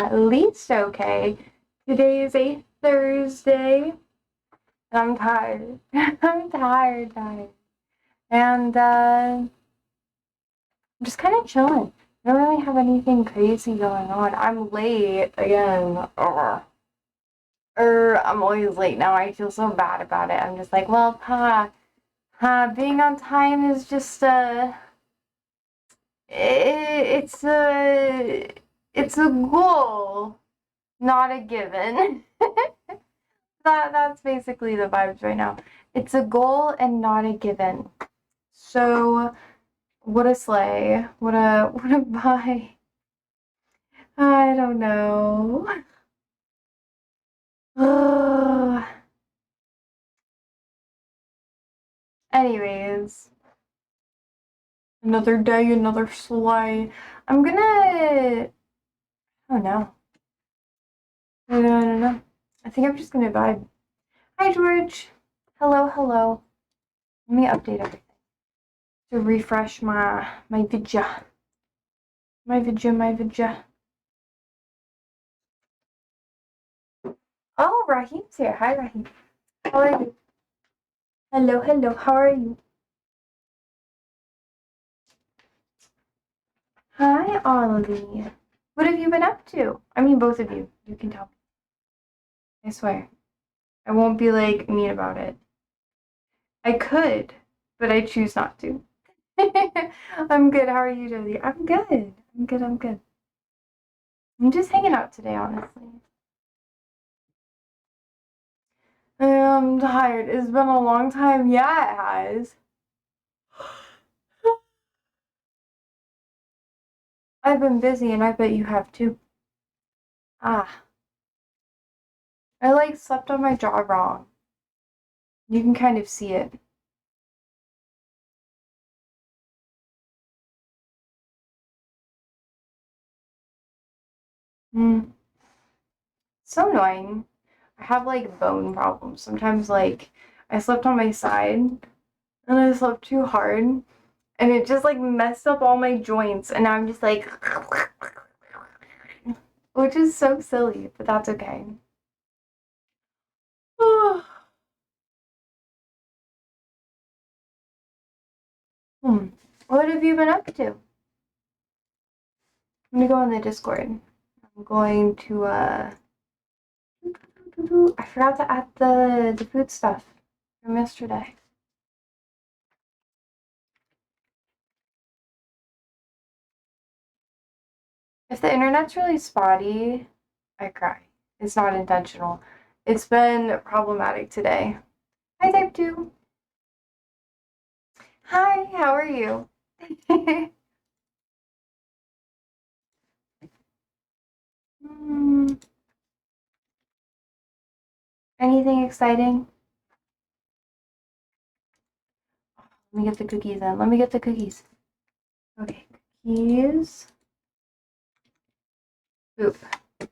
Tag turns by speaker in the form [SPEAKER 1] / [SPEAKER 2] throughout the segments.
[SPEAKER 1] at least okay. Today is a Thursday, and I'm tired. I'm tired. And I'm just kind of chilling. I don't really have anything crazy going on. I'm late again. I'm always late now. I feel so bad about it. I'm just like, well, being on time is just it's a goal, not a given. That's basically the vibes right now. It's a goal and not a given. So what a slay. What a bye. I don't know. Anyways, another day, another slay. I'm gonna. Oh no. No. I think I'm just gonna vibe. Hi, George. Hello. Let me update everything to refresh my vidya. My vidya. Oh, Raheem's here. Hi, Raheem. How are you? Hello. How are you? Hi, Ollie. What have you been up to? I mean, both of you. You can tell me. I swear. I won't be like mean about it. I could, but I choose not to. I'm good. How are you, Josie? I'm good. I'm just hanging out today, honestly. I'm tired. It's been a long time. Yeah, it has. I've been busy, and I bet you have too. Ah, I like slept on my jaw wrong. You can kind of see it. So annoying. I have like bone problems. Sometimes like I slept on my side and I slept too hard and it just like messed up all my joints and now I'm just like which is so silly, but that's okay. What have you been up to? I'm gonna go on the Discord. I'm going to I forgot to add the food stuff from yesterday. If the internet's really spotty, I cry. It's not intentional. It's been problematic today. Hi, Type 2. Hi, how are you? Anything exciting? Let me get the cookies then. Let me get the cookies. Okay, cookies. Oop. Did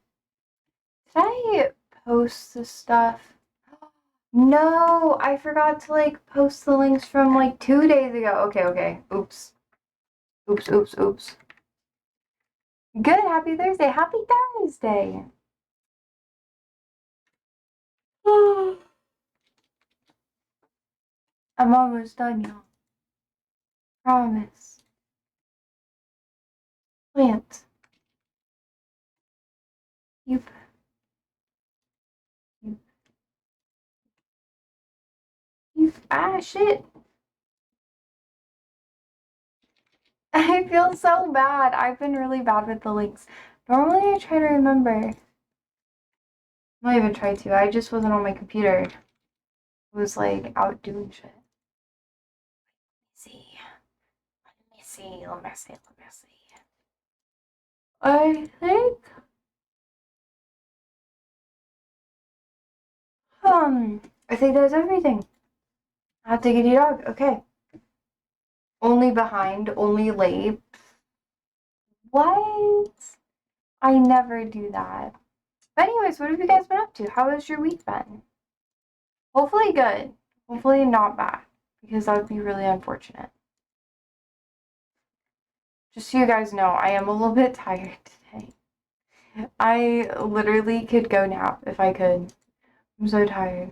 [SPEAKER 1] I post this stuff? No, I forgot to like post the links from like 2 days ago. Okay. Oops. Good, happy Thursday. Happy Thursday. I'm almost done, y'all. Promise. Plant. Yep. Ah, shit. I feel so bad. I've been really bad with the links. Normally I try to remember. Not even try to. I just wasn't on my computer. I was like out doing shit. Let me see. I think I think that's everything. Hot diggity dog. Okay. Only behind, only late. What? I never do that. But anyways, what have you guys been up to? How has your week been? Hopefully good. Hopefully not bad. Because that would be really unfortunate. Just so you guys know, I am a little bit tired today. I literally could go nap if I could. I'm so tired.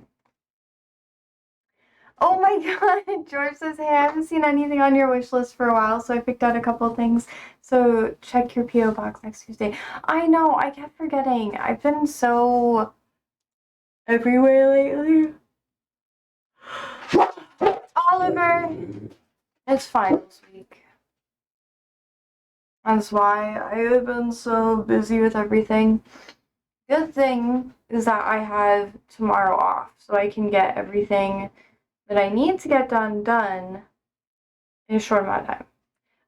[SPEAKER 1] Oh my god, George says, hey, I haven't seen anything on your wish list for a while, so I picked out a couple things. So check your P.O. box next Tuesday. I know, I kept forgetting. I've been so everywhere lately. Oliver! It's finals week. That's why I have been so busy with everything. Good thing is that I have tomorrow off, so I can get everything that I need to get done in a short amount of time.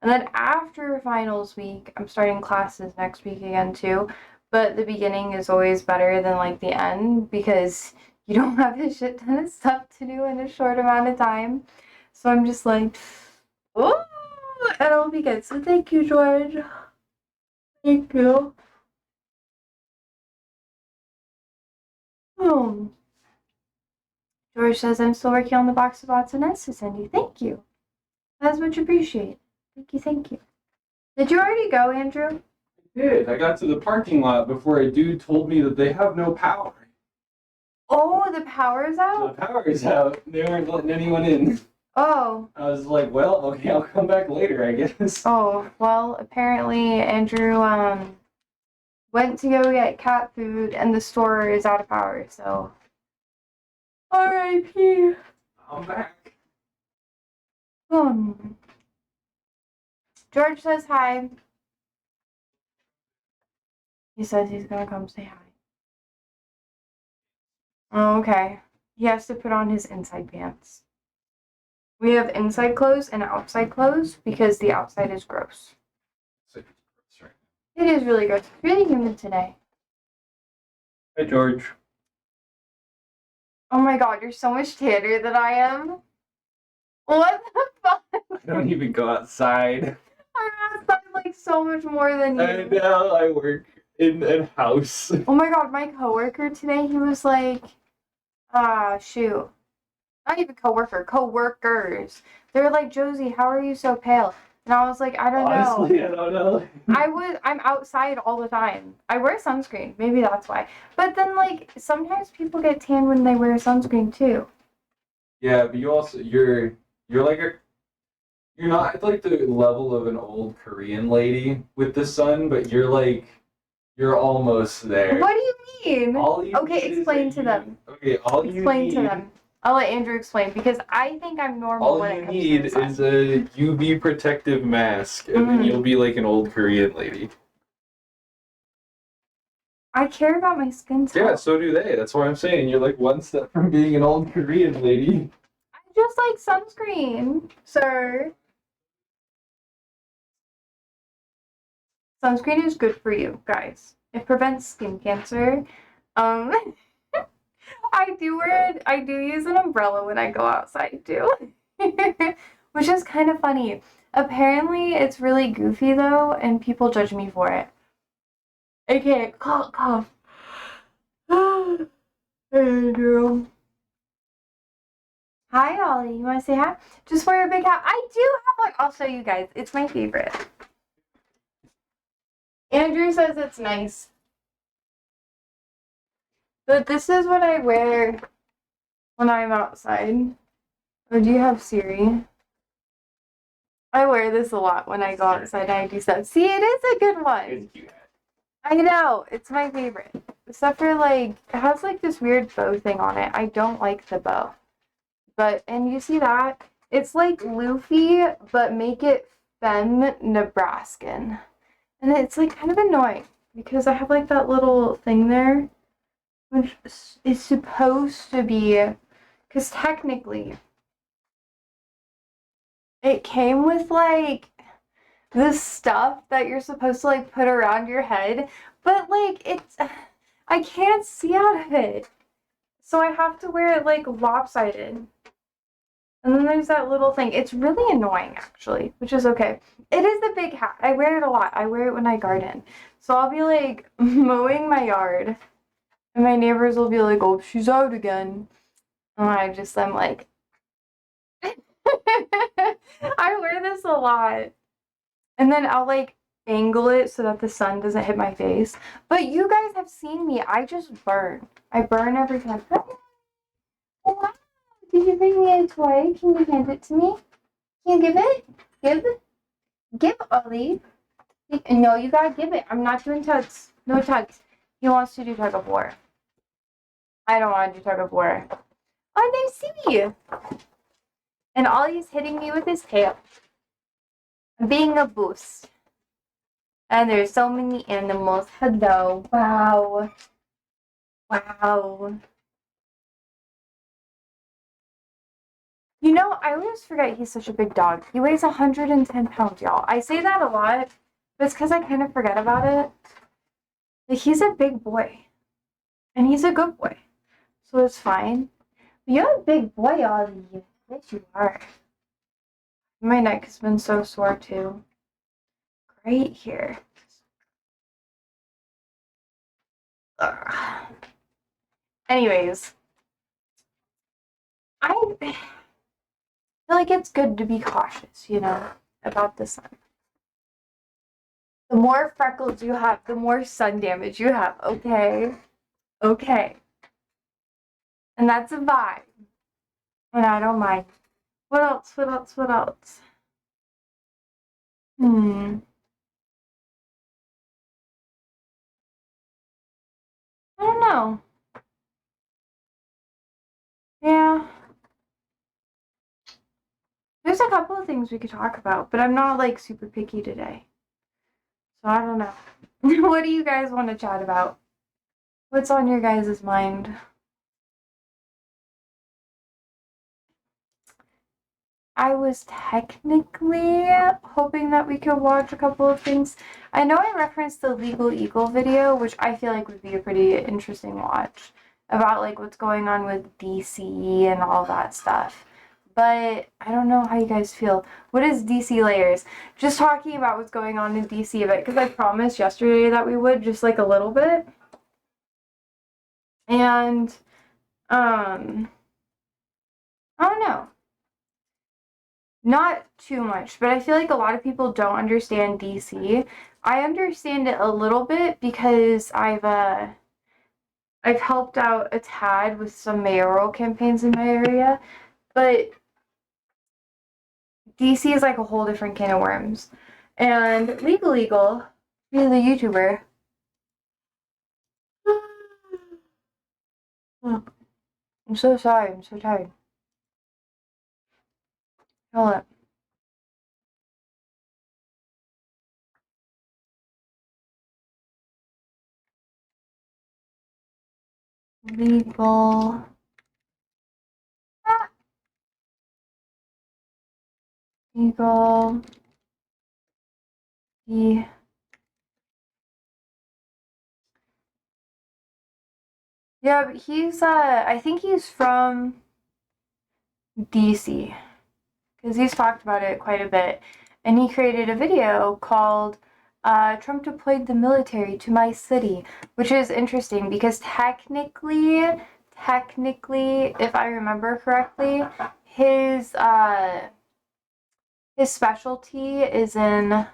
[SPEAKER 1] And then after finals week, I'm starting classes next week again too. But the beginning is always better than like the end because you don't have a shit ton of stuff to do in a short amount of time. So I'm just like, oh, and it'll be good. So thank you, George. Thank you. Oh. George says, I'm still working on the box of odds and ends to send you. Thank you. That's much appreciated. Thank you, thank you. Did you already go, Andrew?
[SPEAKER 2] I did. I got to the parking lot before a dude told me that they have no power.
[SPEAKER 1] Oh, the power's out?
[SPEAKER 2] The power's out. They weren't letting anyone in.
[SPEAKER 1] Oh.
[SPEAKER 2] I was like, well, okay, I'll come back later, I guess.
[SPEAKER 1] Oh, well, apparently Andrew went to go get cat food and the store is out of power, so R.I.P.
[SPEAKER 2] I'm back.
[SPEAKER 1] George says hi. He says he's gonna come say hi. Oh, okay. He has to put on his inside pants. We have inside clothes and outside clothes because the outside is gross. It is really gross. It's really humid today.
[SPEAKER 2] Hi, George.
[SPEAKER 1] Oh my god, you're so much tanner than I am. What the fuck?
[SPEAKER 2] I don't even go outside.
[SPEAKER 1] I'm outside like so much more than you.
[SPEAKER 2] I know, I work in a house.
[SPEAKER 1] Oh my god, my coworker today, he was like, shoot. Not even coworkers. They were like, Josie, how are you so pale? And I was like, I don't know.
[SPEAKER 2] Honestly, I don't know.
[SPEAKER 1] I'm outside all the time. I wear sunscreen. Maybe that's why. But then, like, sometimes people get tan when they wear sunscreen, too.
[SPEAKER 2] Yeah, but you also, you're like you're not at like the level of an old Korean lady with the sun, but you're almost there.
[SPEAKER 1] What do you mean?
[SPEAKER 2] Okay,
[SPEAKER 1] explain to them.
[SPEAKER 2] Okay, all you
[SPEAKER 1] Explain
[SPEAKER 2] need.
[SPEAKER 1] to them. I'll let Andrew explain because I think I'm normal when it comes to the sun.
[SPEAKER 2] All you need is a UV protective mask, and then you'll be like an old Korean lady.
[SPEAKER 1] I care about my skin tone.
[SPEAKER 2] Yeah, so do they. That's why I'm saying you're like one step from being an old Korean lady.
[SPEAKER 1] I just like sunscreen, sir. Sunscreen is good for you, guys. It prevents skin cancer. I do use an umbrella when I go outside too. Which is kind of funny. Apparently it's really goofy though, and people judge me for it. Okay, cough. Andrew. Hi, Ollie. You want to say hi? Just wear a big hat. I do have one. I'll show you guys. It's my favorite. Andrew says it's nice. But this is what I wear when I'm outside. Oh, do you have Siri? I wear this a lot when I go outside and I do stuff. See, it is a good one. I know. It's my favorite. Except for, like, it has, like, this weird bow thing on it. I don't like the bow. But, and you see that? It's like Luffy, but make it femme Nebraskan. And it's, like, kind of annoying. Because I have, like, that little thing there. Which is supposed to be... Because technically... It came with, like, this stuff that you're supposed to, like, put around your head. But, like, it's... I can't see out of it. So I have to wear it, like, lopsided. And then there's that little thing. It's really annoying, actually, which is okay. It is the big hat. I wear it a lot. I wear it when I garden. So I'll be, like, mowing my yard. And my neighbors will be like, oh, she's out again. And I'm like... I wear this a lot. And then I'll, like, angle it so that the sun doesn't hit my face. But you guys have seen me. I just burn. I burn every time. Wow. Did you bring me a toy? Can you hand it to me? Can you give it? Give Ollie. No, you gotta give it. I'm not doing tugs. No tugs. He wants to do tug of war. I don't want to do tug of war. Oh, there's Sibi. And Ollie's hitting me with his tail. Being a boost. And there's so many animals. Hello. Wow. Wow. You know, I always forget he's such a big dog. He weighs 110 pounds, y'all. I say that a lot, but it's because I kind of forget about it. But he's a big boy. And he's a good boy. So it's fine. But you're a big boy, Ollie. Yes, you are. My neck has been so sore, too. Right here. Ugh. Anyways. I feel like it's good to be cautious, you know, about the sun. The more freckles you have, the more sun damage you have, okay? Okay. And that's a vibe. And I don't mind. What else? What else? What else? I don't know. Yeah. There's a couple of things we could talk about, but I'm not like super picky today. So I don't know. What do you guys want to chat about? What's on your guys' mind? I was technically hoping that we could watch a couple of things. I know I referenced the Legal Eagle video, which I feel like would be a pretty interesting watch about like what's going on with DC and all that stuff. But I don't know how you guys feel. What is DC Layers? Just talking about what's going on in DC a bit, because I promised yesterday that we would, just like a little bit. And I don't know. Not too much, but I feel like a lot of people don't understand DC. I understand it a little bit because I've helped out a tad with some mayoral campaigns in my area, but DC is like a whole different can of worms. And Legal Eagle, being the YouTuber. I'm so sorry, I'm so tired. Hold up. Legal. Legal. Yeah, but he's I think he's from DC because he's talked about it quite a bit, and he created a video called Trump deployed the military to my city, which is interesting because technically, if I remember correctly, his specialty is in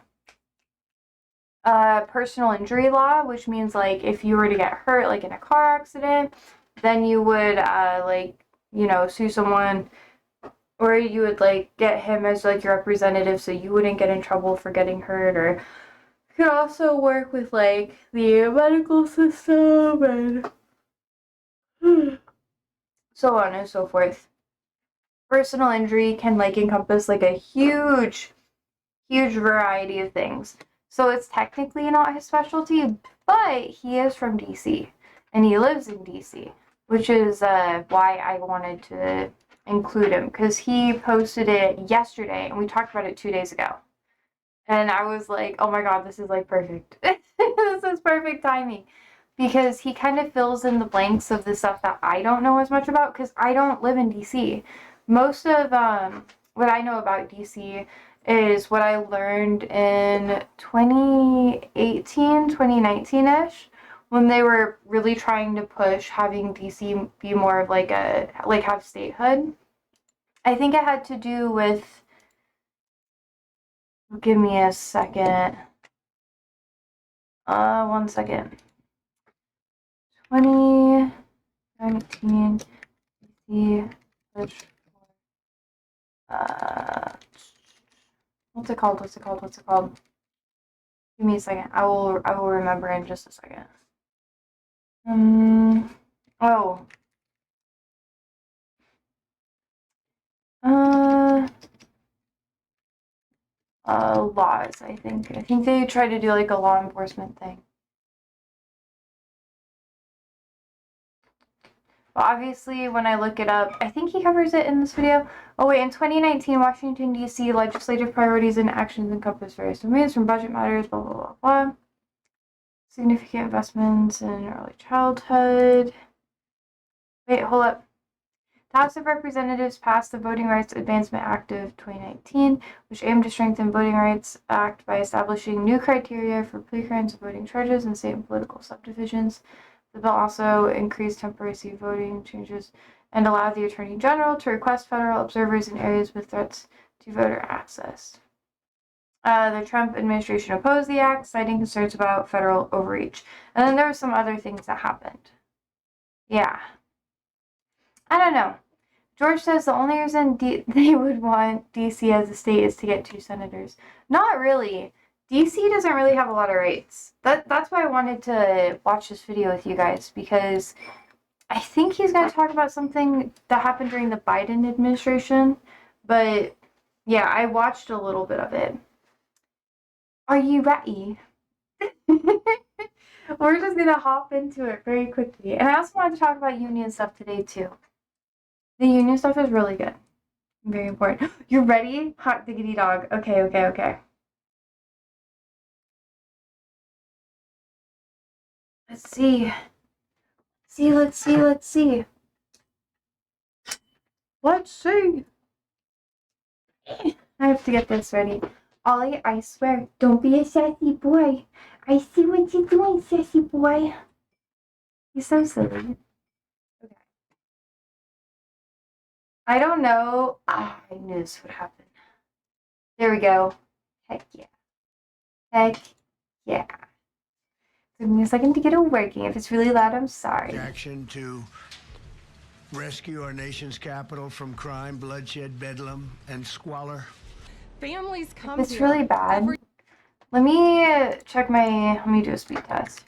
[SPEAKER 1] personal injury law, which means like if you were to get hurt like in a car accident, then you would like, you know, sue someone, or you would like get him as like your representative so you wouldn't get in trouble for getting hurt. Or you could also work with like the medical system and so on and so forth. Personal injury can like encompass like a huge variety of things. So it's technically not his specialty, but he is from DC and he lives in DC, which is why I wanted to include him, because he posted it yesterday and we talked about it 2 days ago. And I was like, oh my god, this is like perfect. This is perfect timing. Because he kind of fills in the blanks of the stuff that I don't know as much about, because I don't live in DC. Most of what I know about DC is what I learned in 2018, 2019-ish, when they were really trying to push having DC be more of like have statehood. I think it had to do with, give me a second. 1 second. 2019 DC push what's it called? Give me a second. I will remember in just a second. Oh. Laws, I think. I think they try to do like a law enforcement thing. But obviously, when I look it up, I think he covers it in this video. Oh wait, in 2019, Washington, D.C. legislative priorities and actions encompass various domains from budget matters, blah, blah, blah, blah. Significant investments in early childhood. Wait, hold up. The House of Representatives passed the Voting Rights Advancement Act of 2019, which aimed to strengthen Voting Rights Act by establishing new criteria for pre-crimes voting charges in state and political subdivisions. The bill also increased temporary seat voting changes and allowed the Attorney General to request federal observers in areas with threats to voter access. The Trump administration opposed the act, citing concerns about federal overreach. And then there were some other things that happened. Yeah. I don't know. George says the only reason they would want D.C. as a state is to get 2 senators. Not really. D.C. doesn't really have a lot of rights. That's why I wanted to watch this video with you guys, because I think he's going to talk about something that happened during the Biden administration. But yeah, I watched a little bit of it. Are you ready? We're just going to hop into it very quickly. And I also wanted to talk about union stuff today too. The union stuff is really good. Very important. You ready? Hot diggity dog. Okay. Let's see. Let's see. Let's see. I have to get this ready. Ollie, I swear, don't be a sassy boy. I see what you're doing, sassy boy. He's so silly. Okay. I don't know. I knew this would happen. There we go. Heck yeah. Took me a second to get it working. If it's really loud, I'm sorry.
[SPEAKER 3] Action to rescue our nation's capital from crime, bloodshed, bedlam, and squalor.
[SPEAKER 4] Families come
[SPEAKER 1] It's really bad. Let me do a speed test.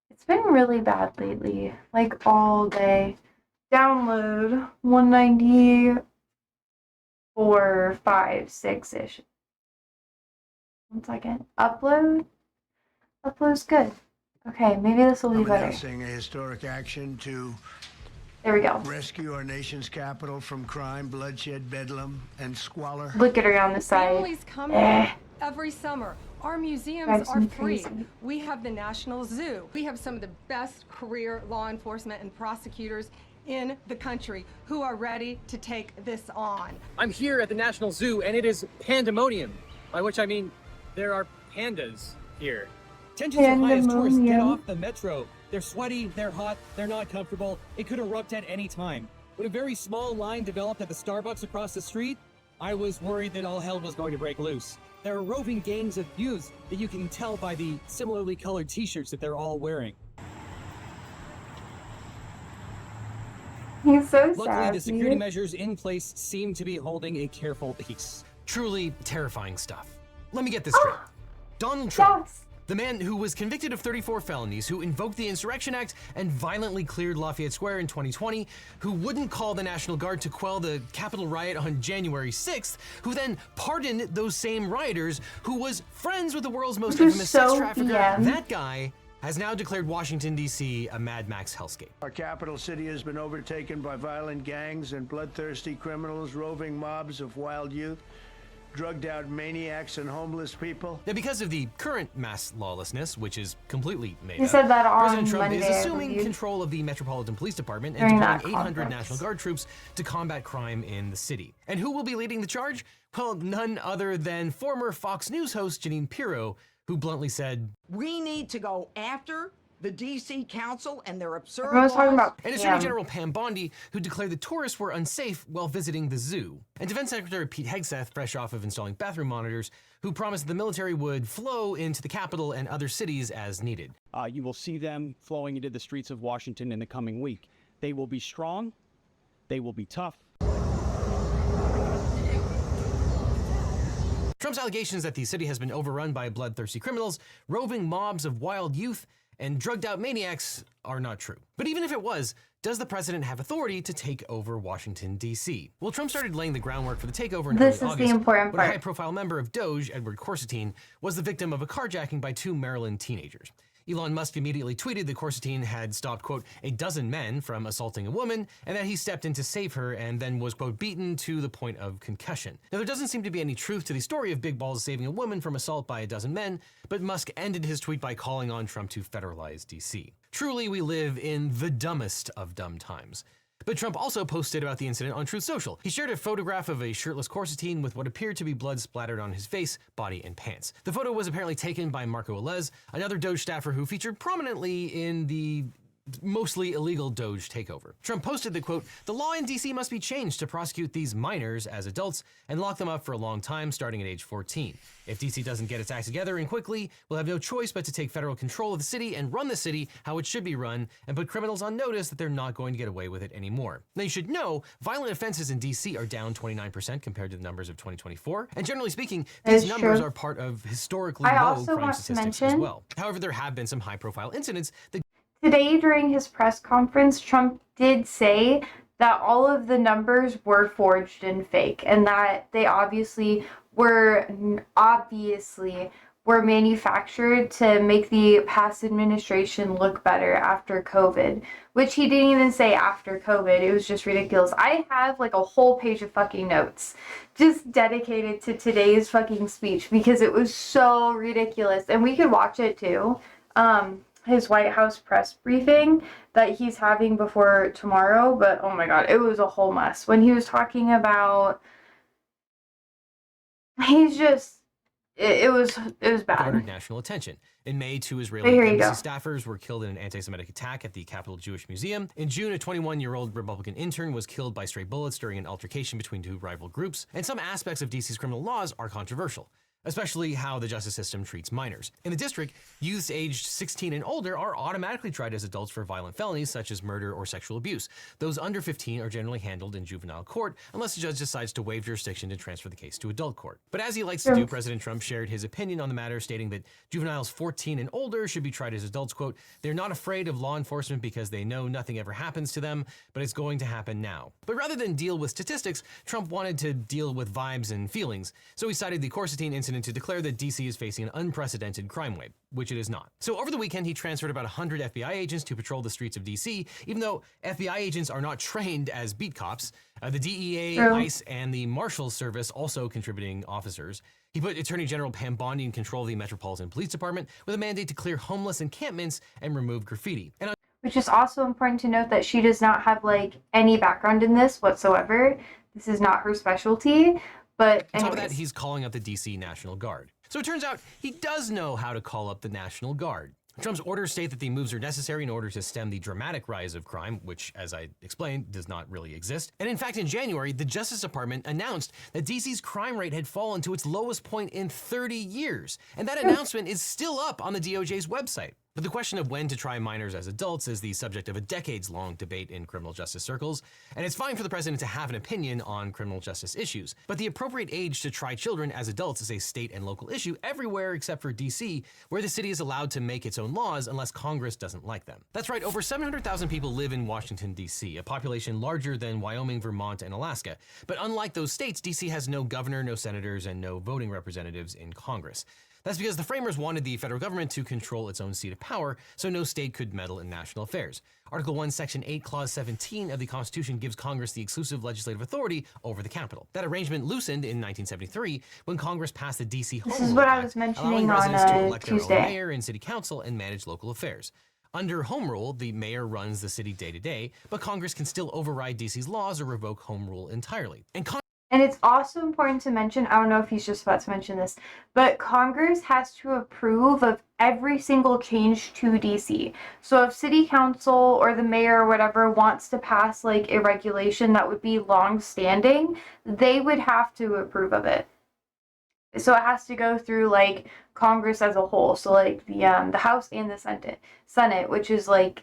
[SPEAKER 1] It's been really bad lately, like all day. Download 194, 5, 6-ish. 1 second. Upload's good. Okay, maybe this will be better.
[SPEAKER 3] Announcing a historic action to
[SPEAKER 1] There we go.
[SPEAKER 3] rescue our nation's capital from crime, bloodshed, bedlam, and squalor.
[SPEAKER 1] Look at her on the side.
[SPEAKER 4] Families come here every summer. Our museums are free.
[SPEAKER 1] Crazy.
[SPEAKER 4] We have the National Zoo. We have some of the best career law enforcement and prosecutors in the country who are ready to take this on.
[SPEAKER 5] I'm here at the National Zoo and it is pandemonium, by which I mean there are pandas here. Tensions are high as tourists get off the metro. They're sweaty, they're hot, they're not comfortable. It could erupt at any time. When a very small line developed at the Starbucks across the street, I was worried that all hell was going to break loose. There are roving gangs of youths that you can tell by the similarly colored t-shirts that they're all wearing.
[SPEAKER 1] He's so sad.
[SPEAKER 5] Luckily, the security measures in place seem to be holding a careful peace.
[SPEAKER 6] Truly terrifying stuff. Let me get this straight. Donald Trump,
[SPEAKER 1] Yes.
[SPEAKER 6] the man who was convicted of 34 felonies, who invoked the Insurrection Act and violently cleared Lafayette Square in 2020, who wouldn't call the National Guard to quell the Capitol riot on January 6th, who then pardoned those same rioters, who was friends with the world's most infamous sex trafficker, that guy has now declared Washington, D.C. a Mad Max hellscape.
[SPEAKER 3] Our capital city has been overtaken by violent gangs and bloodthirsty criminals, roving mobs of wild youth, drugged out maniacs and homeless people.
[SPEAKER 6] Now, because of the current mass lawlessness, which is completely made
[SPEAKER 1] He
[SPEAKER 6] up,
[SPEAKER 1] said that on
[SPEAKER 6] President Trump
[SPEAKER 1] Monday,
[SPEAKER 6] is
[SPEAKER 1] I
[SPEAKER 6] assuming
[SPEAKER 1] believe.
[SPEAKER 6] control of the Metropolitan Police Department and
[SPEAKER 1] During
[SPEAKER 6] deploying
[SPEAKER 1] that
[SPEAKER 6] 800
[SPEAKER 1] conference.
[SPEAKER 6] National Guard troops to combat crime in the city. And who will be leading the charge? Well, none other than former Fox News host Jeanine Pirro, who bluntly said,
[SPEAKER 7] We need to go after the D.C. Council and their absurd
[SPEAKER 1] Everyone's talking
[SPEAKER 7] laws.
[SPEAKER 1] about
[SPEAKER 6] And Attorney
[SPEAKER 1] Pam.
[SPEAKER 6] General Pam Bondi, who declared that tourists were unsafe while visiting the zoo. And Defense Secretary Pete Hegseth, fresh off of installing bathroom monitors, who promised the military would flow into the capital and other cities as needed.
[SPEAKER 8] You will see them flowing into the streets of Washington in the coming week. They will be strong. They will be tough.
[SPEAKER 6] Trump's allegations that the city has been overrun by bloodthirsty criminals, roving mobs of wild youth, and drugged-out maniacs are not true. But even if it was, does the president have authority to take over Washington, D.C.? Well, Trump started laying the groundwork for the takeover in
[SPEAKER 1] This
[SPEAKER 6] early
[SPEAKER 1] is the
[SPEAKER 6] August,
[SPEAKER 1] important
[SPEAKER 6] when a
[SPEAKER 1] part.
[SPEAKER 6] high-profile member of DOJ, Edward Corsetine, was the victim of a carjacking by 2 Maryland teenagers. Elon Musk immediately tweeted that Corsetine had stopped, quote, a dozen men from assaulting a woman, and that he stepped in to save her and then was, quote, beaten to the point of concussion. Now, there doesn't seem to be any truth to the story of Big Balls saving a woman from assault by a dozen men, but Musk ended his tweet by calling on Trump to federalize D.C. Truly, we live in the dumbest of dumb times. But Trump also posted about the incident on Truth Social. He shared a photograph of a shirtless Corsetine with what appeared to be blood splattered on his face, body, and pants. The photo was apparently taken by Marco Alez, another DOJ staffer who featured prominently in the mostly illegal DOJ takeover. Trump posted that, quote, the law in D.C. must be changed to prosecute these minors as adults and lock them up for a long time starting at age 14. If D.C. doesn't get its act together and quickly, we'll have no choice but to take federal control of the city and run the city how it should be run and put criminals on notice that they're not going to get away with it anymore. Now, you should know, violent offenses in D.C. are down 29% compared to the numbers of 2024, and generally speaking, these numbers are part of historically low crime statistics as well. However, there have been some high-profile incidents that
[SPEAKER 1] Today, during his press conference, Trump did say that all of the numbers were forged and fake, and that they obviously were manufactured to make the past administration look better after COVID, which he didn't even say after COVID. It was just ridiculous. I have like a whole page of fucking notes just dedicated to today's fucking speech because it was so ridiculous, and we could watch it too. His White House press briefing that he's having before tomorrow, but oh my god, it was a whole mess. When he was talking about, it was bad.
[SPEAKER 6] garnered national attention. In May, 2 Israeli embassy staffers were killed in an anti-Semitic attack at the Capitol Jewish Museum. In June, a 21-year-old Republican intern was killed by stray bullets during an altercation between 2 rival groups. And some aspects of DC's criminal laws are controversial, especially how the justice system treats minors. In the district, youths aged 16 and older are automatically tried as adults for violent felonies such as murder or sexual abuse. Those under 15 are generally handled in juvenile court unless the judge decides to waive jurisdiction to transfer the case to adult court. But as he likes to do, President Trump shared his opinion on the matter, stating that juveniles 14 and older should be tried as adults, quote, they're not afraid of law enforcement because they know nothing ever happens to them, but it's going to happen now. But rather than deal with statistics, Trump wanted to deal with vibes and feelings, so he cited the Corsetine incident to declare that DC is facing an unprecedented crime wave, which it is not. So over the weekend, he transferred about 100 FBI agents to patrol the streets of DC, even though FBI agents are not trained as beat cops. The DEA, ICE, and the Marshals Service also contributing officers. He put Attorney General Pam Bondi in control of the Metropolitan Police Department with a mandate to clear homeless encampments and remove graffiti. And
[SPEAKER 1] which is also important to note that she does not have like any background in this whatsoever. This is not her specialty. But
[SPEAKER 6] on top of that, he's calling up the DC National Guard. So it turns out he does know how to call up the National Guard. Trump's orders state that the moves are necessary in order to stem the dramatic rise of crime, which, as I explained, does not really exist. And in fact, in January, the Justice Department announced that DC's crime rate had fallen to its lowest point in 30 years. And that announcement is still up on the DOJ's website. But the question of when to try minors as adults is the subject of a decades-long debate in criminal justice circles, and it's fine for the president to have an opinion on criminal justice issues. But the appropriate age to try children as adults is a state and local issue everywhere except for DC, where the city is allowed to make its own laws unless Congress doesn't like them. That's right, over 700,000 people live in Washington, D.C., a population larger than Wyoming, Vermont, and Alaska. But unlike those states, D.C. has no governor, no senators, and no voting representatives in Congress. That's because the framers wanted the federal government to control its own seat of power, so no state could meddle in national affairs. Article 1, Section 8, Clause 17 of the Constitution gives Congress the exclusive legislative authority over the Capitol. That arrangement loosened in 1973 when Congress passed the D.C. Home Rule Act,
[SPEAKER 1] this is what I was mentioning on
[SPEAKER 6] Tuesday.
[SPEAKER 1] Tuesday.
[SPEAKER 6] Mayor and city council and manage local affairs. Under Home Rule, the mayor runs the city day to day, but Congress can still override D.C.'s laws or revoke Home Rule entirely. And
[SPEAKER 1] And it's also important to mention, I don't know if he's just about to mention this, but Congress has to approve of every single change to DC. So if city council or the mayor or whatever wants to pass like a regulation that would be long standing, they would have to approve of it. So it has to go through like Congress as a whole. So like the House and the Senate, which is like,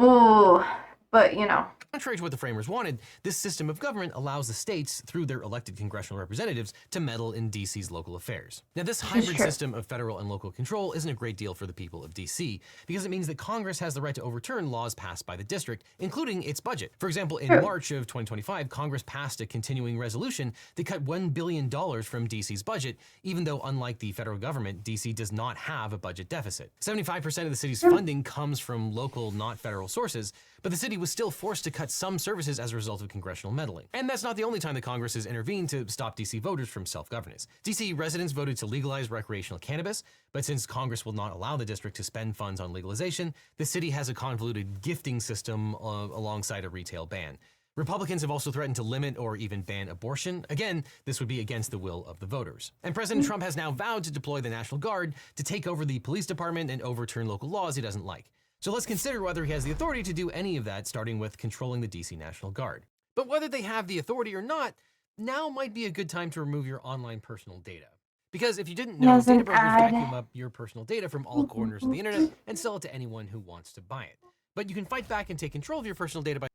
[SPEAKER 1] ooh, but you know.
[SPEAKER 6] Contrary to what the framers wanted, this system of government allows the states, through their elected congressional representatives, to meddle in DC's local affairs. Now, this hybrid system of federal and local control isn't a great deal for the people of DC, because it means that Congress has the right to overturn laws passed by the district, including its budget. For example, in March of 2025, Congress passed a continuing resolution that cut $1 billion from DC's budget, even though, unlike the federal government, DC does not have a budget deficit. 75% of the city's funding comes from local, not federal sources, but the city was still forced to cut some services as a result of congressional meddling. And that's not the only time that Congress has intervened to stop DC voters from self-governance. DC residents voted to legalize recreational cannabis, but since Congress will not allow the district to spend funds on legalization, the city has a convoluted gifting system alongside a retail ban. Republicans have also threatened to limit or even ban abortion. Again, this would be against the will of the voters. And President Trump has now vowed to deploy the National Guard to take over the police department and overturn local laws he doesn't like. So let's consider whether he has the authority to do any of that, starting with controlling the DC National Guard. But whether they have the authority or not, now might be a good time to remove your online personal data. Because if you didn't know, data brokers vacuum up your personal data from all corners of the internet and sell it to anyone who wants to buy it. But you can fight back and take control of your personal data by...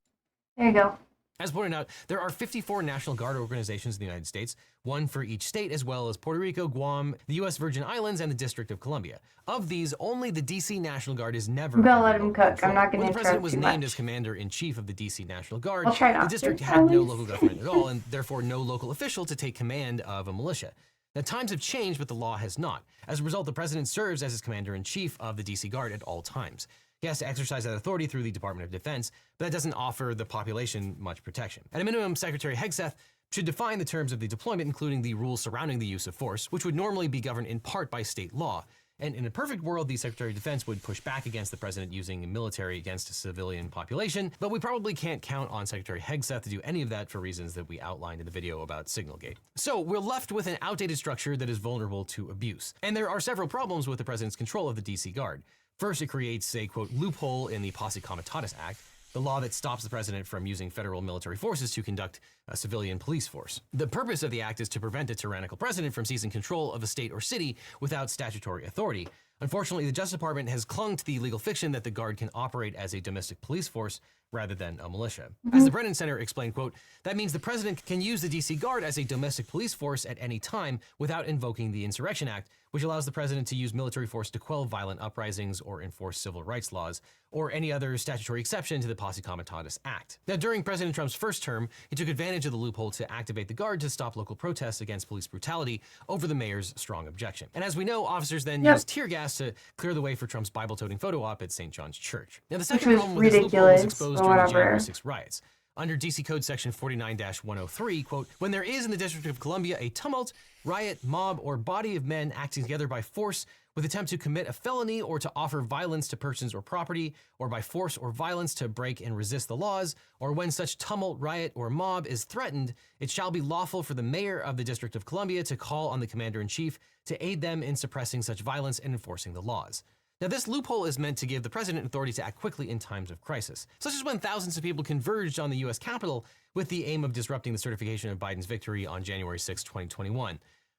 [SPEAKER 1] There you go.
[SPEAKER 6] As pointed out, there are 54 National Guard organizations in the United States, one for each state, as well as Puerto Rico, Guam, the U.S. Virgin Islands, and the District of Columbia. Of these, only the D.C. National Guard is never...
[SPEAKER 1] I'm gonna let him cook. I'm not gonna interrupt too much.
[SPEAKER 6] When the president was named as commander-in-chief of the D.C. National Guard,
[SPEAKER 1] I'll try not
[SPEAKER 6] the district
[SPEAKER 1] to,
[SPEAKER 6] had no local government at all, and therefore no local official to take command of a militia. Now, times have changed, but the law has not. As a result, the president serves as his commander-in-chief of the D.C. Guard at all times. He has to exercise that authority through the Department of Defense, but that doesn't offer the population much protection. At a minimum, Secretary Hegseth should define the terms of the deployment, including the rules surrounding the use of force, which would normally be governed in part by state law. And in a perfect world, the Secretary of Defense would push back against the president using military against a civilian population, but we probably can't count on Secretary Hegseth to do any of that for reasons that we outlined in the video about Signalgate. So we're left with an outdated structure that is vulnerable to abuse. And there are several problems with the president's control of the DC Guard. First, it creates a, quote, loophole in the Posse Comitatus Act, the law that stops the president from using federal military forces to conduct a civilian police force. The purpose of the act is to prevent a tyrannical president from seizing control of a state or city without statutory authority. Unfortunately, the Justice Department has clung to the legal fiction that the Guard can operate as a domestic police force rather than a militia. As the Brennan Center explained, quote, that means the president can use the DC Guard as a domestic police force at any time without invoking the Insurrection Act, which allows the president to use military force to quell violent uprisings or enforce civil rights laws, or any other statutory exception to the Posse Comitatus Act. Now, during President Trump's first term, he took advantage of the loophole to activate the Guard to stop local protests against police brutality over the mayor's strong objection. And as we know, officers then used tear gas to clear the way for Trump's Bible-toting photo op at St. John's Church. Now, the second problem with this loophole was exposed during the January 6 riots. Under DC Code Section 49-103, quote, when there is in the District of Columbia a tumult, riot, mob, or body of men acting together by force with attempt to commit a felony or to offer violence to persons or property, or by force or violence to break and resist the laws, or when such tumult, riot, or mob is threatened, it shall be lawful for the mayor of the District of Columbia to call on the commander-in-chief to aid them in suppressing such violence and enforcing the laws. Now, this loophole is meant to give the president authority to act quickly in times of crisis, such as when thousands of people converged on the U.S. Capitol with the aim of disrupting the certification of Biden's victory on January 6, 2021.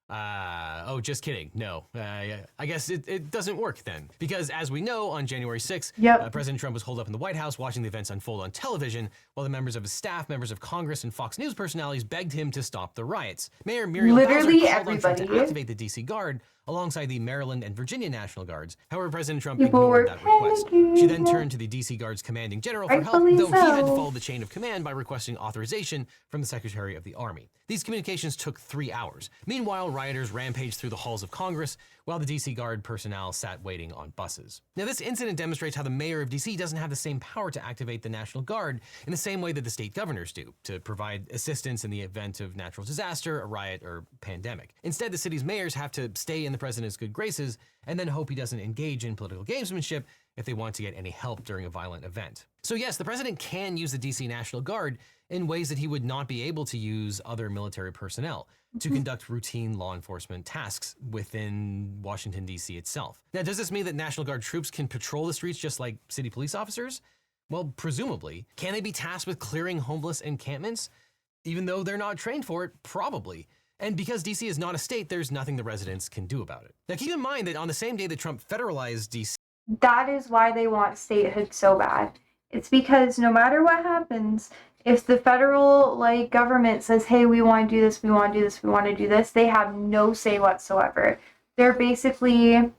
[SPEAKER 6] Oh, just kidding. No, I guess it doesn't work then. Because as we know, on January 6th, President Trump was holed up in the White House watching the events unfold on television, while the members of his staff, members of Congress, and Fox News personalities begged him to stop the riots. Mayor Muriel Bowser called on Trump to activate the DC Guard alongside the Maryland and Virginia National Guards. However, President Trump ignored that request. She then turned to the DC Guard's commanding general for help, though he had to follow the chain of command by requesting authorization from the Secretary of the Army. These communications took 3 hours. Meanwhile, rioters rampaged through the halls of Congress, while the DC Guard personnel sat waiting on buses. Now, this incident demonstrates how the mayor of DC doesn't have the same power to activate the National Guard in the same way that the state governors do, to provide assistance in the event of natural disaster, a riot, or pandemic. Instead, the city's mayors have to stay in the president's good graces and then hope he doesn't engage in political gamesmanship if they want to get any help during a violent event. So yes, the president can use the DC National Guard in ways that he would not be able to use other military personnel to conduct routine law enforcement tasks within Washington, D.C. itself. Now, does this mean that National Guard troops can patrol the streets just like city police officers? Well, presumably. Can they be tasked with clearing homeless encampments? Even though they're not trained for it, probably. And because DC is not a state, there's nothing the residents can do about it. Now, keep in mind that on the same day that Trump federalized DC,
[SPEAKER 1] That is why they want statehood so bad. It's because no matter what happens, if the federal government says, hey, we want to do this, we want to do this, we want to do this, they have no say whatsoever. They're basically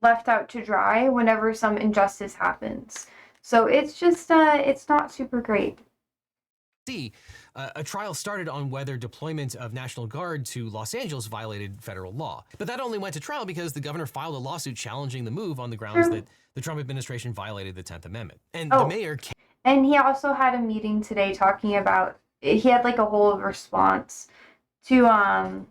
[SPEAKER 1] left out to dry whenever some injustice happens. So it's just, it's not super great.
[SPEAKER 6] A trial started on whether deployment of National Guard to Los Angeles violated federal law. But that only went to trial because the governor filed a lawsuit challenging the move on the grounds that the Trump administration violated the 10th Amendment. And the mayor...
[SPEAKER 1] And he also had a meeting today talking about, he had a whole response to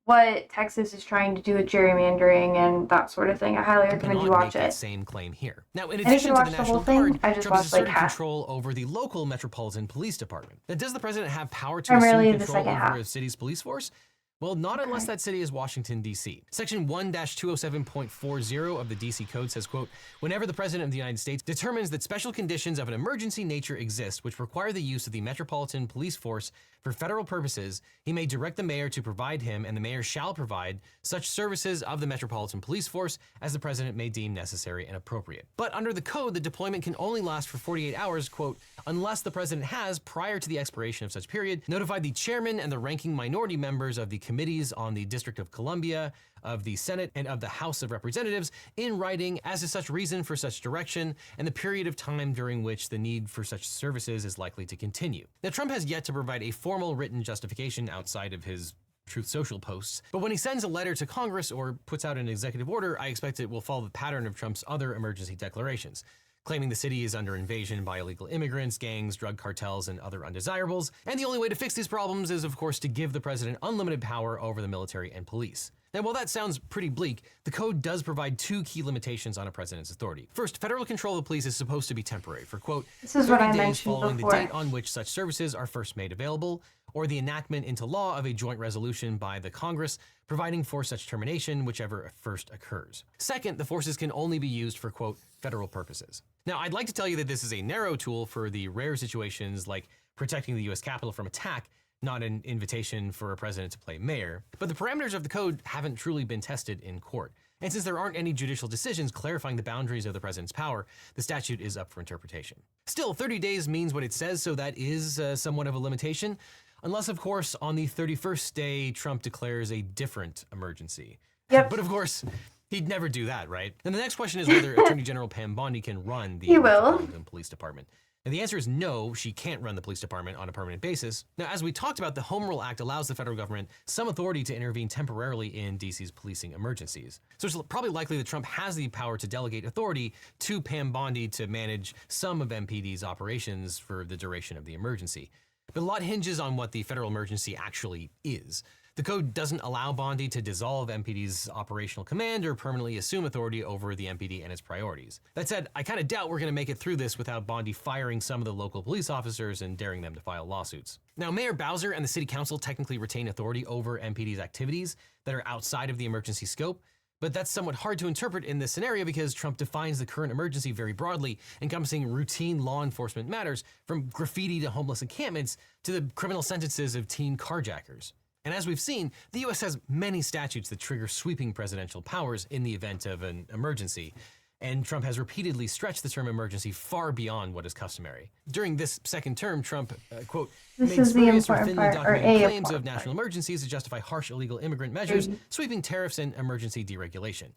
[SPEAKER 1] what Texas is trying to do with gerrymandering and that sort of thing. I highly recommend you watch it.
[SPEAKER 6] Same claim here. Now, in addition to the National Guard, Trump has asserted control over the local Metropolitan Police Department. Now, does the president have power to assume control over a city's police force? Well, not unless that city is Washington, D.C. Section 1-207.40 of the D.C. Code says, quote, whenever the President of the United States determines that special conditions of an emergency nature exist which require the use of the Metropolitan Police Force for federal purposes, he may direct the mayor to provide him, and the mayor shall provide such services of the Metropolitan Police Force as the President may deem necessary and appropriate. But under the code, the deployment can only last for 48 hours, quote, unless the President has, prior to the expiration of such period, notified the chairman and the ranking minority members of the committees on the District of Columbia, of the Senate, and of the House of Representatives in writing as to such reason for such direction and the period of time during which the need for such services is likely to continue. Now, Trump has yet to provide a formal written justification outside of his Truth Social posts, but when he sends a letter to Congress or puts out an executive order, I expect it will follow the pattern of Trump's other emergency declarations, claiming the city is under invasion by illegal immigrants, gangs, drug cartels, and other undesirables. And the only way to fix these problems is, of course, to give the president unlimited power over the military and police. Now, while that sounds pretty bleak, the code does provide two key limitations on a president's authority. First, federal control of the police is supposed to be temporary for, quote,
[SPEAKER 1] this is what I
[SPEAKER 6] 30 days
[SPEAKER 1] mentioned
[SPEAKER 6] following
[SPEAKER 1] before.
[SPEAKER 6] the date on which such services are first made available, or the enactment into law of a joint resolution by the Congress providing for such termination, whichever first occurs. Second, the forces can only be used for, quote, federal purposes. Now, I'd like to tell you that this is a narrow tool for the rare situations like protecting the U.S. Capitol from attack, not an invitation for a president to play mayor. But the parameters of the code haven't truly been tested in court. And since there aren't any judicial decisions clarifying the boundaries of the president's power, the statute is up for interpretation. Still, 30 days means what it says, so that is somewhat of a limitation. Unless, of course, on the 31st day, Trump declares a different emergency.
[SPEAKER 1] Yep.
[SPEAKER 6] But of course, he'd never do that, right? And the next question is whether Attorney General Pam Bondi can run the Metropolitan Police Department. And the answer is no, she can't run the police department on a permanent basis. Now, as we talked about, the Home Rule Act allows the federal government some authority to intervene temporarily in DC's policing emergencies. So it's probably likely that Trump has the power to delegate authority to Pam Bondi to manage some of MPD's operations for the duration of the emergency. But a lot hinges on what the federal emergency actually is. The code doesn't allow Bondi to dissolve MPD's operational command or permanently assume authority over the MPD and its priorities. That said, I kind of doubt we're going to make it through this without Bondi firing some of the local police officers and daring them to file lawsuits. Now, Mayor Bowser and the City Council technically retain authority over MPD's activities that are outside of the emergency scope, but that's somewhat hard to interpret in this scenario because Trump defines the current emergency very broadly, encompassing routine law enforcement matters from graffiti to homeless encampments to the criminal sentences of teen carjackers. And as we've seen, the US has many statutes that trigger sweeping presidential powers in the event of an emergency. And Trump has repeatedly stretched the term emergency far beyond what is customary. During this second term, Trump, quote, made spurious or thinly documented claims of national emergencies to justify harsh illegal immigrant measures, sweeping tariffs and emergency deregulation.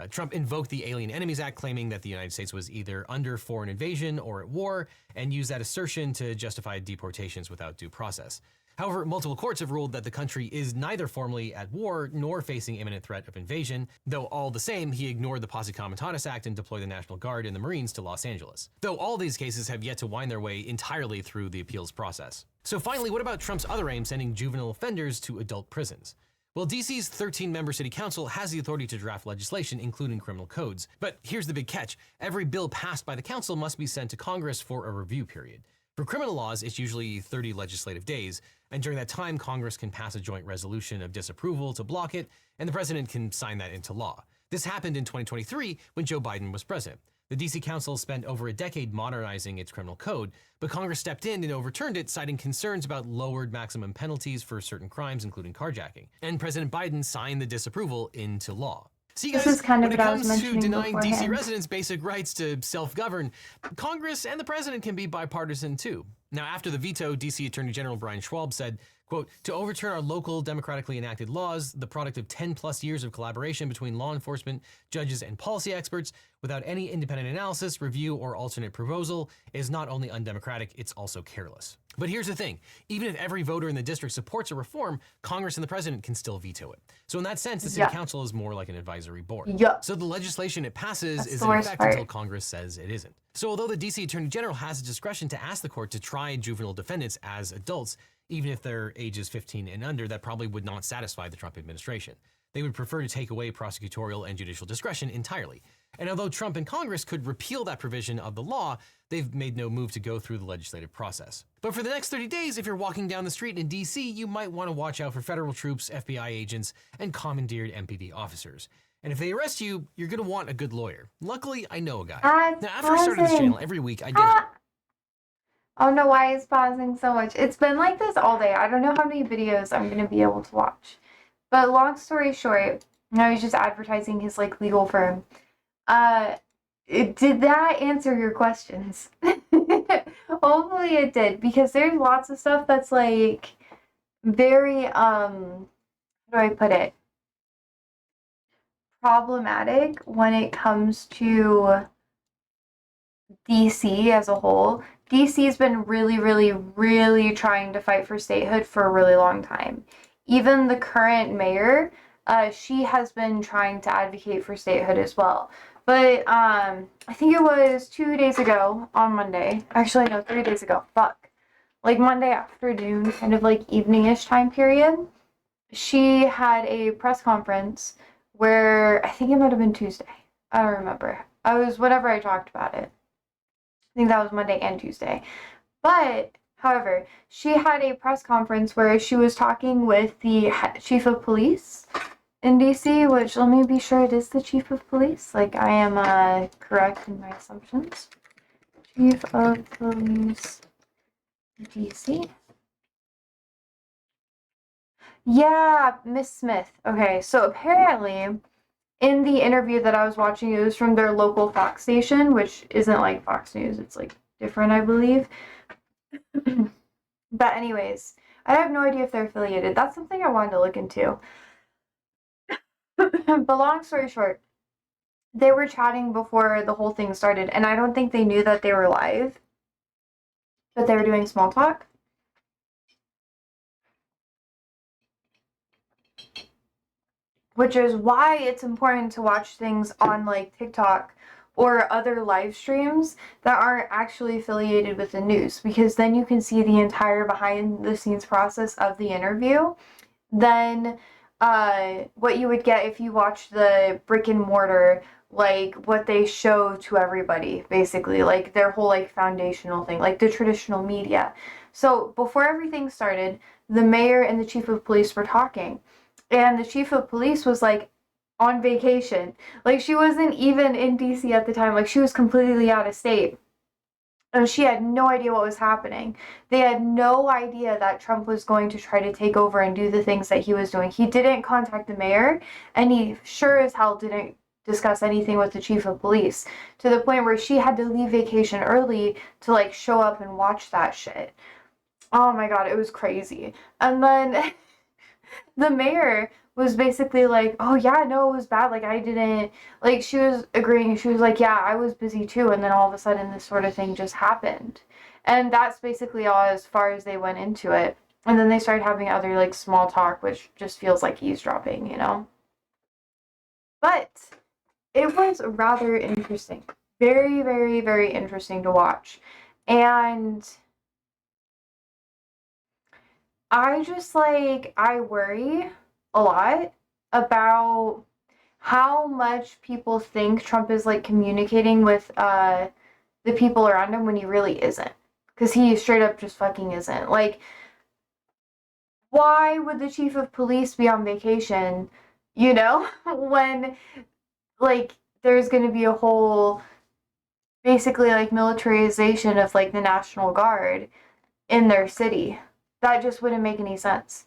[SPEAKER 6] Trump invoked the Alien Enemies Act, claiming that the United States was either under foreign invasion or at war, and used that assertion to justify deportations without due process. However, multiple courts have ruled that the country is neither formally at war nor facing imminent threat of invasion, though all the same, he ignored the Posse Comitatus Act and deployed the National Guard and the Marines to Los Angeles. Though all these cases have yet to wind their way entirely through the appeals process. So finally, what about Trump's other aim, sending juvenile offenders to adult prisons? Well, DC's 13-member city council has the authority to draft legislation, including criminal codes. But here's the big catch. Every bill passed by the council must be sent to Congress for a review period. For criminal laws, it's usually 30 legislative days, and during that time, Congress can pass a joint resolution of disapproval to block it, and the president can sign that into law. This happened in 2023 when Joe Biden was president. The DC Council spent over a decade modernizing its criminal code, but Congress stepped in and overturned it, citing concerns about lowered maximum penalties for certain crimes, including carjacking. And President Biden signed the disapproval into law. See, guys,
[SPEAKER 1] This is kind of
[SPEAKER 6] when it
[SPEAKER 1] what I was
[SPEAKER 6] comes to
[SPEAKER 1] mentioning
[SPEAKER 6] denying DC
[SPEAKER 1] beforehand.
[SPEAKER 6] residents basic rights to self-govern, Congress and the president can be bipartisan too. Now, after the veto, DC Attorney General Brian Schwab said, quote, "To overturn our local democratically enacted laws, the product of 10 plus years of collaboration between law enforcement, judges, and policy experts, without any independent analysis, review, or alternate proposal, is not only undemocratic, it's also careless." But here's the thing, even if every voter in the district supports a reform, Congress and the president can still veto it. So in that sense, the city council is more like an advisory board. So the legislation it passes
[SPEAKER 1] That's
[SPEAKER 6] is
[SPEAKER 1] the
[SPEAKER 6] in
[SPEAKER 1] worst
[SPEAKER 6] effect
[SPEAKER 1] part.
[SPEAKER 6] until Congress says it isn't. So although the DC Attorney General has the discretion to ask the court to try juvenile defendants as adults, even if they're ages 15 and under, that probably would not satisfy the Trump administration. They would prefer to take away prosecutorial and judicial discretion entirely. And although Trump and Congress could repeal that provision of the law, they've made no move to go through the legislative process. But for the next 30 days, if you're walking down the street in DC, you might want to watch out for federal troops, FBI agents, and commandeered MPD officers. And if they arrest you, you're going to want a good lawyer. Luckily, I know a guy. Now, after I started this channel, every week I did.
[SPEAKER 1] I don't know why it's pausing so much. It's been like this all day. I don't know how many videos I'm going to be able to watch. But long story short, now he's just advertising his like legal firm. Did that answer your questions? Hopefully it did, because there's lots of stuff that's like very how do I put it? Problematic when it comes to DC as a whole. DC's been really trying to fight for statehood for a really long time. Even the current mayor, she has been trying to advocate for statehood as well. But I think it was 2 days ago on Monday. Actually, no, 3 days ago. Fuck. Like Monday afternoon, kind of like evening-ish time period. She had a press conference where I think it might have been Tuesday. I don't remember. Whenever I talked about it. I think that was Monday and Tuesday. But, however, she had a press conference where she was talking with the chief of police in DC, which let me be sure it is the chief of police. Like, I am correct in my assumptions. Chief of police, DC. Yeah, Miss Smith. Okay, so apparently in the interview that I was watching, it was from their local Fox station, which isn't like Fox News. It's like different, I believe. But anyways, I have no idea if they're affiliated. That's something I wanted to look into. But long story short, they were chatting before the whole thing started, and I don't think they knew that they were live, but they were doing small talk. Which is why it's important to watch things on like TikTok or other live streams that aren't actually affiliated with the news, because then you can see the entire behind the scenes process of the interview. Then what you would get if you watch the brick and mortar, like what they show to everybody, basically, like their whole like foundational thing, like the traditional media. So before everything started, the mayor and the chief of police were talking. And the chief of police was like on vacation. Like she wasn't even in DC at the time. Like she was completely out of state. And she had no idea what was happening. They had no idea that Trump was going to try to take over and do the things that he was doing. He didn't contact the mayor, and he sure as hell didn't discuss anything with the chief of police, to the point where she had to leave vacation early to like show up and watch that shit. Oh my god, it was crazy. And then the mayor was basically like, oh yeah, no, it was bad. Like I didn't, like she was agreeing. She was like, yeah, I was busy too. And then all of a sudden this sort of thing just happened. And that's basically all as far as they went into it. And then they started having other like small talk, which just feels like eavesdropping, you know? But it was rather interesting. Very interesting to watch. And I just like, I worry a lot about how much people think Trump is like communicating with the people around him when he really isn't. Because he straight up just fucking isn't. Like, why would the chief of police be on vacation, you know, when, like, there's going to be a whole, basically, like, militarization of, like, the National Guard in their city? That just wouldn't make any sense.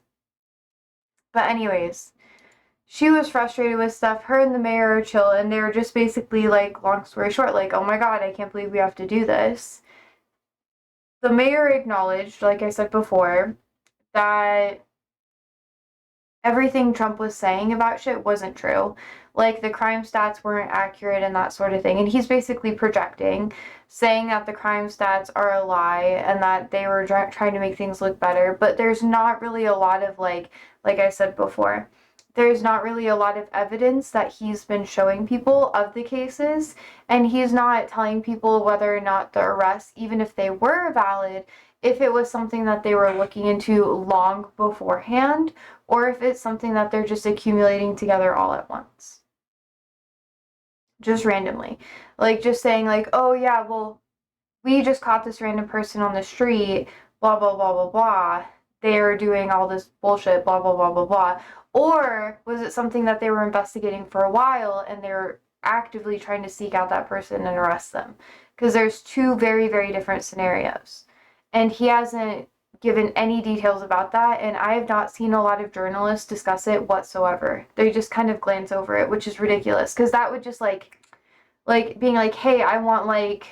[SPEAKER 1] But anyways, she was frustrated with stuff. Her and the mayor are chill, and they were just basically, like, long story short, like, oh my god, I can't believe we have to do this. The mayor acknowledged, like I said before, that everything Trump was saying about shit wasn't true. Like, the crime stats weren't accurate and that sort of thing. And he's basically projecting, saying that the crime stats are a lie and that they were trying to make things look better. But there's not really a lot of, like I said before, there's not really a lot of evidence that he's been showing people of the cases. And he's not telling people whether or not the arrests, even if they were valid, if it was something that they were looking into long beforehand, or if it's something that they're just accumulating together all at once. Just randomly. Like, just saying, like, oh yeah, well, we just caught this random person on the street, blah, blah, blah, blah, blah. They're doing all this bullshit, blah, blah, blah, blah, blah. Or was it something that they were investigating for a while and they're actively trying to seek out that person and arrest them? Because there's two very, very different scenarios. And he hasn't given any details about that, and I have not seen a lot of journalists discuss it whatsoever. They just kind of glance over it, which is ridiculous, because that would just like being like, hey, I want like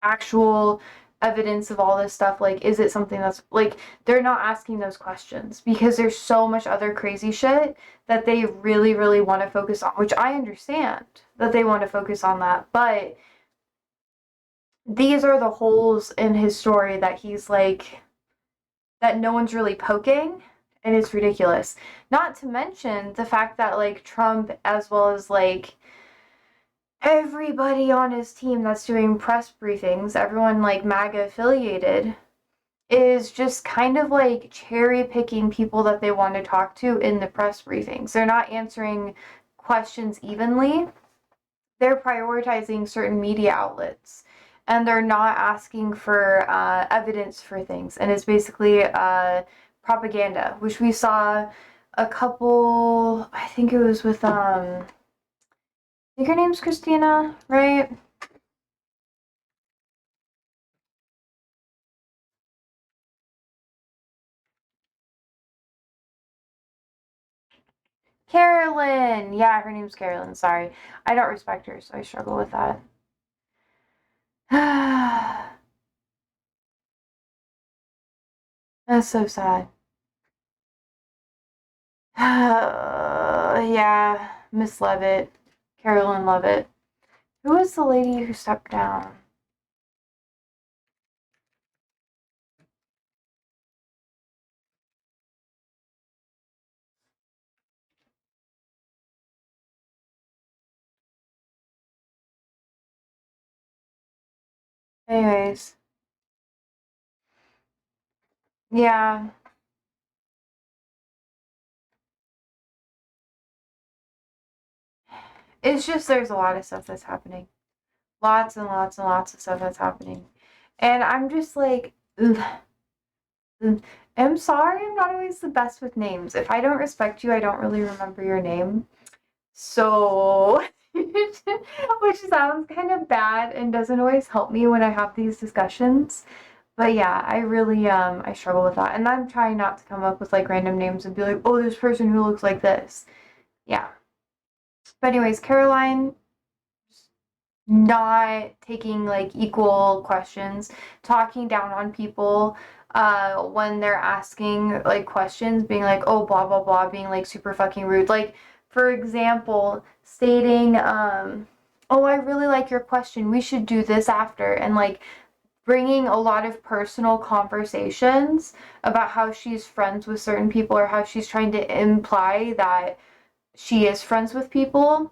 [SPEAKER 1] actual evidence of all this stuff. Like, is it something that's like, they're not asking those questions because there's so much other crazy shit that they really, really want to focus on, which I understand that they want to focus on that, but these are the holes in his story that he's like, that no one's really poking, and it's ridiculous. Not to mention the fact that, like, Trump, as well as, like, everybody on his team that's doing press briefings, everyone, like, MAGA affiliated, is just kind of, like, cherry-picking people that they want to talk to in the press briefings. They're not answering questions evenly. They're prioritizing certain media outlets. And they're not asking for evidence for things. And it's basically propaganda, which we saw a couple, I think it was with, I think her name's Christina, right? Carolyn! Yeah, her name's Carolyn, sorry. I don't respect her, so I struggle with that. That's so sad. Yeah, Miss Levitt. Carolyn Levitt. Who was the lady who stepped down? Anyways. Yeah. It's just there's a lot of stuff that's happening. Lots and lots and lots of stuff that's happening. And I'm just like, ugh. I'm sorry, I'm not always the best with names. If I don't respect you, I don't really remember your name. So, which sounds kind of bad and doesn't always help me when I have these discussions. But yeah, I really, I struggle with that. And I'm trying not to come up with like random names and be like, oh, this person who looks like this. Yeah. But anyways, Caroline, not taking like equal questions, talking down on people when they're asking like questions, being like, oh, blah blah blah, being like super fucking rude. Like, for example, stating, oh, I really like your question, we should do this after, and like bringing a lot of personal conversations about how she's friends with certain people or how she's trying to imply that she is friends with people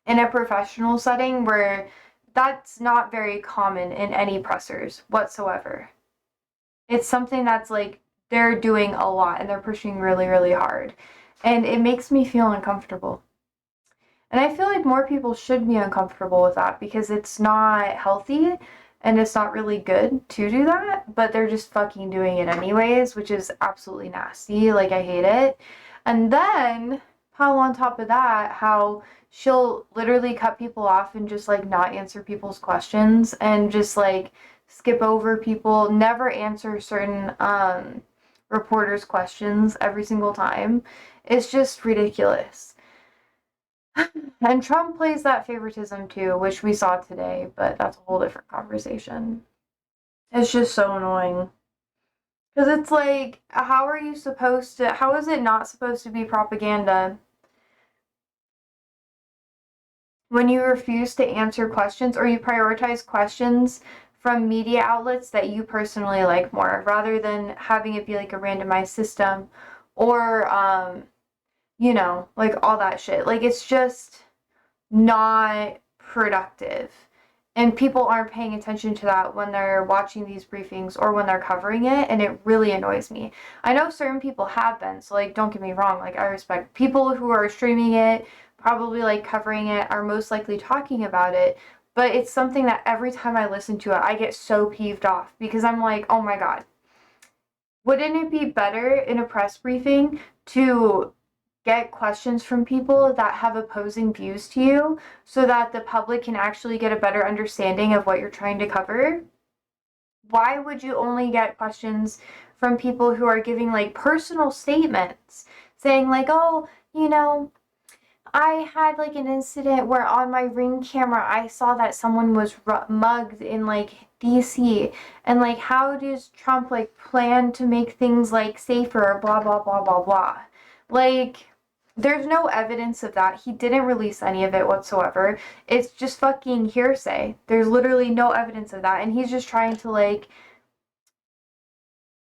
[SPEAKER 1] in a professional setting where that's not very common in any pressers whatsoever. It's something that's like they're doing a lot and they're pushing really, really hard. And it makes me feel uncomfortable. And I feel like more people should be uncomfortable with that because it's not healthy and it's not really good to do that, but they're just fucking doing it anyways, which is absolutely nasty. Like, I hate it. And then pile on top of that how she'll literally cut people off and just like not answer people's questions and just like skip over people, never answer certain reporters' questions every single time. It's just ridiculous. And Trump plays that favoritism too, which we saw today, but that's a whole different conversation. It's just so annoying. Because it's like, how are you supposed to, how is it not supposed to be propaganda when you refuse to answer questions or you prioritize questions from media outlets that you personally like more rather than having it be like a randomized system or, you know, like all that shit. Like, it's just not productive. And people aren't paying attention to that when they're watching these briefings or when they're covering it, and it really annoys me. I know certain people have been, so like, don't get me wrong, like, I respect people who are streaming it, probably like covering it, are most likely talking about it, but it's something that every time I listen to it, I get so peeved off because I'm like, oh my god. Wouldn't it be better in a press briefing to get questions from people that have opposing views to you so that the public can actually get a better understanding of what you're trying to cover? Why would you only get questions from people who are giving like personal statements saying like, oh, you know, I had like an incident where on my Ring camera I saw that someone was mugged in like DC, and like, how does Trump like plan to make things like safer, blah blah blah blah blah. Like, there's no evidence of that. He didn't release any of it whatsoever. It's just fucking hearsay. There's literally no evidence of that, and he's just trying to like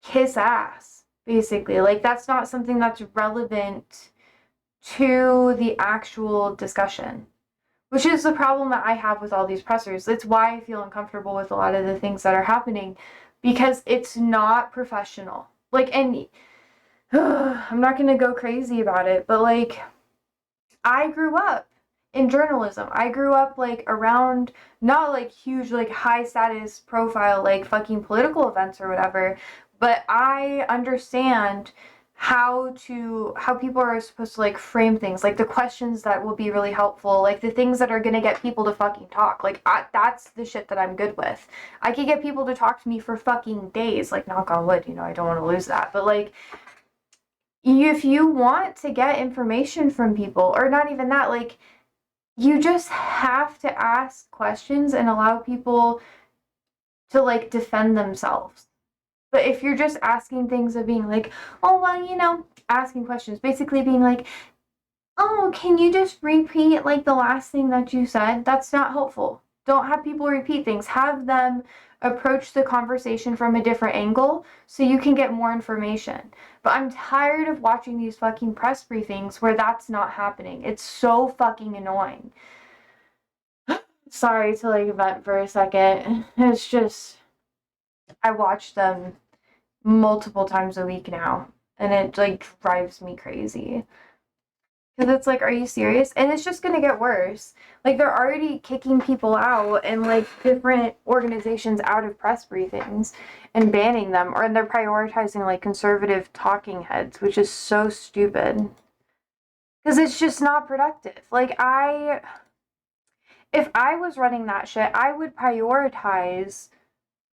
[SPEAKER 1] kiss ass, basically. Like, that's not something that's relevant to the actual discussion, which is the problem that I have with all these pressers. It's why I feel uncomfortable with a lot of the things that are happening, because it's not professional. Like, and I'm not going to go crazy about it, but like, I grew up in journalism. I grew up like around not like huge, like high status profile, like fucking political events or whatever, but I understand how people are supposed to like frame things, like the questions that will be really helpful, like the things that are going to get people to fucking talk. Like, that's the shit that I'm good with. I could get people to talk to me for fucking days, like, knock on wood, you know, I don't want to lose that, but like, if you want to get information from people, or not even that, like, you just have to ask questions and allow people to like defend themselves. But if you're just asking things of being like, oh, well, you know, asking questions, basically being like, oh, can you just repeat like the last thing that you said? That's not helpful. Don't have people repeat things. Have them approach the conversation from a different angle so you can get more information. But I'm tired of watching these fucking press briefings where that's not happening. It's so fucking annoying. Sorry to like vent for a second. It's just, I watch them multiple times a week now, and it like drives me crazy. Because it's like, are you serious? And it's just gonna get worse. Like, they're already kicking people out and like different organizations out of press briefings and banning them, or and they're prioritizing like conservative talking heads, which is so stupid. Because it's just not productive. Like, if I was running that shit, I would prioritize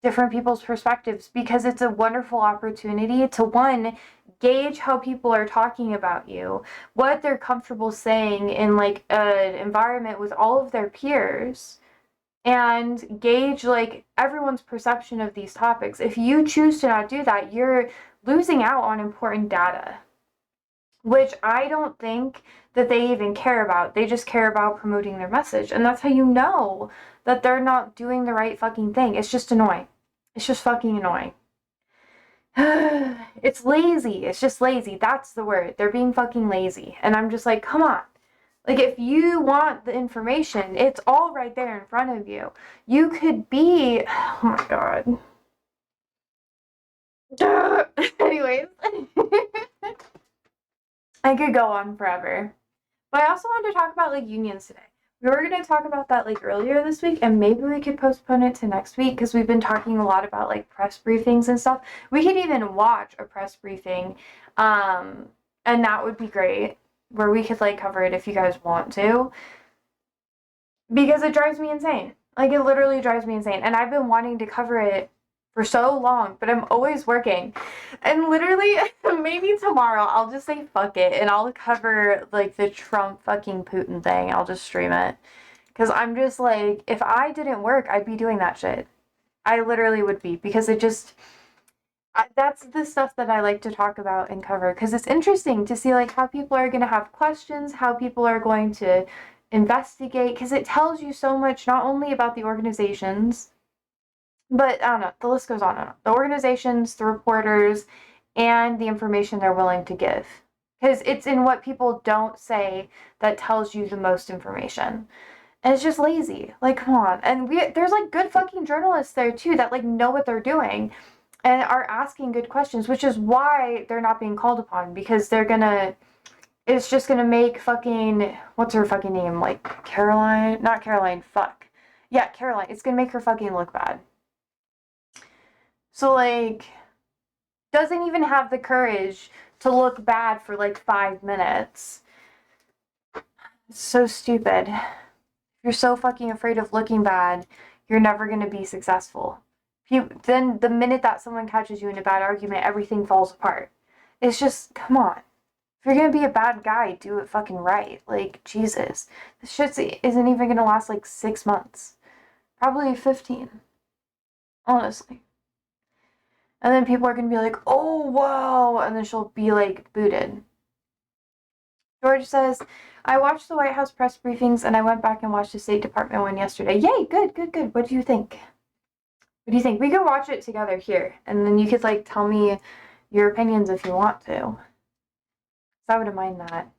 [SPEAKER 1] different people's perspectives, because it's a wonderful opportunity to, one, gauge how people are talking about you, what they're comfortable saying in like an environment with all of their peers, and gauge like everyone's perception of these topics. If you choose to not do that, you're losing out on important data, which I don't think that they even care about. They just care about promoting their message, and that's how you know that they're not doing the right fucking thing. It's just annoying. It's just fucking annoying. It's lazy. It's just lazy. That's the word. They're being fucking lazy. And I'm just like, come on. Like, if you want the information, it's all right there in front of you. You could be, oh my god. Anyways. I could go on forever. But I also wanted to talk about like unions today. We were going to talk about that like earlier this week, and maybe we could postpone it to next week because we've been talking a lot about like press briefings and stuff. We could even watch a press briefing, and that would be great, where we could like cover it if you guys want to, because it drives me insane. Like, it literally drives me insane, and I've been wanting to cover it for so long, but I'm always working. And literally, maybe tomorrow I'll just say fuck it, and I'll cover like the Trump fucking Putin thing. I'll just stream it. Because I'm just like, if I didn't work, I'd be doing that shit. I literally would be, because it just, that's the stuff that I like to talk about and cover, because it's interesting to see like how people are going to have questions, how people are going to investigate, because it tells you so much, not only about the organizations, but I don't know, the list goes on and on. The organizations, the reporters, and the information they're willing to give. Because it's in what people don't say that tells you the most information. And it's just lazy. Like, come on. And there's like good fucking journalists there too that like know what they're doing and are asking good questions, which is why they're not being called upon, because it's just gonna make fucking, what's her fucking name? Like Caroline? Not Caroline, fuck. Yeah, Caroline. It's gonna make her fucking look bad. So, like, doesn't even have the courage to look bad for like 5 minutes. It's so stupid. If you're so fucking afraid of looking bad, you're never gonna be successful. Then the minute that someone catches you in a bad argument, everything falls apart. It's just, come on. If you're gonna be a bad guy, do it fucking right. Like, Jesus. This shit isn't even gonna last like 6 months. Probably 15. Honestly. And then people are going to be like, oh, wow. And then she'll be like booted. George says, I watched the White House press briefings and I went back and watched the State Department one yesterday. Yay, good, good, good. What do you think? What do you think? We could watch it together here. And then you could like tell me your opinions if you want to. 'Cause I wouldn't mind that.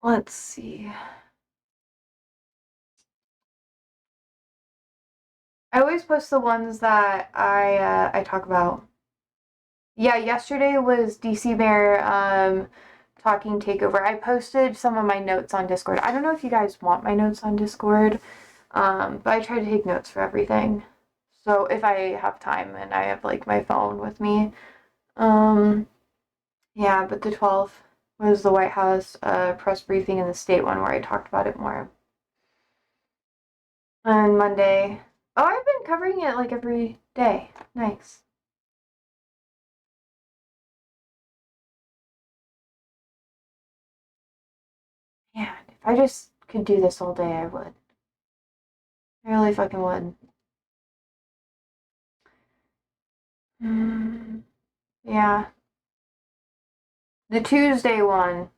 [SPEAKER 1] Let's see. I always post the ones that I talk about. Yeah, yesterday was DC Bear talking takeover. I posted some of my notes on Discord. I don't know if you guys want my notes on Discord, but I try to take notes for everything. So if I have time and I have like my phone with me, yeah. But the 12th was the White House press briefing and the state one where I talked about it more. And Monday, oh, I've been covering it like every day. Nice. Man, if I just could do this all day, I would. I really fucking would. Yeah. The Tuesday one.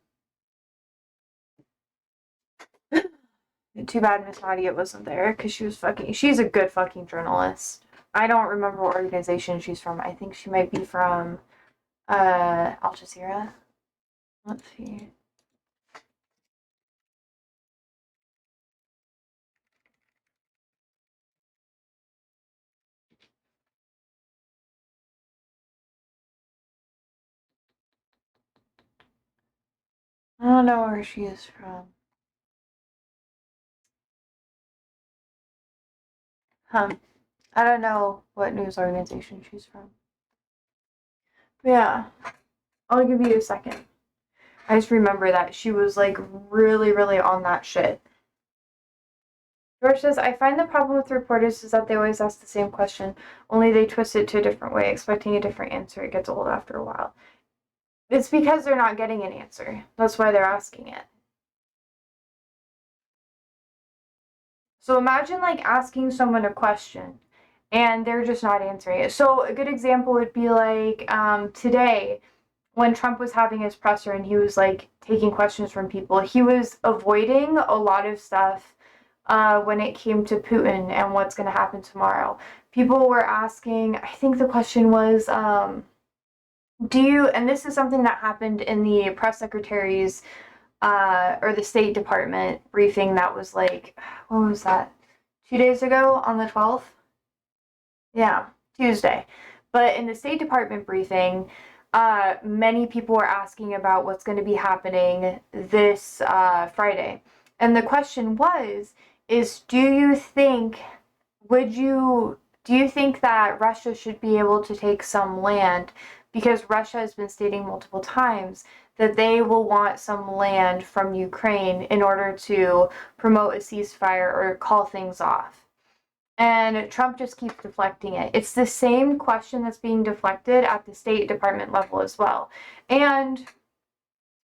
[SPEAKER 1] Too bad Miss Nadia wasn't there, because she's a good fucking journalist. I don't remember what organization she's from. I think she might be from Al Jazeera. Let's see. I don't know where she is from. I don't know what news organization she's from. But yeah, I'll give you a second. I just remember that she was like really, really on that shit. George says, I find the problem with reporters is that they always ask the same question, only they twist it to a different way, expecting a different answer. It gets old after a while. It's because they're not getting an answer. That's why they're asking it. So imagine like asking someone a question and they're just not answering it. So a good example would be like today when Trump was having his presser and he was like taking questions from people, he was avoiding a lot of stuff when it came to Putin and what's going to happen tomorrow. People were asking, I think the question was, and this is something that happened in the press secretary's or the State Department briefing that was like, what was that? 2 days ago on the 12th? Yeah, Tuesday. But in the State Department briefing, many people were asking about what's going to be happening this Friday. And the question is do you think that Russia should be able to take some land, because Russia has been stating multiple times that they will want some land from Ukraine in order to promote a ceasefire or call things off. And Trump just keeps deflecting it. It's the same question that's being deflected at the State Department level as well. And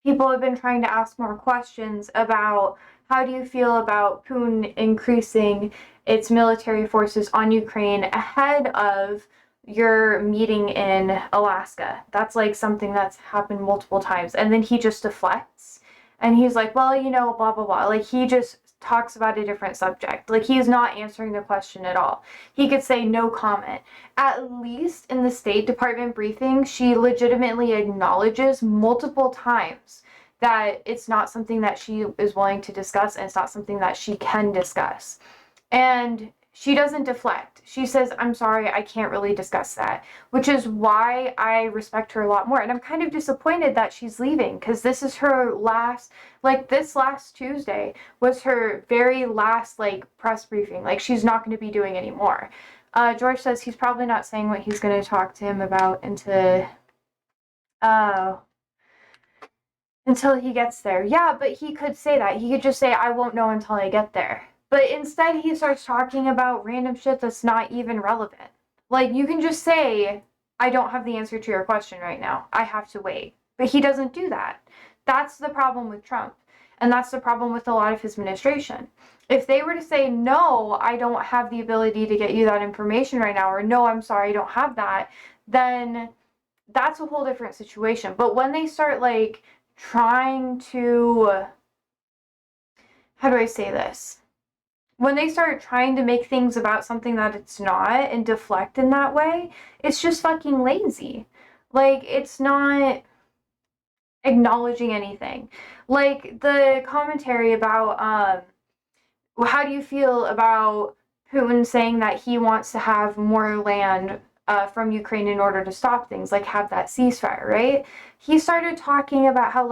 [SPEAKER 1] people have been trying to ask more questions about how do you feel about Putin increasing its military forces on Ukraine ahead of your meeting in Alaska. That's like something that's happened multiple times. And then he just deflects and he's like, well, blah, blah, blah. Like he just talks about a different subject. Like he's not answering the question at all. He could say no comment. At least in the State Department briefing, she legitimately acknowledges multiple times that it's not something that she is willing to discuss and it's not something that she can discuss. And she doesn't deflect. She says, I'm sorry, I can't really discuss that, which is why I respect her a lot more. And I'm kind of disappointed that she's leaving, because this is her last, this last Tuesday was her very last, press briefing. Like, she's not going to be doing any more. George says he's probably not saying what he's going to talk to him about until he gets there. Yeah, but he could say that. He could just say, I won't know until I get there. But instead, he starts talking about random shit that's not even relevant. Like, you can just say, I don't have the answer to your question right now. I have to wait. But he doesn't do that. That's the problem with Trump. And that's the problem with a lot of his administration. If they were to say, no, I don't have the ability to get you that information right now, or no, I'm sorry, I don't have that, then that's a whole different situation. But when they start, trying to, how do I say this? When they start trying to make things about something that it's not and deflect in that way, it's just fucking lazy. It's not acknowledging anything. The commentary about, how do you feel about Putin saying that he wants to have more land from Ukraine in order to stop things, have that ceasefire, right? He started talking about how,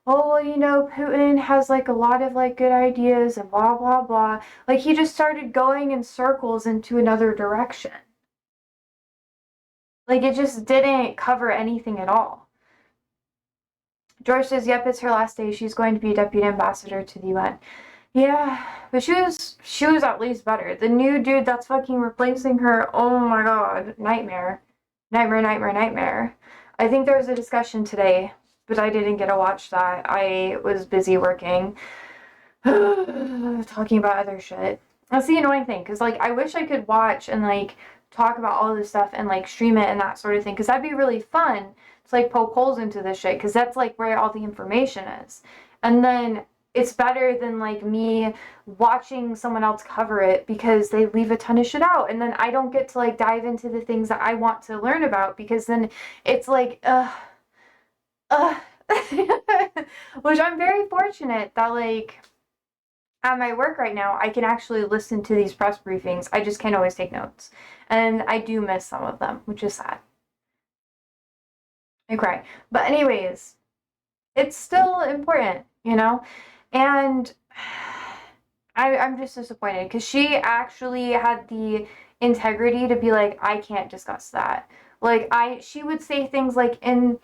[SPEAKER 1] Putin has, a lot of, good ideas and blah, blah, blah. He just started going in circles into another direction. It just didn't cover anything at all. George says, yep, it's her last day. She's going to be deputy ambassador to the UN. Yeah, but she was at least better. The new dude that's fucking replacing her, oh my god, nightmare. Nightmare, nightmare, nightmare. I think there was a discussion today, but I didn't get to watch that. I was busy working. Talking about other shit. That's the annoying thing, because, I wish I could watch and, talk about all this stuff and, stream it and that sort of thing, because that'd be really fun to, poke holes into this shit, because that's, where all the information is. And then it's better than, me watching someone else cover it, because they leave a ton of shit out, and then I don't get to, dive into the things that I want to learn about, because then it's which I'm very fortunate that, at my work right now, I can actually listen to these press briefings. I just can't always take notes. And I do miss some of them, which is sad. I cry. But anyways, it's still important, And I'm just disappointed, because she actually had the integrity to be like, I can't discuss that. She would say things in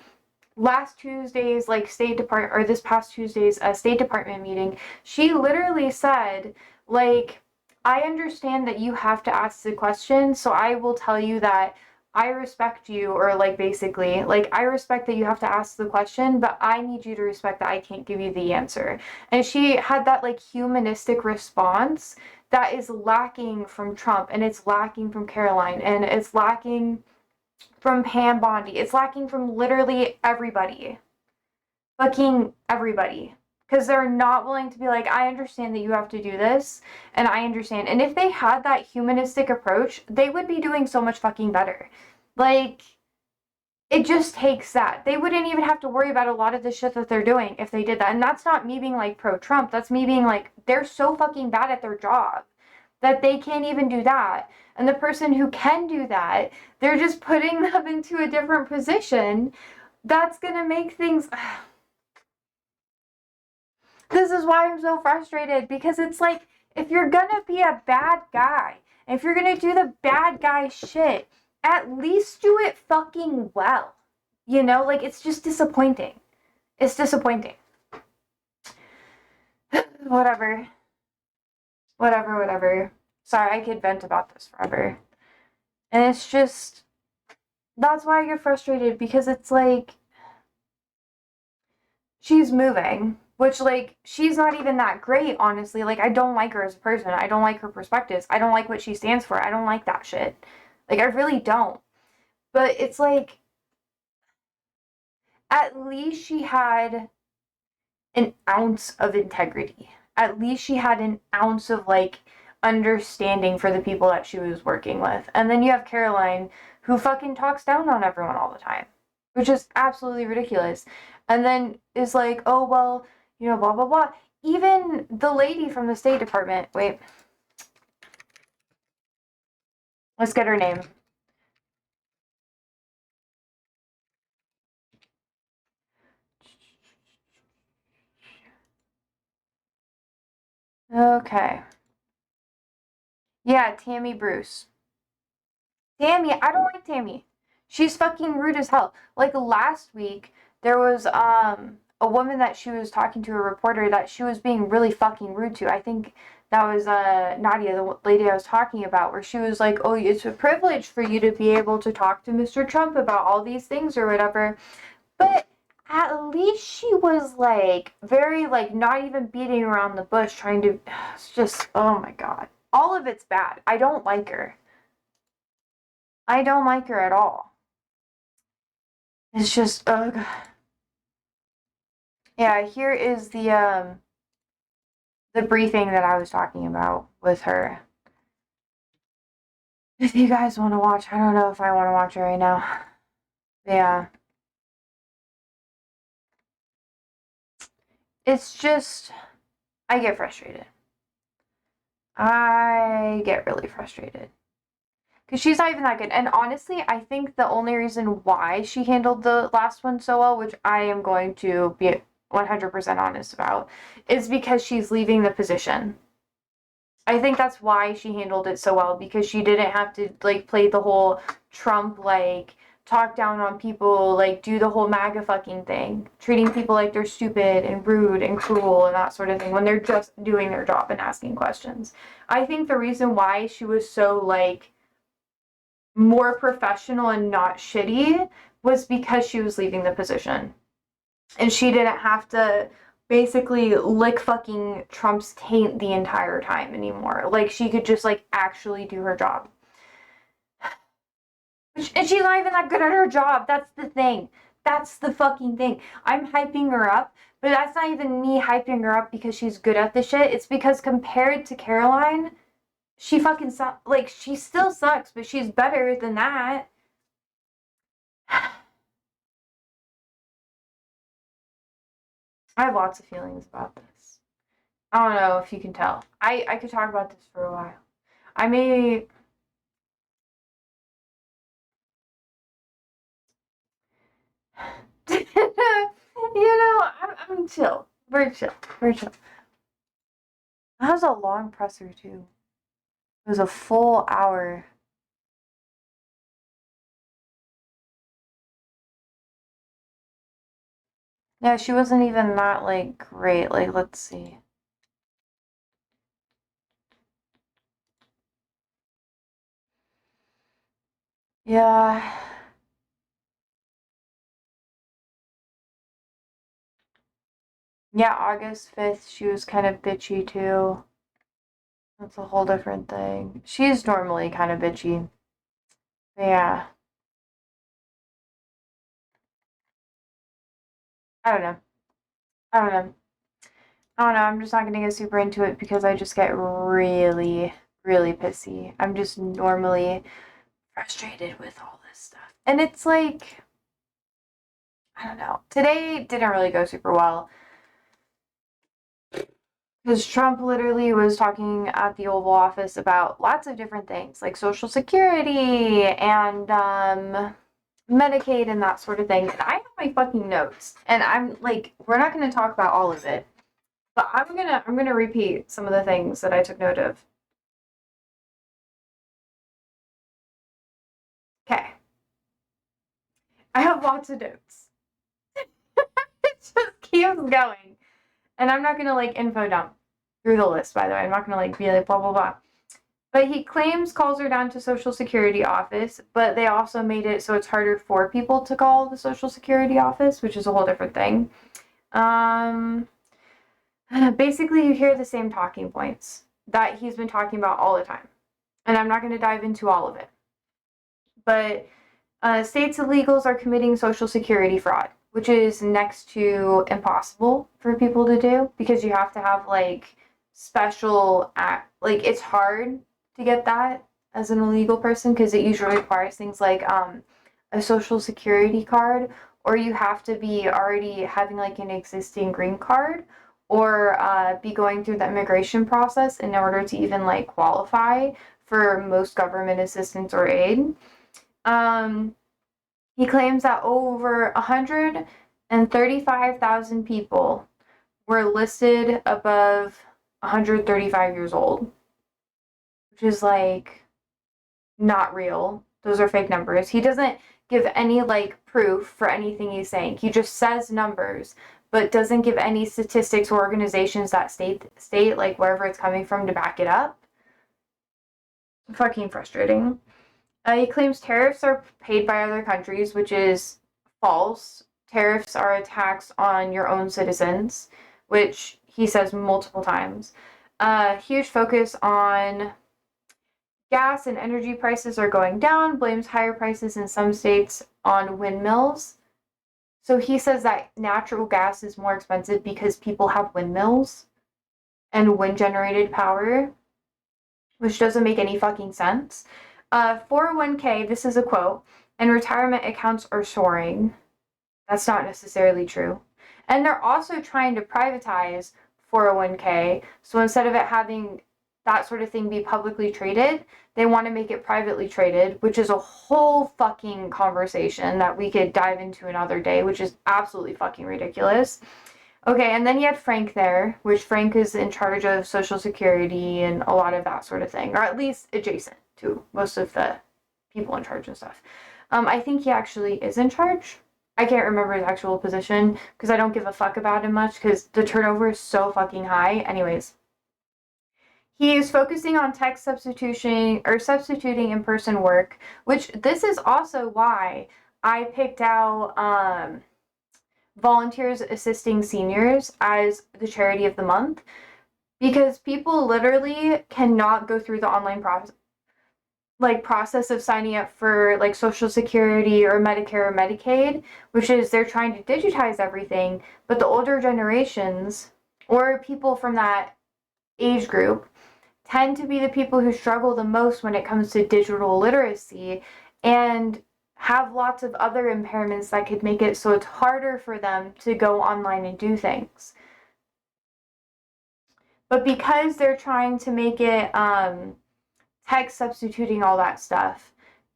[SPEAKER 1] last Tuesday's this past Tuesday's State Department meeting, she literally said, I understand that you have to ask the question, so I will tell you that I respect you, or basically, I respect that you have to ask the question, but I need you to respect that I can't give you the answer. And she had that humanistic response that is lacking from Trump, and it's lacking from Caroline, and it's lacking from Pam Bondi. It's lacking from literally everybody. Fucking everybody. Because they're not willing to be I understand that you have to do this, and I understand. And if they had that humanistic approach, they would be doing so much fucking better. It just takes that. They wouldn't even have to worry about a lot of the shit that they're doing if they did that. And that's not me being pro-Trump. That's me being they're so fucking bad at their job that they can't even do that. And the person who can do that, they're just putting them into a different position that's gonna make things... This is why I'm so frustrated, because it's like, if you're gonna be a bad guy, if you're gonna do the bad guy shit, at least do it fucking well. You know, like, it's just disappointing. It's disappointing. Whatever. Whatever. Sorry, I could vent about this forever. And it's just, that's why I get frustrated, because it's like, she's moving, which, like, she's not even that great, honestly. Like, I don't like her as a person. I don't like her perspectives. I don't like what she stands for. I don't like that shit. Like, I really don't. But it's like, at least she had an ounce of integrity. At least she had an ounce of, like, understanding for the people that she was working with. And then you have Caroline, who fucking talks down on everyone all the time, which is absolutely ridiculous. And then is like, oh, well, you know, blah, blah, blah. Even the lady from the State Department, wait, let's get her name. Okay. Yeah, Tammy Bruce. Tammy, I don't like Tammy. She's fucking rude as hell. Like, last week, there was a woman that she was talking to, a reporter, that she was being really fucking rude to. I think that was Nadia, the lady I was talking about, where she was like, oh, it's a privilege for you to be able to talk to Mr. Trump about all these things or whatever. But at least she was, like, very, like, not even beating around the bush, trying to, it's just, oh my god. All of it's bad. I don't like her. I don't like her at all. It's just, ugh. Yeah, here is the briefing that I was talking about with her. If you guys want to watch, I don't know if I want to watch it right now. Yeah. It's just, I get frustrated. I get really frustrated. Because she's not even that good. And honestly, I think the only reason why she handled the last one so well, which I am going to be 100% honest about, is because she's leaving the position. I think that's why she handled it so well, because she didn't have to, like, play the whole Trump, like, talk down on people, like, do the whole MAGA fucking thing, treating people like they're stupid and rude and cruel and that sort of thing when they're just doing their job and asking questions. I think the reason why she was so, like, more professional and not shitty was because she was leaving the position. And she didn't have to basically lick fucking Trump's taint the entire time anymore. Like, she could just, like, actually do her job. And she's not even that good at her job. That's the thing. That's the fucking thing. I'm hyping her up, but that's not even me hyping her up because she's good at the shit. It's because compared to Caroline, she fucking sucks. Like, she still sucks, but she's better than that. I have lots of feelings about this. I don't know if you can tell. I could talk about this for a while. I may... you know, I'm chill. We're chill. We're chill. That was a long presser, too. It was a full hour. Yeah, she wasn't even that, like, great. Like, let's see. Yeah. Yeah, August 5th, she was kind of bitchy, too. That's a whole different thing. She's normally kind of bitchy. But yeah. I don't know. I don't know. I don't know. I'm just not going to get super into it because I just get really, really pissy. I'm just normally frustrated with all this stuff. And it's like, I don't know. Today didn't really go super well. Because Trump literally was talking at the Oval Office about lots of different things, like Social Security and Medicaid and that sort of thing. And I have my fucking notes. And I'm like, we're not going to talk about all of it. But I'm gonna repeat some of the things that I took note of. Okay. I have lots of notes. It just keeps going. And I'm not gonna like info dump through the list, by the way. I'm not gonna like be like blah blah blah. But he claims calls are down to Social Security office, but they also made it so it's harder for people to call the Social Security office, which is a whole different thing. Basically, you hear the same talking points that he's been talking about all the time. And I'm not going to dive into all of it. But states illegals are committing Social Security fraud, which is next to impossible for people to do because you have to have like special like it's hard to get that as an illegal person because it usually requires things like a Social Security card, or you have to be already having like an existing green card, or be going through the immigration process in order to even like qualify for most government assistance or aid. He claims that over 135,000 people were listed above 135 years old, which is like not real. Those are fake numbers. He doesn't give any like proof for anything he's saying. He just says numbers, but doesn't give any statistics or organizations that state like wherever it's coming from to back it up. Fucking frustrating. He claims tariffs are paid by other countries, which is false. Tariffs are a tax on your own citizens, which he says multiple times. Huge focus on gas and energy prices are going down, blames higher prices in some states on windmills. So he says that natural gas is more expensive because people have windmills and wind-generated power, which doesn't make any fucking sense. 401k, this is a quote, and retirement accounts are soaring. That's not necessarily true. And they're also trying to privatize 401k. So instead of it having that sort of thing be publicly traded, they want to make it privately traded, which is a whole fucking conversation that we could dive into another day, which is absolutely fucking ridiculous. Okay, and then you had Frank there, which Frank is in charge of Social Security and a lot of that sort of thing, or at least adjacent to most of the people in charge and stuff. I think he actually is in charge. I can't remember his actual position because I don't give a fuck about him much because the turnover is so fucking high. Anyways, he is focusing on tech substitution or substituting in-person work, which this is also why I picked out volunteers assisting seniors as the charity of the month, because people literally cannot go through the online process of signing up for like Social Security or Medicare or Medicaid, which is they're trying to digitize everything, but the older generations or people from that age group tend to be the people who struggle the most when it comes to digital literacy and have lots of other impairments that could make it so it's harder for them to go online and do things. But because they're trying to make it tech substituting all that stuff,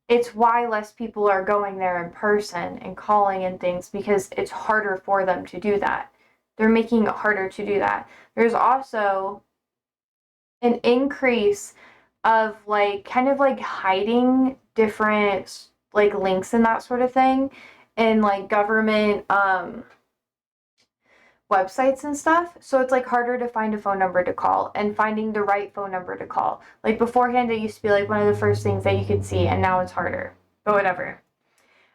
[SPEAKER 1] it's why less people are going there in person and calling and things, because it's harder for them to do that. They're making it harder to do that. There's also an increase of like kind of like hiding different like links and that sort of thing in like government websites and stuff. So it's like harder to find a phone number to call and finding the right phone number to call. Like beforehand it used to be like one of the first things that you could see, and now it's harder. But whatever.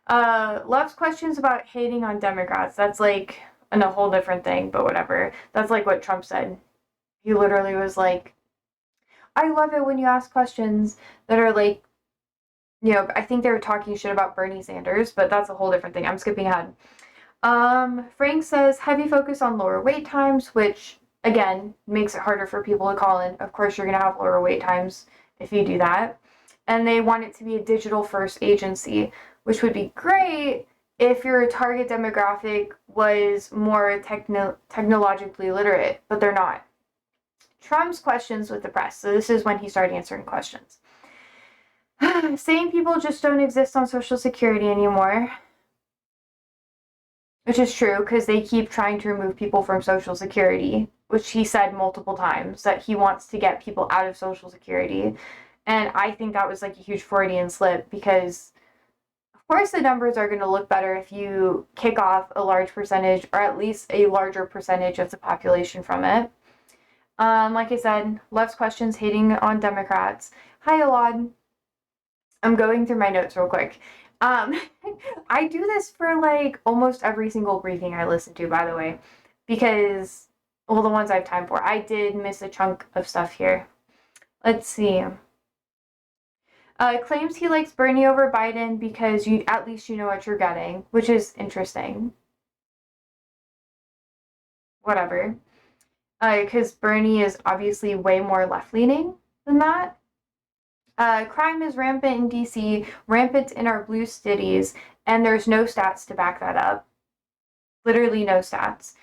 [SPEAKER 1] Loves questions about hating on Democrats. That's like a whole different thing, but whatever. That's like what Trump said. He literally was like, I love it when you ask questions that are like, you know, I think they were talking shit about Bernie Sanders, but that's a whole different thing. I'm skipping ahead. Frank says heavy focus on lower wait times, which again makes it harder for people to call in. Of course, you're going to have lower wait times if you do that. And they want it to be a digital first agency, which would be great if your target demographic was more technologically literate, but they're not. Trump's questions with the press. So this is when he started answering questions. Saying people just don't exist on Social Security anymore. which is true because they keep trying to remove people from Social Security, which he said multiple times that he wants to get people out of Social Security. And I think that was like a huge Freudian slip because, of course, the numbers are going to look better if you kick off a large percentage or at least a larger percentage of the population from it. Like I said, left's questions hating on Democrats. Hi, Elad. I'm going through my notes real quick. I do this for like almost every single briefing I listen to, by the way, because, well, the ones I have time for. I did miss a chunk of stuff here. Let's see. Claims he likes Bernie over Biden because at least you know what you're getting, which is interesting. Whatever. Because Bernie is obviously way more left-leaning than that. Crime is rampant in DC, rampant in our blue cities, and there's no stats to back that up. Literally no stats.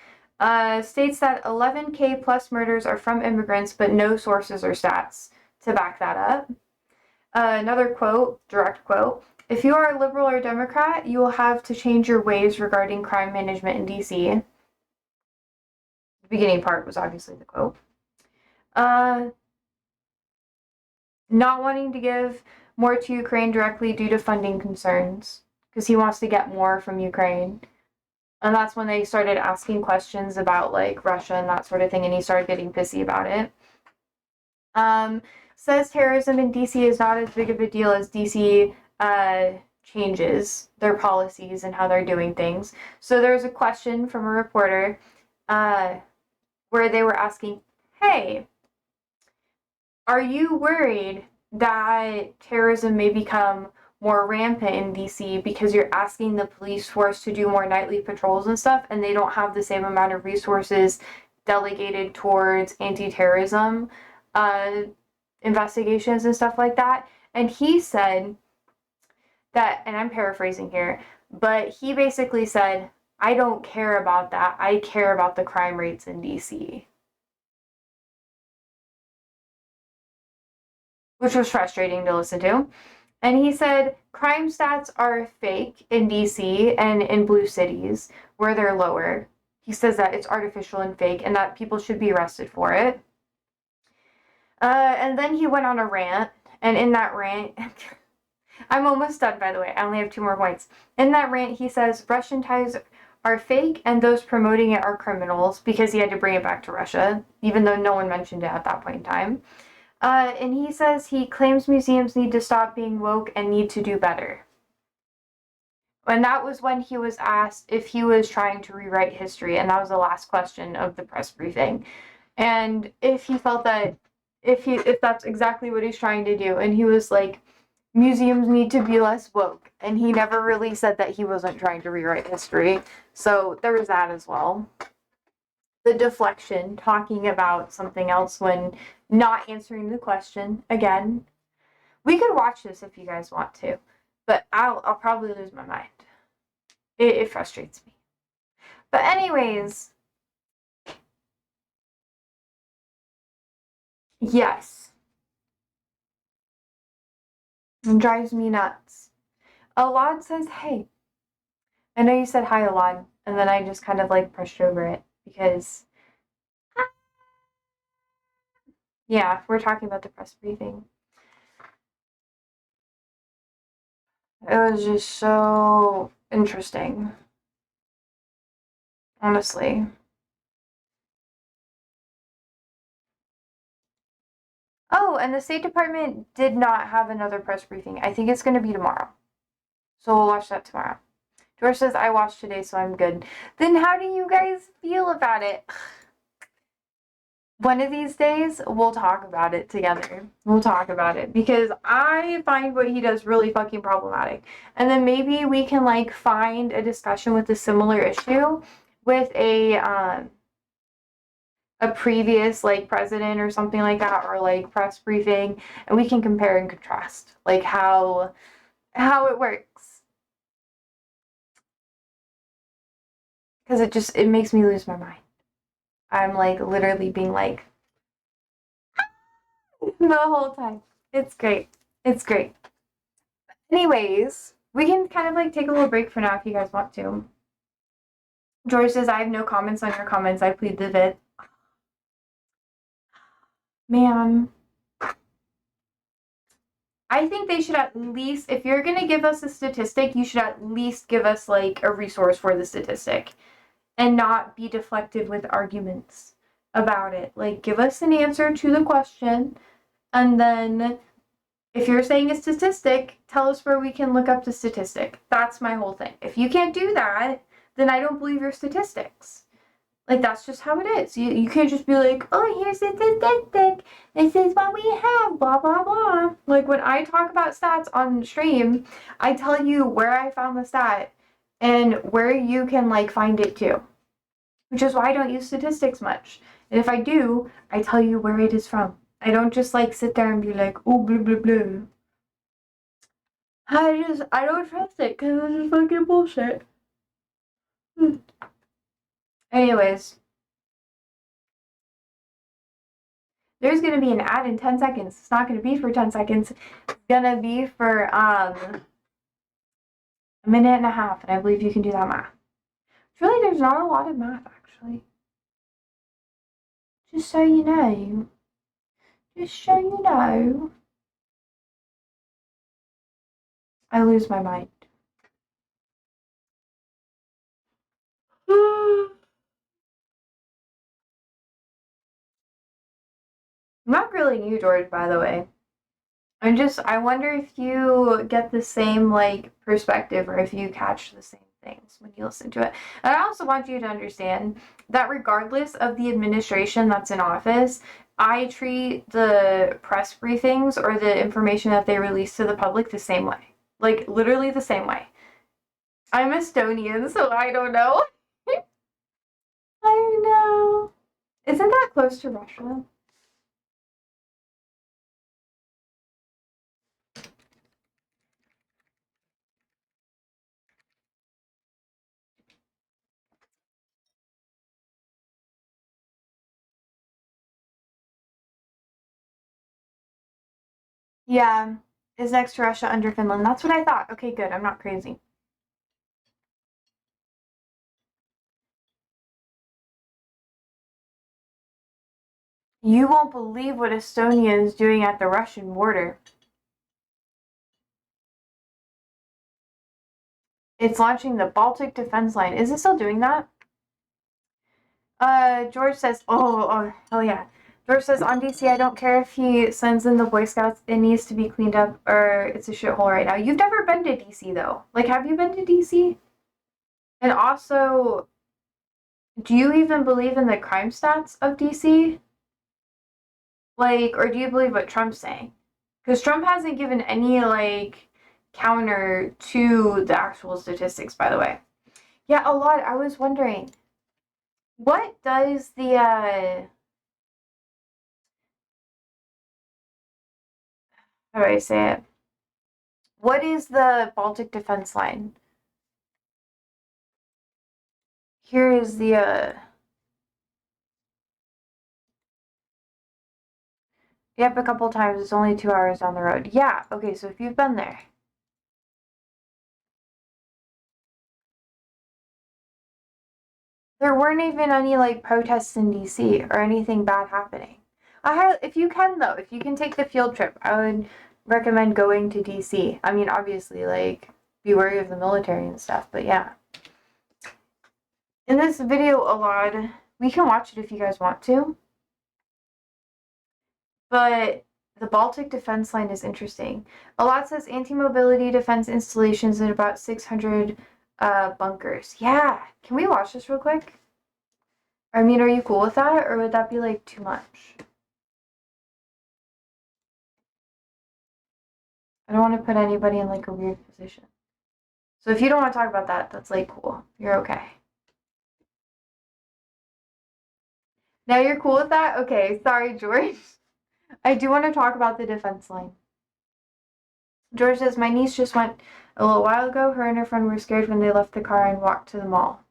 [SPEAKER 1] States that 11K plus murders are from immigrants, but no sources or stats to back that up. Another quote, direct quote, if you are a liberal or Democrat, you will have to change your ways regarding crime management in DC. The beginning part was obviously the quote. Not wanting to give more to Ukraine directly due to funding concerns, because he wants to get more from Ukraine. And that's when they started asking questions about like Russia and that sort of thing, and he started getting pissy about it. Says terrorism in DC is not as big of a deal as DC changes their policies and how they're doing things. So there's a question from a reporter where they were asking, hey, are you worried that terrorism may become more rampant in DC because you're asking the police force to do more nightly patrols and stuff, and they don't have the same amount of resources delegated towards anti-terrorism investigations and stuff like that? And he said that, and I'm paraphrasing here, but he basically said, I don't care about that. I care about the crime rates in DC. Which was frustrating to listen to. And he said crime stats are fake in DC and in blue cities where they're lower. He says that it's artificial and fake and that people should be arrested for it. And then he went on a rant, and in that rant, I'm almost done, by the way. I only have 2 more points. In that rant, he says Russian ties are fake and those promoting it are criminals because he had to bring it back to Russia, even though no one mentioned it at that point in time. And he says he claims museums need to stop being woke and need to do better. And that was when he was asked if he was trying to rewrite history, and that was the last question of the press briefing. And if he felt that, if that's exactly what he's trying to do, and he was like, museums need to be less woke, and he never really said that he wasn't trying to rewrite history. So there was that as well. The deflection, talking about something else when not answering the question again. We could watch this if you guys want to, but I'll probably lose my mind. It frustrates me. But anyways, yes. It drives me nuts. Alad says, hey. I know you said hi, Alad, and then I just kind of like brushed over it because, yeah, we're talking about the press briefing. It was just so interesting. Honestly. Oh, and the State Department did not have another press briefing. I think it's going to be tomorrow. So we'll watch that tomorrow. George says, I watched today, so I'm good. Then how do you guys feel about it? One of these days, we'll talk about it together. We'll talk about it because I find what he does really fucking problematic. And then maybe we can like find a discussion with a similar issue with a previous like president or something like that, or like press briefing, and we can compare and contrast like how it works. Because it makes me lose my mind. I'm like literally being like the whole time. It's great. It's great. Anyways, we can kind of like take a little break for now if you guys want to. George says, I have no comments on your comments. I plead the fifth. Man. I think they should at least, if you're going to give us a statistic, you should at least give us like a resource for the statistic and not be deflective with arguments about it. Like, give us an answer to the question, and then if you're saying a statistic, tell us where we can look up the statistic. That's my whole thing. If you can't do that, then I don't believe your statistics. Like, that's just how it is. You can't just be like, oh, here's the statistic. This is what we have, blah, blah, blah. Like, when I talk about stats on stream, I tell you where I found the stat and where you can, like, find it too. Which is why I don't use statistics much. And if I do, I tell you where it is from. I don't just, like, sit there and be like, oh, blah, blah, blah. I don't trust it because it's just fucking bullshit. Anyways. There's going to be an ad in 10 seconds. It's not going to be for 10 seconds. It's going to be for a minute and a half, and I believe you can do that math. Really, there's not a lot of math, actually. Just so you know. Just so you know. I lose my mind. I'm not grilling you, George, by the way. I wonder if you get the same, like, perspective or if you catch the same things when you listen to it. And I also want you to understand that regardless of the administration that's in office, I treat the press briefings or the information that they release to the public the same way. Like, literally the same way. I'm Estonian, so I don't know. I know. Isn't that close to Russia? Yeah, is next to Russia under Finland. That's what I thought. Okay, good. I'm not crazy. You won't believe what Estonia is doing at the Russian border. It's launching the Baltic Defense Line. Is it still doing that? George says, oh, hell yeah. George says, on DC, I don't care if he sends in the Boy Scouts. It needs to be cleaned up or it's a shithole right now. You've never been to DC, though. Like, have you been to DC? And also, do you even believe in the crime stats of DC? Like, or do you believe what Trump's saying? Because Trump hasn't given any, like, counter to the actual statistics, by the way. Yeah, a lot. I was wondering, what does the, how do I say it? What is the Baltic Defense Line? Here is the, yep, a couple times. It's only 2 hours down the road. Yeah, okay, so if you've been there. There weren't even any, like, protests in DC or anything bad happening. If you can, though, if you can take the field trip, I would recommend going to DC. I mean, obviously, like, be wary of the military and stuff, but yeah. In this video, a lot, we can watch it if you guys want to, but the Baltic Defense Line is interesting. A lot says anti-mobility defense installations and about 600 bunkers. Yeah, can we watch this real quick? I mean, are you cool with that, or would that be, like, too much? I don't want to put anybody in, like, a weird position. So if you don't want to talk about that, that's, like, cool. You're okay. Now you're cool with that? Okay, sorry, George. I do want to talk about the defense line. George says, my niece just went a little while ago. Her and her friend were scared when they left the car and walked to the mall.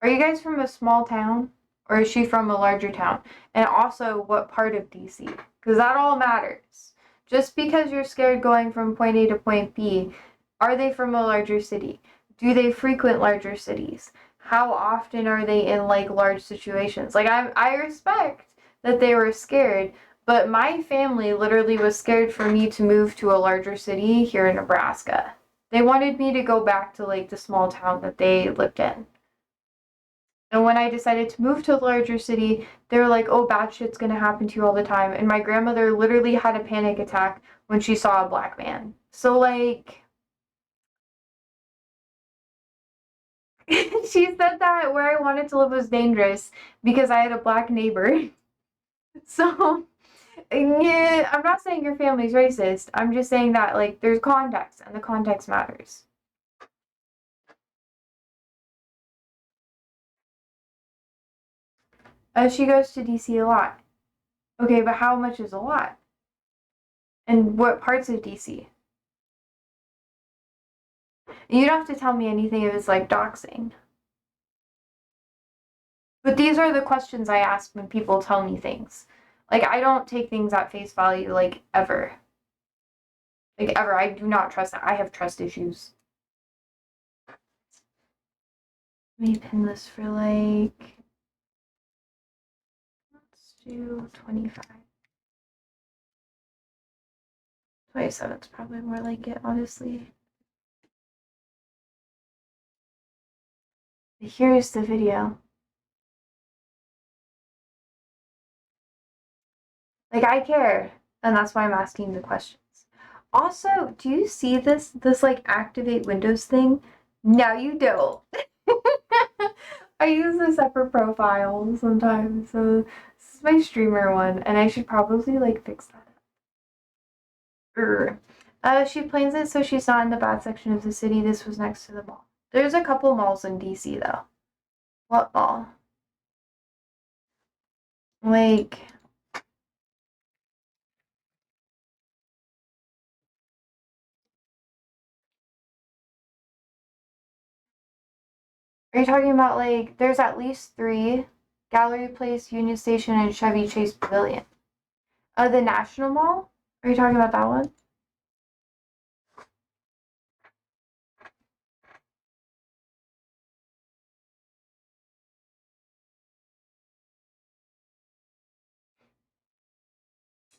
[SPEAKER 1] Are you guys from a small town? Or is she from a larger town? And also, what part of DC? Because that all matters. Just because you're scared going from point A to point B, are they from a larger city? Do they frequent larger cities? how often are they in like large situations? Like I respect that they were scared, but my family literally was scared for me to move to a larger city here in Nebraska. They wanted me to go back to like the small town that they lived in. And when I decided to move to a larger city, they were like, oh, bad shit's gonna happen to you all the time. And my grandmother literally had a panic attack when she saw a black man. So like she said that where I wanted to live was dangerous because I had a black neighbor. So, yeah, I'm not saying your family's racist. I'm just saying that, like, there's context, and the context matters. She goes to DC a lot. Okay, but how much is a lot? And what parts of DC? You don't have to tell me anything if it's like doxing. But these are the questions I ask when people tell me things. Like, I don't take things at face value, like, ever. Like, ever. I do not trust that. I have trust issues. Let me pin this for, like, let's do 25. 27 is probably more like it, honestly. Here's the video. Like, I care, and that's why I'm asking the questions. Also, do you see this like activate Windows thing? No, you don't. I use a separate profile sometimes, so this is my streamer one, and I should probably like fix that up. She plans it so she's not in the bad section of the city. This was next to the mall. There's a couple malls in DC though. What mall? Like, are you talking about like there's at least 3: Gallery Place, Union Station, and Chevy Chase Pavilion. The National Mall? Are you talking about that one?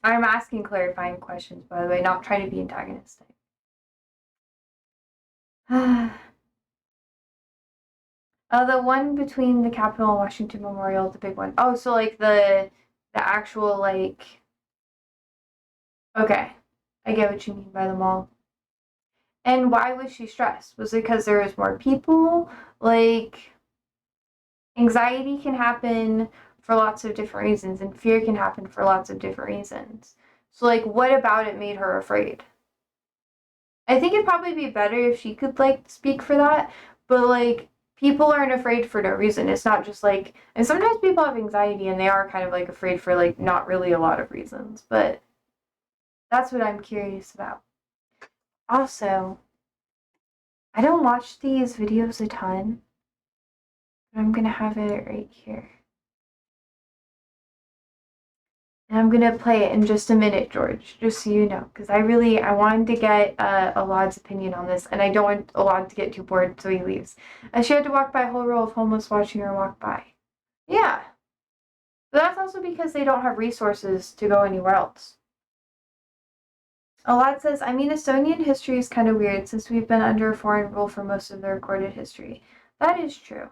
[SPEAKER 1] I'm asking clarifying questions, by the way, not trying to be antagonistic. The one between the Capitol and Washington Memorial, the big one. Oh, so like the actual like. Okay, I get what you mean by the mall. And why was she stressed? Was it because there was more people? Like, anxiety can happen for lots of different reasons, and fear can happen for lots of different reasons. So, like, what about it made her afraid? I think it'd probably be better if she could, like, speak for that, but, like, people aren't afraid for no reason. It's not just, like, and sometimes people have anxiety and they are kind of, like, afraid for, like, not really a lot of reasons, but that's what I'm curious about. Also, I don't watch these videos a ton, but I'm gonna have it right here. And I'm gonna play it in just a minute, George, just so you know, because I wanted to get Alad's opinion on this, and I don't want Alad to get too bored, so he leaves. She had to walk by a whole row of homeless watching her walk by. Yeah. But that's also because they don't have resources to go anywhere else. Alad says, I mean, Estonian history is kind of weird since we've been under foreign rule for most of the recorded history. That is true.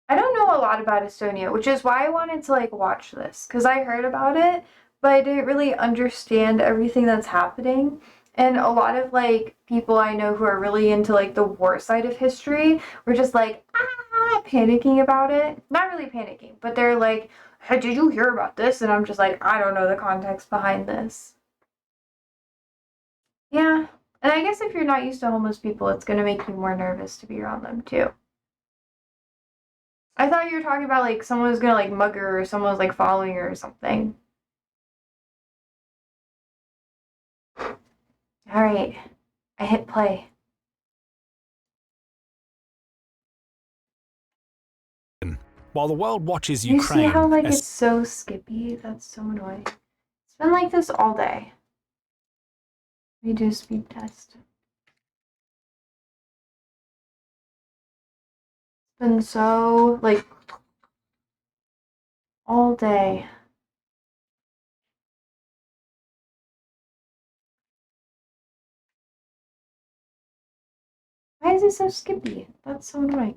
[SPEAKER 1] I don't know a lot about Estonia, which is why I wanted to like watch this, because I heard about it, but I didn't really understand everything that's happening. And a lot of like people I know who are really into like the war side of history were just like panicking about it. Not really panicking, but they're like, hey, did you hear about this? And I'm just like, I don't know the context behind this. Yeah. And I guess if you're not used to homeless people, it's going to make you more nervous to be around them too. I thought you were talking about like someone was gonna like mug her or someone was like following her or something. Alright. I hit play.
[SPEAKER 9] While the world watches
[SPEAKER 1] You
[SPEAKER 9] Ukraine.
[SPEAKER 1] see how like it's so skippy? That's so annoying. It's been like this all day. We do a speed test. Been so, like, all day. Why is it so skippy? That's so annoying.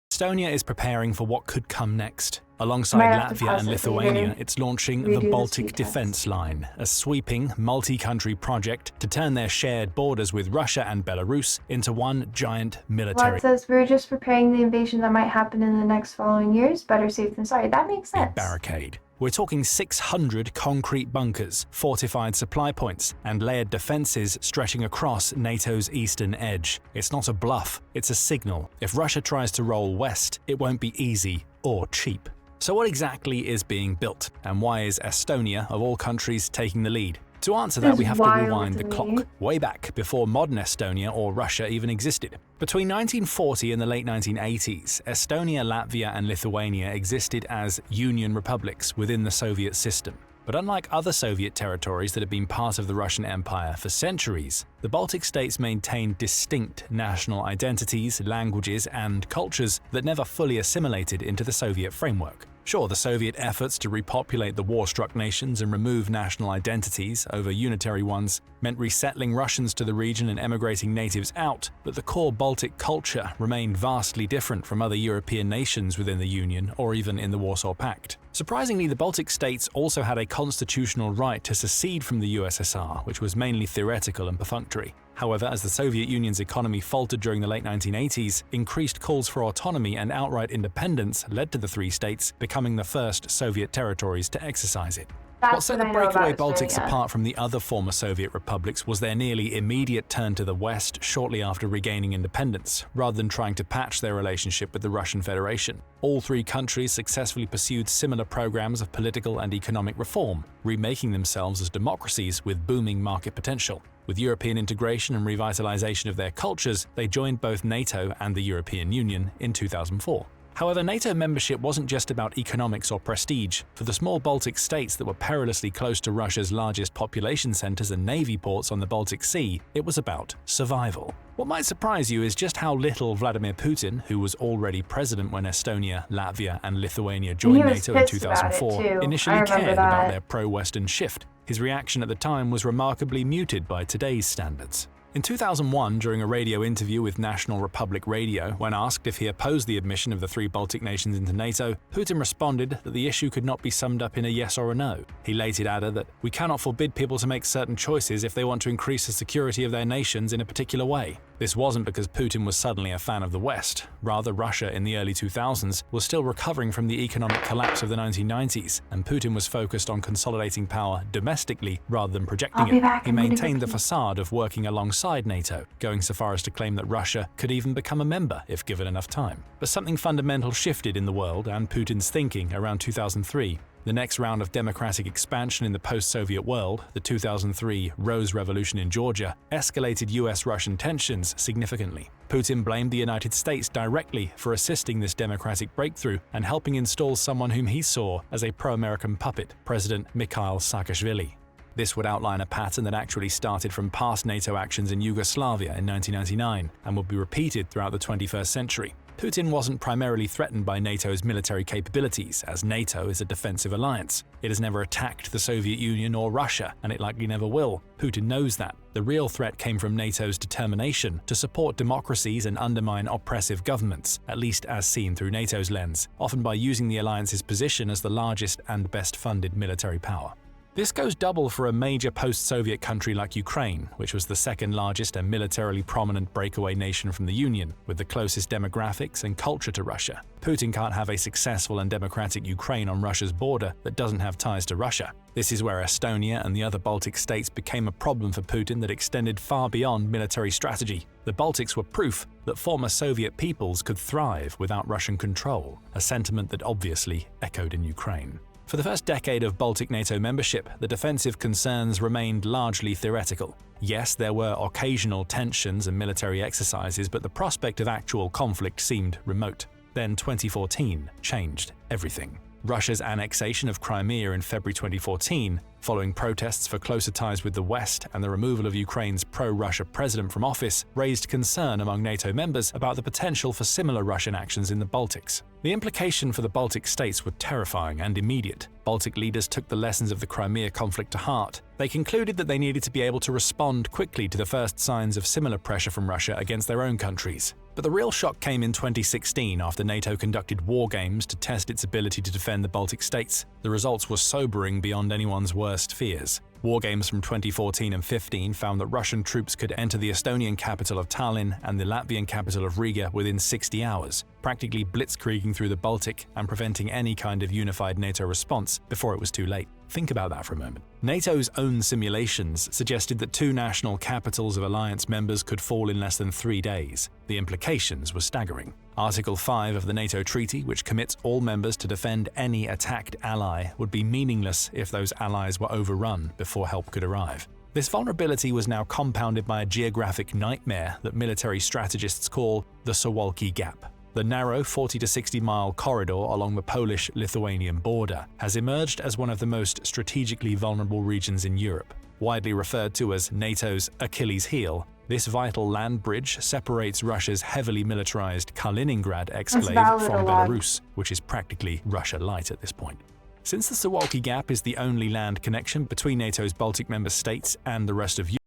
[SPEAKER 9] Estonia is preparing for what could come next. Alongside Latvia and Lithuania, it's launching the Baltic Defense Line, a sweeping, multi-country project to turn their shared borders with Russia and Belarus into one giant military
[SPEAKER 1] It says we're just preparing the invasion that might happen in the next following years. Better safe than sorry. That makes sense.
[SPEAKER 9] barricade. We're talking 600 concrete bunkers, fortified supply points, and layered defenses stretching across NATO's eastern edge. It's not a bluff, it's a signal. If Russia tries to roll west, it won't be easy or cheap. So what exactly is being built, and why is Estonia, of all countries, taking the lead? To answer that, we have to rewind the clock, way back before modern Estonia or Russia even existed. Between 1940 and the late 1980s, Estonia, Latvia, and Lithuania existed as union republics within the Soviet system. But unlike other Soviet territories that had been part of the Russian Empire for centuries, the Baltic states maintained distinct national identities, languages, and cultures that never fully assimilated into the Soviet framework. Sure, the Soviet efforts to repopulate the war-struck nations and remove national identities over unitary ones meant resettling Russians to the region and emigrating natives out, but the core Baltic culture remained vastly different from other European nations within the Union or even in the Warsaw Pact. Surprisingly, the Baltic states also had a constitutional right to secede from the USSR, which was mainly theoretical and perfunctory. However, as the Soviet Union's economy faltered during the late 1980s, increased calls for autonomy and outright independence led to the three states becoming the first Soviet territories to exercise it. What set the breakaway Baltics apart from the other former Soviet republics was their nearly immediate turn to the West shortly after regaining independence, rather than trying to patch their relationship with the Russian Federation. All three countries successfully pursued similar programs of political and economic reform, remaking themselves as democracies with booming market potential. With European integration and revitalization of their cultures, they joined both NATO and the European Union in 2004. However, NATO membership wasn't just about economics or prestige. For the small Baltic states that were perilously close to Russia's largest population centers and navy ports on the Baltic Sea, it was about survival. What might surprise you is just how little Vladimir Putin, who was already president when Estonia, Latvia, and Lithuania joined NATO in 2004, initially cared about their pro-Western shift. His reaction at the time was remarkably muted by today's standards. In 2001, during a radio interview with National Republic Radio, when asked if he opposed the admission of the three Baltic nations into NATO, Putin responded that the issue could not be summed up in a yes or a no. He later added that we cannot forbid people to make certain choices if they want to increase the security of their nations in a particular way. This wasn't because Putin was suddenly a fan of the West. Rather, Russia in the early 2000s was still recovering from the economic collapse of the 1990s, and Putin was focused on consolidating power domestically rather than projecting it. He maintained the facade of working alongside NATO, going so far as to claim that Russia could even become a member if given enough time. But something fundamental shifted in the world and Putin's thinking around 2003. The next round of democratic expansion in the post-Soviet world, the 2003 Rose Revolution in Georgia, escalated US-Russian tensions significantly. Putin blamed the United States directly for assisting this democratic breakthrough and helping install someone whom he saw as a pro-American puppet, President Mikhail Saakashvili. This would outline a pattern that actually started from past NATO actions in Yugoslavia in 1999 and would be repeated throughout the 21st century. Putin wasn't primarily threatened by NATO's military capabilities, as NATO is a defensive alliance. It has never attacked the Soviet Union or Russia, and it likely never will. Putin knows that. The real threat came from NATO's determination to support democracies and undermine oppressive governments, at least as seen through NATO's lens, often by using the alliance's position as the largest and best-funded military power. This goes double for a major post-Soviet country like Ukraine, which was the second largest and militarily prominent breakaway nation from the Union, with the closest demographics and culture to Russia. Putin can't have a successful and democratic Ukraine on Russia's border that doesn't have ties to Russia. This is where Estonia and the other Baltic states became a problem for Putin that extended far beyond military strategy. The Baltics were proof that former Soviet peoples could thrive without Russian control, a sentiment that obviously echoed in Ukraine. For the first decade of Baltic NATO membership, the defensive concerns remained largely theoretical. Yes, there were occasional tensions and military exercises, but the prospect of actual conflict seemed remote. Then 2014 changed everything. Russia's annexation of Crimea in February 2014, following protests for closer ties with the West and the removal of Ukraine's pro-Russia president from office, raised concern among NATO members about the potential for similar Russian actions in the Baltics. The implication for the Baltic states were terrifying and immediate. Baltic leaders took the lessons of the Crimea conflict to heart. They concluded that they needed to be able to respond quickly to the first signs of similar pressure from Russia against their own countries. But the real shock came in 2016 after NATO conducted war games to test its ability to defend the Baltic states. The results were sobering beyond anyone's worst fears. War games from 2014 and 15 found that Russian troops could enter the Estonian capital of Tallinn and the Latvian capital of Riga within 60 hours, practically blitzkrieging through the Baltic and preventing any kind of unified NATO response before it was too late. Think about that for a moment. NATO's own simulations suggested that two national capitals of alliance members could fall in less than 3 days. The implications were staggering. Article 5 of the NATO treaty, which commits all members to defend any attacked ally, would be meaningless if those allies were overrun before help could arrive. This vulnerability was now compounded by a geographic nightmare that military strategists call the Suwalki Gap. The narrow 40 to 60 mile corridor along the Polish-Lithuanian border has emerged as one of the most strategically vulnerable regions in Europe. Widely referred to as NATO's Achilles heel, this vital land bridge separates Russia's heavily militarized Kaliningrad exclave from Belarus, which is practically Russia-light at this point. Since the Suwalki Gap is the only land connection between NATO's Baltic member states and the rest of Europe,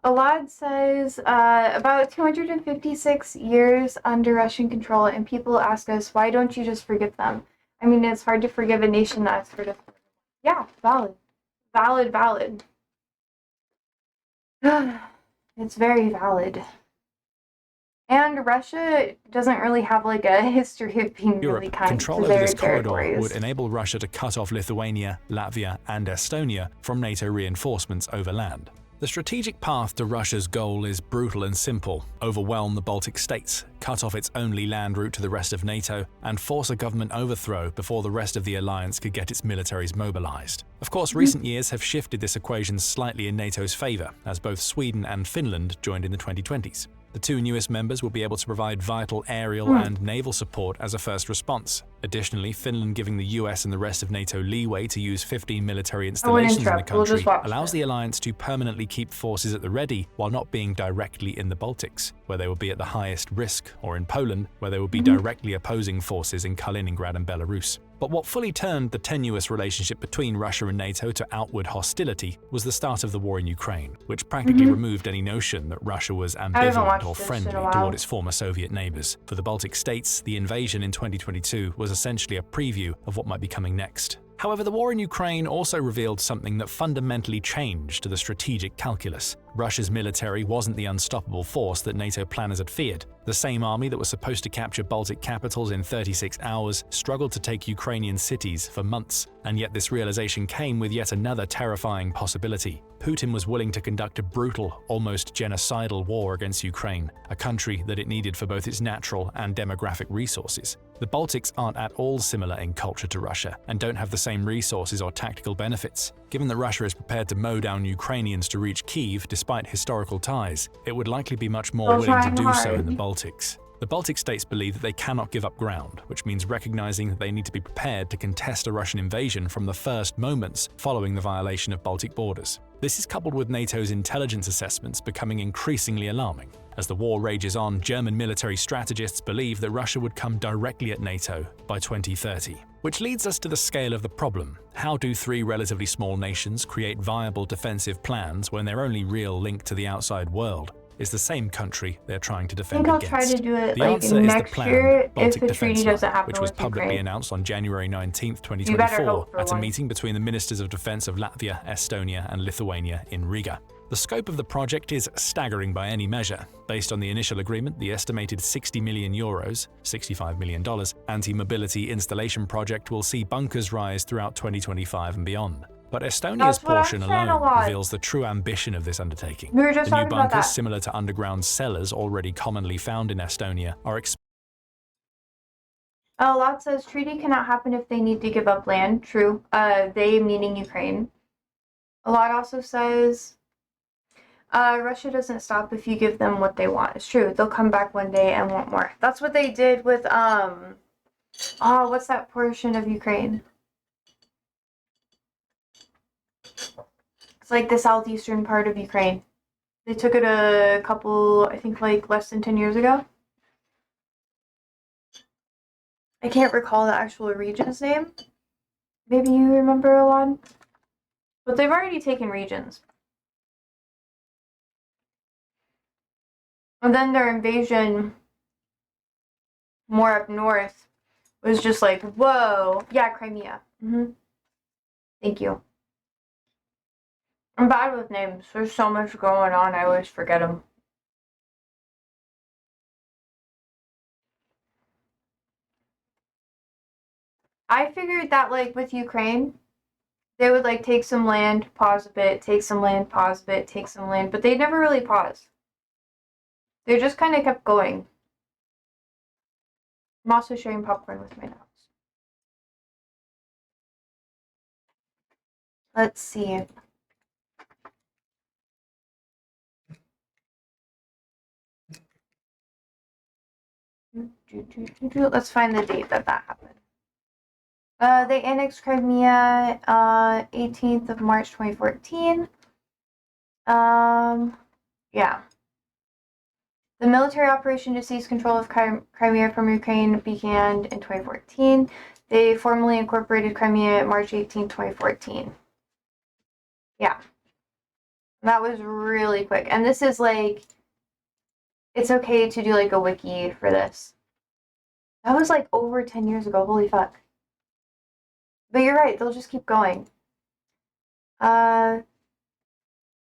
[SPEAKER 1] Alad says, about 256 years under Russian control, and people ask us, why don't you just forgive them? I mean, it's hard to forgive a nation that's heard of. Yeah, valid. Valid. It's very valid. And Russia doesn't really have like a history of being really kind
[SPEAKER 9] control
[SPEAKER 1] to
[SPEAKER 9] over
[SPEAKER 1] their
[SPEAKER 9] this corridor
[SPEAKER 1] territories.
[SPEAKER 9] would enable Russia to cut off Lithuania, Latvia, and Estonia from NATO reinforcements over land. The strategic path to Russia's goal is brutal and simple: overwhelm the Baltic states, cut off its only land route to the rest of NATO, and force a government overthrow before the rest of the alliance could get its militaries mobilized. Of course, recent years have shifted this equation slightly in NATO's favor, as both Sweden and Finland joined in the 2020s. The two newest members will be able to provide vital aerial and naval support as a first response. Additionally, Finland giving the US and the rest of NATO leeway to use 15 military installations in the country allows the alliance to permanently keep forces at the ready while not being directly in the Baltics, where they will be at the highest risk, or in Poland, where they will be directly opposing forces in Kaliningrad and Belarus. But what fully turned the tenuous relationship between Russia and NATO to outward hostility was the start of the war in Ukraine, which practically removed any notion that Russia was ambivalent or friendly toward its former Soviet neighbors. For the Baltic states, the invasion in 2022 was essentially a preview of what might be coming next. However, the war in Ukraine also revealed something that fundamentally changed the strategic calculus. Russia's military wasn't the unstoppable force that NATO planners had feared. The same army that was supposed to capture Baltic capitals in 36 hours struggled to take Ukrainian cities for months, and yet this realization came with yet another terrifying possibility. Putin was willing to conduct a brutal, almost genocidal war against Ukraine, a country that it needed for both its natural and demographic resources. The Baltics aren't at all similar in culture to Russia and don't have the same resources or tactical benefits. Given that Russia is prepared to mow down Ukrainians to reach Kyiv despite historical ties, it would likely be much more willing to do so in the Baltics. The Baltic states believe that they cannot give up ground, which means recognizing that they need to be prepared to contest a Russian invasion from the first moments following the violation of Baltic borders. This is coupled with NATO's intelligence assessments becoming increasingly alarming. As the war rages on, German military strategists believe that Russia would come directly at NATO by 2030. Which leads us to the scale of the problem. How do three relatively small nations create viable defensive plans when their only real link to the outside world is the same country they're trying to defend against?
[SPEAKER 1] I think I'll try to do it
[SPEAKER 9] the
[SPEAKER 1] like
[SPEAKER 9] answer is the
[SPEAKER 1] next
[SPEAKER 9] planned
[SPEAKER 1] year
[SPEAKER 9] Baltic
[SPEAKER 1] if the treaty
[SPEAKER 9] Defense
[SPEAKER 1] doesn't
[SPEAKER 9] Line,
[SPEAKER 1] happen
[SPEAKER 9] which was
[SPEAKER 1] with
[SPEAKER 9] publicly
[SPEAKER 1] Ukraine.
[SPEAKER 9] announced on January 19,
[SPEAKER 1] You better
[SPEAKER 9] 2024
[SPEAKER 1] hope for
[SPEAKER 9] at a
[SPEAKER 1] one.
[SPEAKER 9] meeting between the Ministers of Defense of Latvia, Estonia and Lithuania in Riga. The scope of the project is staggering by any measure. Based on the initial agreement, the estimated €60 million, $65 million, anti-mobility installation project will see bunkers rise throughout 2025 and beyond. But Estonia's portion alone reveals the true ambition of this undertaking.
[SPEAKER 1] We were just
[SPEAKER 9] The new
[SPEAKER 1] talking about
[SPEAKER 9] bunkers,
[SPEAKER 1] that.
[SPEAKER 9] similar to underground cellars already commonly found in Estonia, are
[SPEAKER 1] A lot says treaty cannot happen if they need to give up land. True. They meaning Ukraine. A lot also says Russia doesn't stop if you give them what they want. It's true. They'll come back one day and want more. That's what they did with Oh, what's that portion of Ukraine? It's like the southeastern part of Ukraine. They took it a couple, I think like less than 10 years ago. I can't recall the actual region's name. Maybe you remember, Alon? But they've already taken regions. And then their invasion more up north was just like, whoa. Yeah, Crimea. Thank you. I'm bad with names. There's so much going on, I always forget them. I figured that, like, with Ukraine, they would, like, take some land, pause a bit, take some land, pause a bit, take some land, but they never really paused. They just kind of kept going. I'm also sharing popcorn with my notes. Let's see. Let's find the date that happened. They annexed Crimea 18th of March 2014. Yeah. The military operation to seize control of Crimea from Ukraine began in 2014. They formally incorporated Crimea March 18, 2014. Yeah. That was really quick. And this is like, it's okay to do like a wiki for this. That was like over 10 years ago. Holy fuck. But you're right, they'll just keep going.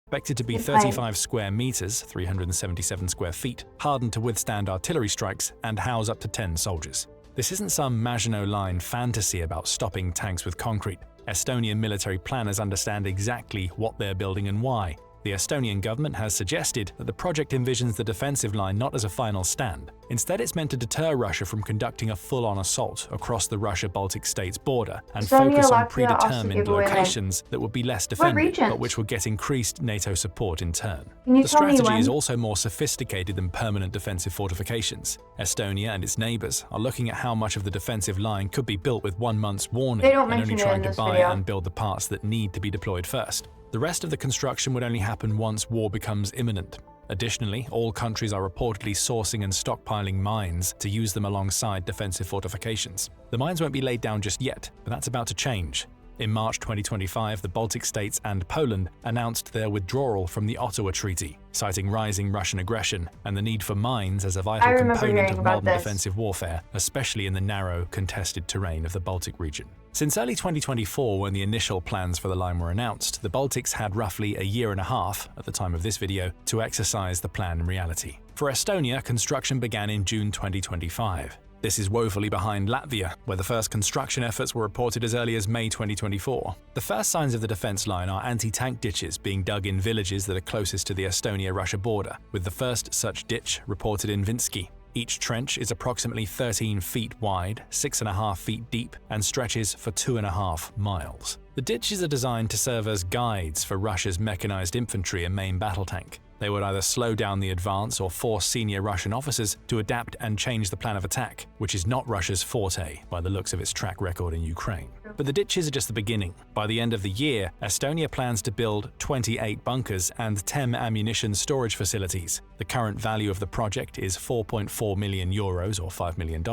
[SPEAKER 9] Expected to be 35 square meters, 377 square feet, hardened to withstand artillery strikes and house up to 10 soldiers. This isn't some Maginot Line fantasy about stopping tanks with concrete. Estonian military planners understand exactly what they're building and why. The Estonian government has suggested that the project envisions the defensive line not as a final stand. Instead, it's meant to deter Russia from conducting a full-on assault across the Russia-Baltic states border and focus on predetermined locations that would be less defended, but which would get increased NATO support in turn. The strategy is also more sophisticated than permanent defensive fortifications. Estonia and its neighbors are looking at how much of the defensive line could be built with 1 month's warning and only trying to buy and build the parts that need to be deployed first. The rest of the construction would only happen once war becomes imminent. Additionally, all countries are reportedly sourcing and stockpiling mines to use them alongside defensive fortifications. The mines won't be laid down just yet, but that's about to change. In March 2025, the Baltic states and Poland announced their withdrawal from the Ottawa Treaty, citing rising Russian aggression and the need for mines as a vital component of modern defensive warfare, especially in the narrow, contested terrain of the Baltic region. Since early 2024, when the initial plans for the line were announced, the Baltics had roughly a year and a half, at the time of this video, to exercise the plan in reality. For Estonia, construction began in June 2025. This is woefully behind Latvia, where the first construction efforts were reported as early as May 2024. The first signs of the defense line are anti-tank ditches being dug in villages that are closest to the Estonia-Russia border, with the first such ditch reported in Vinski. Each trench is approximately 13 feet wide, 6.5 feet deep, and stretches for 2.5 miles. The ditches are designed to serve as guides for Russia's mechanized infantry and main battle tank. They would either slow down the advance or force senior Russian officers to adapt and change the plan of attack, which is not Russia's forte by the looks of its track record in Ukraine. But the ditches are just the beginning. By the end of the year, Estonia plans to build 28 bunkers and 10 ammunition storage facilities. The current value of the project is 4.4 million euros or $5 million,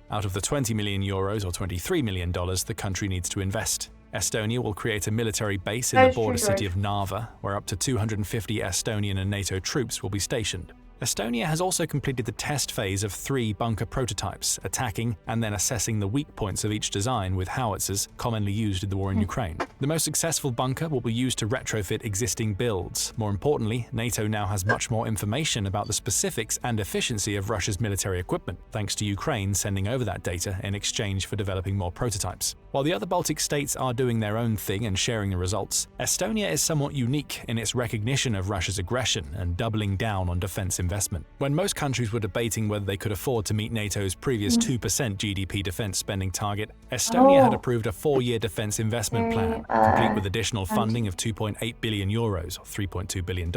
[SPEAKER 9] out of the 20 million euros or $23 million the country needs to invest. Estonia will create a military base in the border city of Narva, where up to 250 Estonian and NATO troops will be stationed. Estonia has also completed the test phase of 3 bunker prototypes, attacking and then assessing the weak points of each design with howitzers commonly used in the war in Ukraine. The most successful bunker will be used to retrofit existing builds. More importantly, NATO now has much more information about the specifics and efficiency of Russia's military equipment, thanks to Ukraine sending over that data in exchange for developing more prototypes. While the other Baltic states are doing their own thing and sharing the results, Estonia is somewhat unique in its recognition of Russia's aggression and doubling down on defense investment. When most countries were debating whether they could afford to meet NATO's previous 2% GDP defense spending target, Estonia had
[SPEAKER 1] Oh,
[SPEAKER 9] approved a 4-year defense investment
[SPEAKER 1] very,
[SPEAKER 9] plan, complete with additional
[SPEAKER 1] fancy.
[SPEAKER 9] funding of 2.8 billion euros, or $3.2 billion.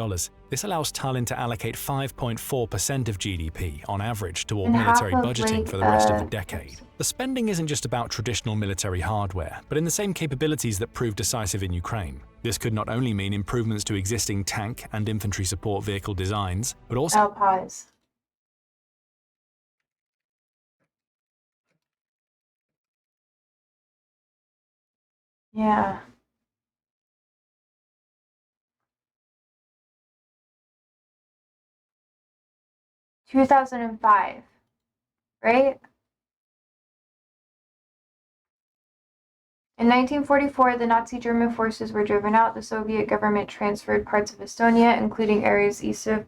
[SPEAKER 9] This allows Tallinn to allocate 5.4% of GDP, on average, toward
[SPEAKER 1] And half
[SPEAKER 9] military
[SPEAKER 1] of,
[SPEAKER 9] budgeting
[SPEAKER 1] like,
[SPEAKER 9] for the rest of the decade. The spending isn't just about traditional military hardware, but in the same capabilities that proved decisive in Ukraine. This could not only mean improvements to existing tank and infantry support vehicle designs, but also
[SPEAKER 1] I'll pause. Yeah. – 2005, right? In 1944, the Nazi German forces were driven out. The Soviet government transferred parts of Estonia, including areas east of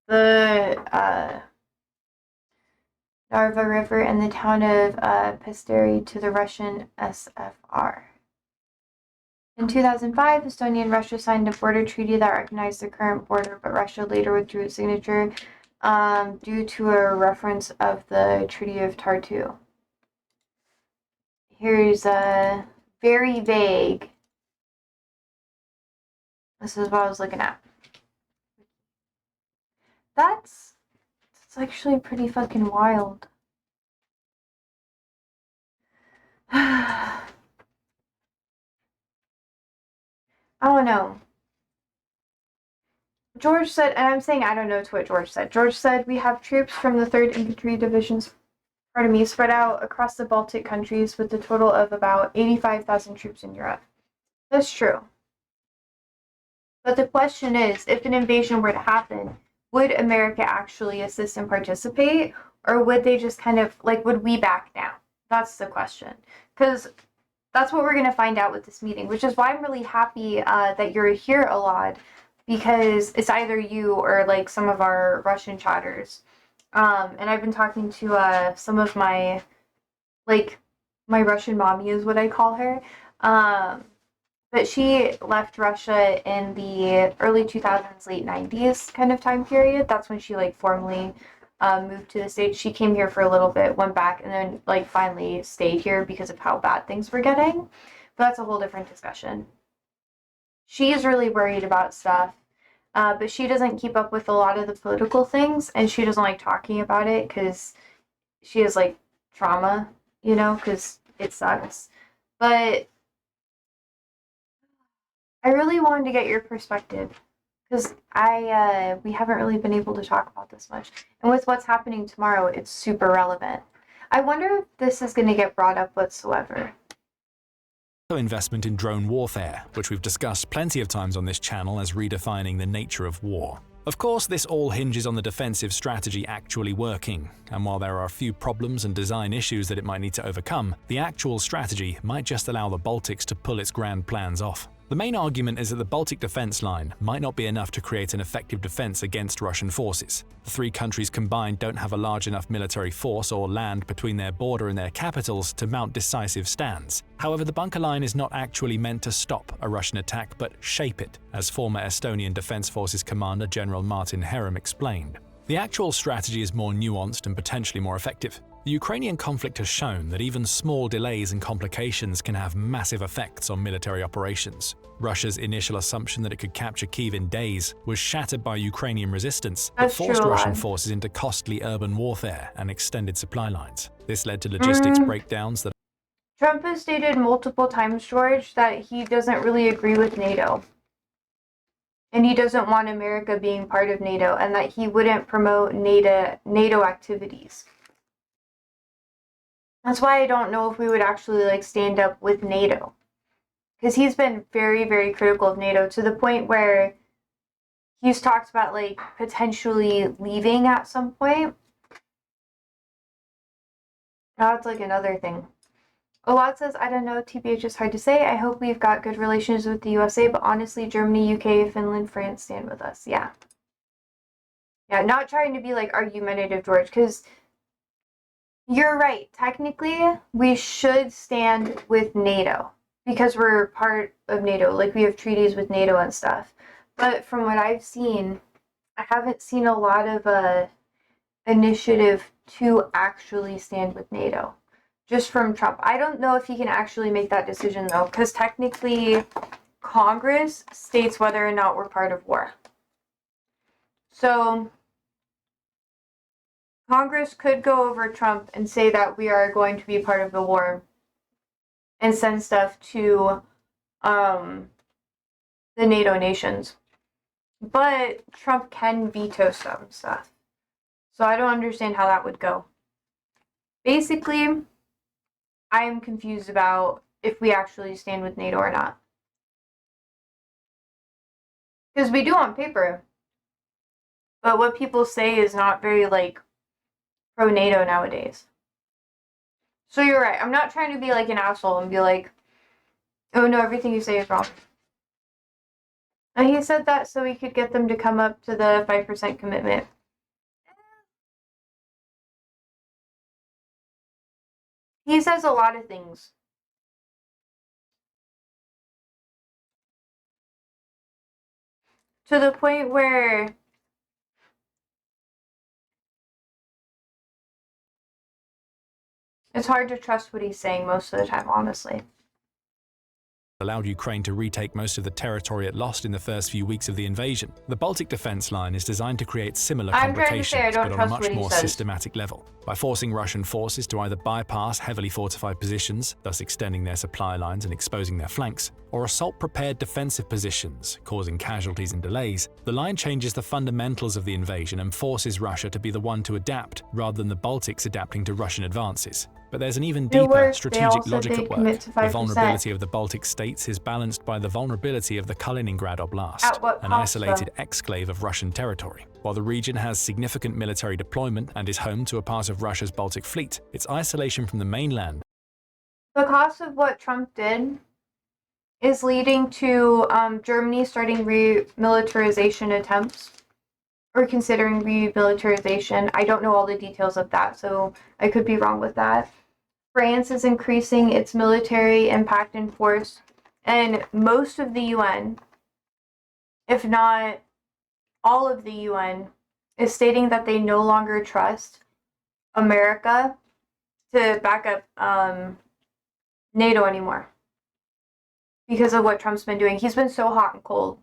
[SPEAKER 1] the Narva River and the town of Pesteri, to the Russian SFR. In 2005, Estonia and Russia signed a border treaty that recognized the current border, but Russia later withdrew its signature due to a reference of the Treaty of Tartu. Here's a very vague. This is what I was looking at. That's actually pretty fucking wild. I don't know. George said, and I'm saying I don't know to what George said. George said, we have troops from the 3rd Infantry Divisions, spread out across the Baltic countries with a total of about 85,000 troops in Europe. That's true. But the question is, if an invasion were to happen, would America actually assist and participate? Or would they just kind of, like, would we back down? That's the question. Because that's what we're going to find out with this meeting, which is why I'm really happy that you're here a lot, because it's either you or, like, some of our Russian chatters. And I've been talking to some of my, like, my Russian mommy is what I call her. But she left Russia in the early 2000s, late 90s kind of time period. That's when she, like, formally moved to the States. She came here for a little bit, went back, and then, like, finally stayed here because of how bad things were getting. But that's a whole different discussion. She's really worried about stuff, but she doesn't keep up with a lot of the political things, and she doesn't like talking about it because she has, like, trauma, you know, because it sucks. But I really wanted to get your perspective, because we haven't really been able to talk about this much. And with what's happening tomorrow, it's super relevant. I wonder if this is going to get brought up whatsoever.
[SPEAKER 9] investment in drone warfare, which we've discussed plenty of times on this channel as redefining the nature of war. Of course, this all hinges on the defensive strategy actually working, and while there are a few problems and design issues that it might need to overcome, the actual strategy might just allow the Baltics to pull its grand plans off. The main argument is that the Baltic defense line might not be enough to create an effective defense against Russian forces. The 3 countries combined don't have a large enough military force or land between their border and their capitals to mount decisive stands. However, the bunker line is not actually meant to stop a Russian attack, but shape it, as former Estonian Defense Forces Commander General Martin Herem explained. The actual strategy is more nuanced and potentially more effective. The Ukrainian conflict has shown that even small delays and complications can have massive effects on military operations. Russia's initial assumption that it could capture Kyiv in days was shattered by Ukrainian resistance that forced Russian forces into costly urban warfare and extended supply lines. This led to logistics breakdowns that
[SPEAKER 1] Trump has stated multiple times, George, that he doesn't really agree with NATO. And he doesn't want America being part of NATO, and that he wouldn't promote NATO activities. That's why I don't know if we would actually, like, stand up with NATO. Because he's been very, very critical of NATO to the point where he's talked about, like, potentially leaving at some point. Now it's, like, another thing. A lot says, I don't know, TBH is hard to say. I hope we've got good relations with the USA, but honestly, Germany, UK, Finland, France stand with us. Yeah. Yeah, not trying to be, like, argumentative, George, because you're right. Technically, we should stand with NATO because we're part of NATO. Like, we have treaties with NATO and stuff. But from what I've seen, I haven't seen a lot of initiative to actually stand with NATO. just from Trump. I don't know if he can actually make that decision, though, because technically Congress states whether or not we're part of war. So Congress could go over Trump and say that we are going to be part of the war and send stuff to the NATO nations. But Trump can veto some stuff. So I don't understand how that would go. Basically, I am confused about if we actually stand with NATO or not. Because we do on paper. But what people say is not very, like, pro-NATO nowadays. So you're right. I'm not trying to be like an asshole and be like, oh no, everything you say is wrong. And he said that so he could get them to come up to the 5% commitment. He says a lot of things. To the point where it's hard to trust what he's saying most of the time, honestly.
[SPEAKER 9] Allowed Ukraine to retake most of the territory it lost in the first few weeks of the invasion. The Baltic Defense Line is designed to create similar complications, but on a much more systematic level, by forcing Russian forces to either bypass heavily fortified positions, thus extending their supply lines and exposing their flanks, or assault prepared defensive positions, causing casualties and delays. The line changes the fundamentals of the invasion and forces Russia to be the one to adapt, rather than the Baltics adapting to Russian advances. But there's an even deeper strategic logic at work. The vulnerability of the Baltic states is balanced by the vulnerability of the Kaliningrad Oblast, an isolated exclave of Russian territory. While the region has significant military deployment and is home to a part of Russia's Baltic fleet, its isolation from the mainland.
[SPEAKER 1] The cost of what Trump did is leading to Germany starting remilitarization attempts, or considering remilitarization. I don't know all the details of that, so I could be wrong with that. France is increasing its military impact and force, and most of the UN, if not all of the UN, is stating that they no longer trust America to back up NATO anymore because of what Trump's been doing. He's been so hot and cold.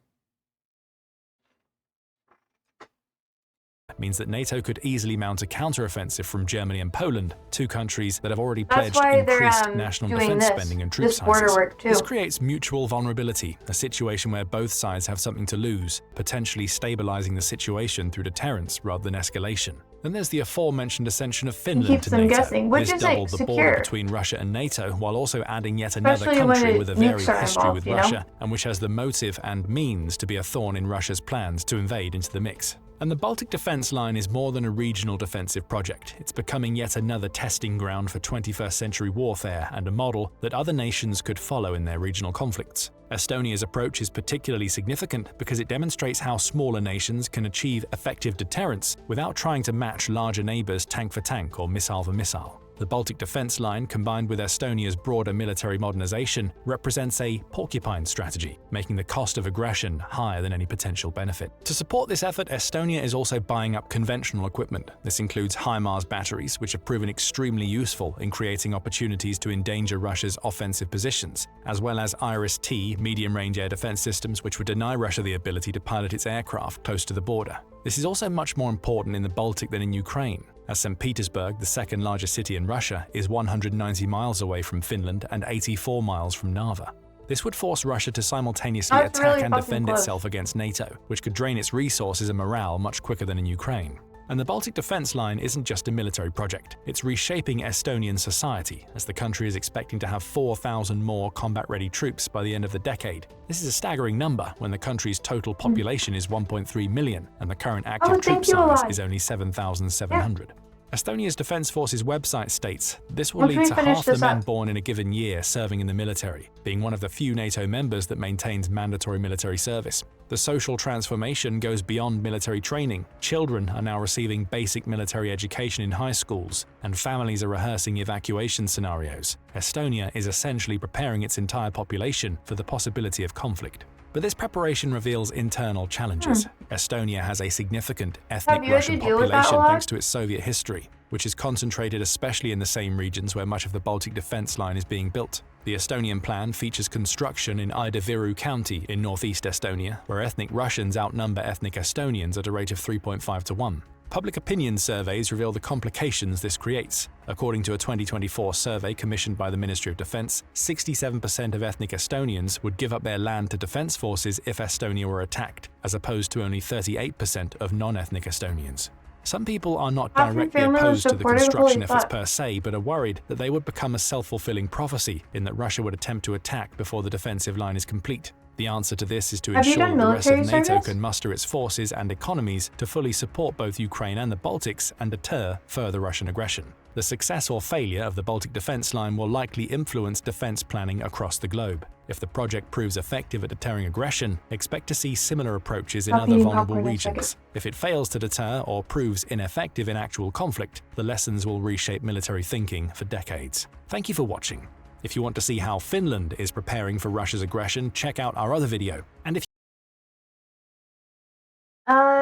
[SPEAKER 9] Means that NATO could easily mount a counteroffensive from Germany and Poland, two countries that have already pledged increased national defense spending and troop sizes. This creates mutual vulnerability, a situation where both sides have something to lose, potentially stabilizing the situation through deterrence rather than escalation. Then there's the aforementioned ascension of Finland to NATO. This doubled the border between Russia and NATO, while also adding yet another country with a varied history with Russia, and which has the motive and means to be a thorn in Russia's plans to invade into the mix. And the Baltic Defense Line is more than a regional defensive project. It's becoming yet another testing ground for 21st century warfare and a model that other nations could follow in their regional conflicts. Estonia's approach is particularly significant because it demonstrates how smaller nations can achieve effective deterrence without trying to match larger neighbors tank for tank or missile for missile. The Baltic Defense Line, combined with Estonia's broader military modernization, represents a porcupine strategy, making the cost of aggression higher than any potential benefit. To support this effort, Estonia is also buying up conventional equipment. This includes HIMARS batteries, which have proven extremely useful in creating opportunities to endanger Russia's offensive positions, as well as IRIS-T medium-range air defense systems, which would deny Russia the ability to pilot its aircraft close to the border. This is also much more important in the Baltic than in Ukraine, as St. Petersburg, the second largest city in Russia, is 190 miles away from Finland and 84 miles from Narva. This would force Russia to simultaneously attack and defend itself against NATO, which could drain its resources and morale much quicker than in Ukraine. And the Baltic Defense Line isn't just a military project, it's reshaping Estonian society, as the country is expecting to have 4,000 more combat-ready troops by the end of the decade. This is a staggering number when the country's total population is 1.3 million, and the current active troop size is only 7,700. Estonia's Defense Forces website states, this will lead to half the men born in a given year serving in the military, being one of the few NATO members that maintains mandatory military service. The social transformation goes beyond military training. Children are now receiving basic military education in high schools, and families are rehearsing evacuation scenarios. Estonia is essentially preparing its entire population for the possibility of conflict. But this preparation reveals internal challenges. Estonia has a significant ethnic Russian population thanks to its Soviet history. which is concentrated especially in the same regions where much of the Baltic defense line is being built. The Estonian plan features construction in Ida-Viru County in northeast Estonia, where ethnic Russians outnumber ethnic Estonians at a rate of 3.5 to 1. Public opinion surveys reveal the complications this creates. According to a 2024 survey commissioned by the Ministry of Defense, 67% of ethnic Estonians would give up their land to defense forces if Estonia were attacked, as opposed to only 38% of non-ethnic Estonians. Some people are not
[SPEAKER 1] Half your
[SPEAKER 9] directly
[SPEAKER 1] family was
[SPEAKER 9] opposed to the
[SPEAKER 1] supportive,
[SPEAKER 9] construction
[SPEAKER 1] holy
[SPEAKER 9] efforts
[SPEAKER 1] fuck.
[SPEAKER 9] per se, but are worried that they would become a self-fulfilling prophecy in that Russia would attempt to attack before the defensive line is complete. The answer to this is to
[SPEAKER 1] Have you
[SPEAKER 9] ensure
[SPEAKER 1] done
[SPEAKER 9] that the rest of
[SPEAKER 1] military
[SPEAKER 9] NATO
[SPEAKER 1] service?
[SPEAKER 9] can muster its forces and economies to fully support both Ukraine and the Baltics and deter further Russian aggression. The success or failure of the Baltic defense line will likely influence defense planning across the globe. If the project proves effective at deterring aggression, expect to see similar approaches in
[SPEAKER 1] Stop
[SPEAKER 9] other
[SPEAKER 1] eating
[SPEAKER 9] vulnerable
[SPEAKER 1] popcorn in a second.
[SPEAKER 9] regions. If it fails to deter or proves ineffective in actual conflict, the lessons will reshape military thinking for decades. Thank you for watching. If you want to see how Finland is preparing for Russia's aggression, check out our other video. And if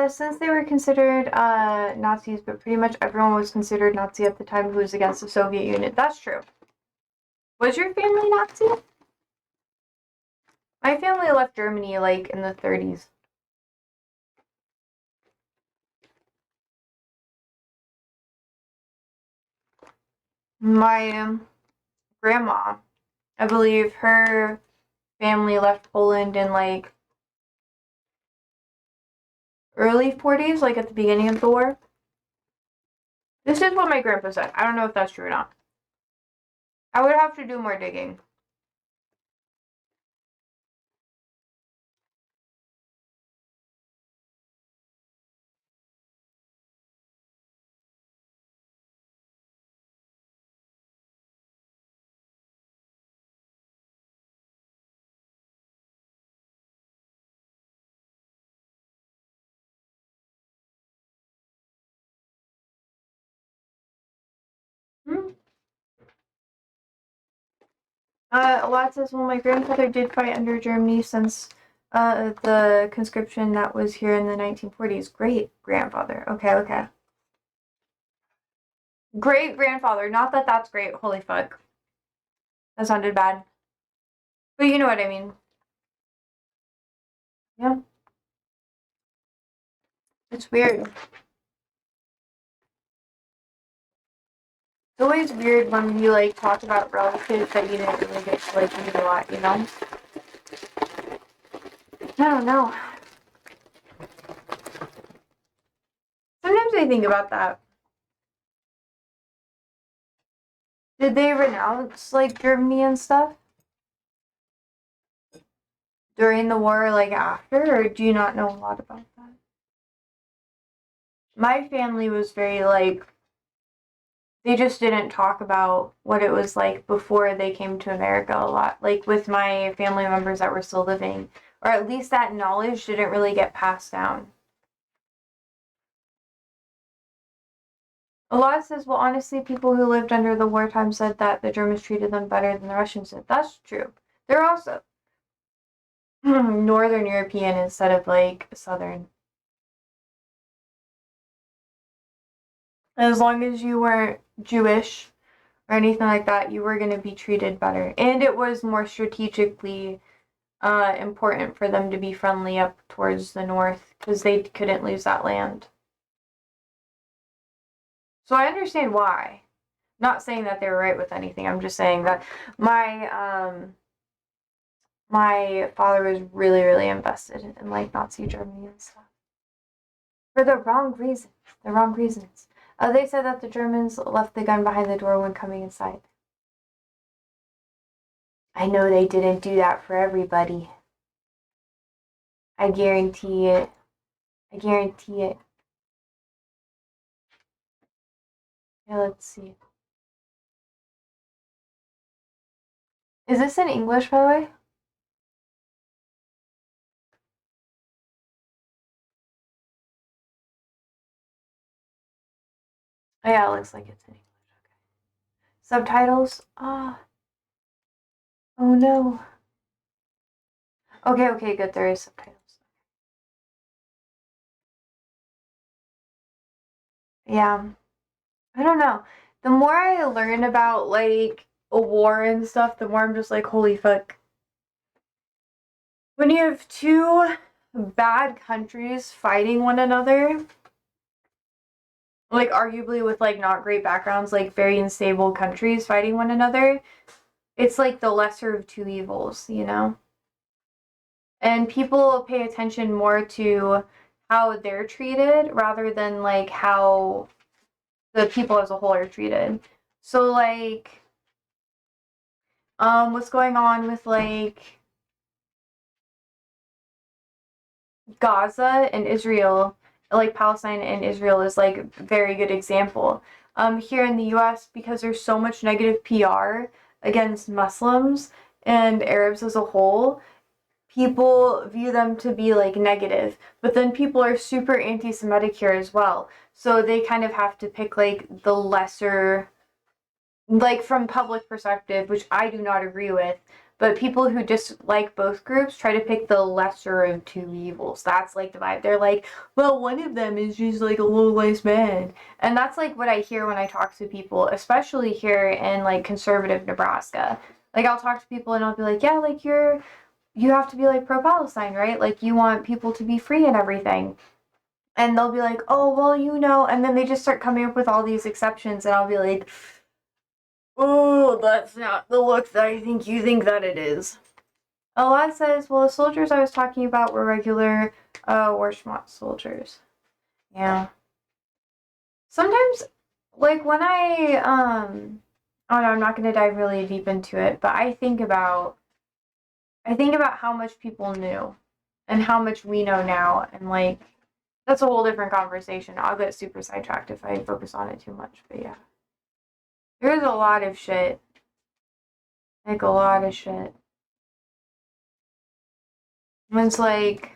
[SPEAKER 1] Since they were considered Nazis, but pretty much everyone was considered Nazi at the time who was against the Soviet Union. That's true. Was your family Nazi? My family left Germany like in the 30s. My grandma, I believe her family left Poland in like early 40s, like at the beginning of the war. This is what my grandpa said. I don't know if that's true or not. I would have to do more digging. A lot says, well, my grandfather did fight under Germany since the conscription that was here in the 1940s. Great grandfather. Okay. Great grandfather. Not that that's great. Holy fuck. That sounded bad. But you know what I mean. Yeah. It's weird. It's always weird when you like talk about relatives that you didn't really get to like meet a lot, you know? I don't know. Sometimes I think about that. Did they renounce like Germany and stuff during the war, like after, or do you not know a lot about that? My family was very like, they just didn't talk about what it was like before they came to America a lot. Like with my family members that were still living, or at least that knowledge didn't really get passed down. A lot says, well, honestly, people who lived under the wartime said that the Germans treated them better than the Russians did. That's true. They're also Northern European instead of like Southern. As long as you weren't Jewish or anything like that, you were going to be treated better. And it was more strategically important for them to be friendly up towards the north because they couldn't lose that land. So I understand why. Not saying that they were right with anything. I'm just saying that my father was really, really invested in like Nazi Germany and stuff. For the wrong reasons. The wrong reasons. They said that the Germans left the gun behind the door when coming inside. I know they didn't do that for everybody. I guarantee it. I guarantee it. Yeah, let's see. Is this in English, by the way? Oh, yeah, it looks like it's in English. Okay. Subtitles? Ah. Oh, no. Okay, good. There is subtitles. Yeah. I don't know. The more I learn about like a war and stuff, the more I'm just like, holy fuck. When you have two bad countries fighting one another, like arguably with like not great backgrounds, like very unstable countries fighting one another, it's like the lesser of two evils, you know? And people pay attention more to how they're treated rather than like how the people as a whole are treated. So like what's going on with like Gaza and Israel, like Palestine and Israel is like a very good example. Here in the US, because there's so much negative PR against Muslims and Arabs as a whole, people view them to be like negative. But then people are super anti-Semitic here as well. So they kind of have to pick like the lesser, like from public perspective, which I do not agree with, but people who dislike both groups try to pick the lesser of two evils. That's like the vibe. They're like, well, one of them is just like a low-life man. And that's like what I hear when I talk to people, especially here in like conservative Nebraska. Like I'll talk to people and I'll be like, yeah, like you have to be like pro-Palestine, right? Like you want people to be free and everything. And they'll be like, oh, well, you know, and then they just start coming up with all these exceptions and I'll be like, oh, that's not the look that I think you think that it is. A lot says, well, the soldiers I was talking about were regular Warschmott soldiers. Yeah. Sometimes, like, when oh no, I'm not going to dive really deep into it, but I think about how much people knew and how much we know now, and, like, that's a whole different conversation. I'll get super sidetracked if I focus on it too much, but yeah. There's a lot of shit. Like, a lot of shit. And it's like,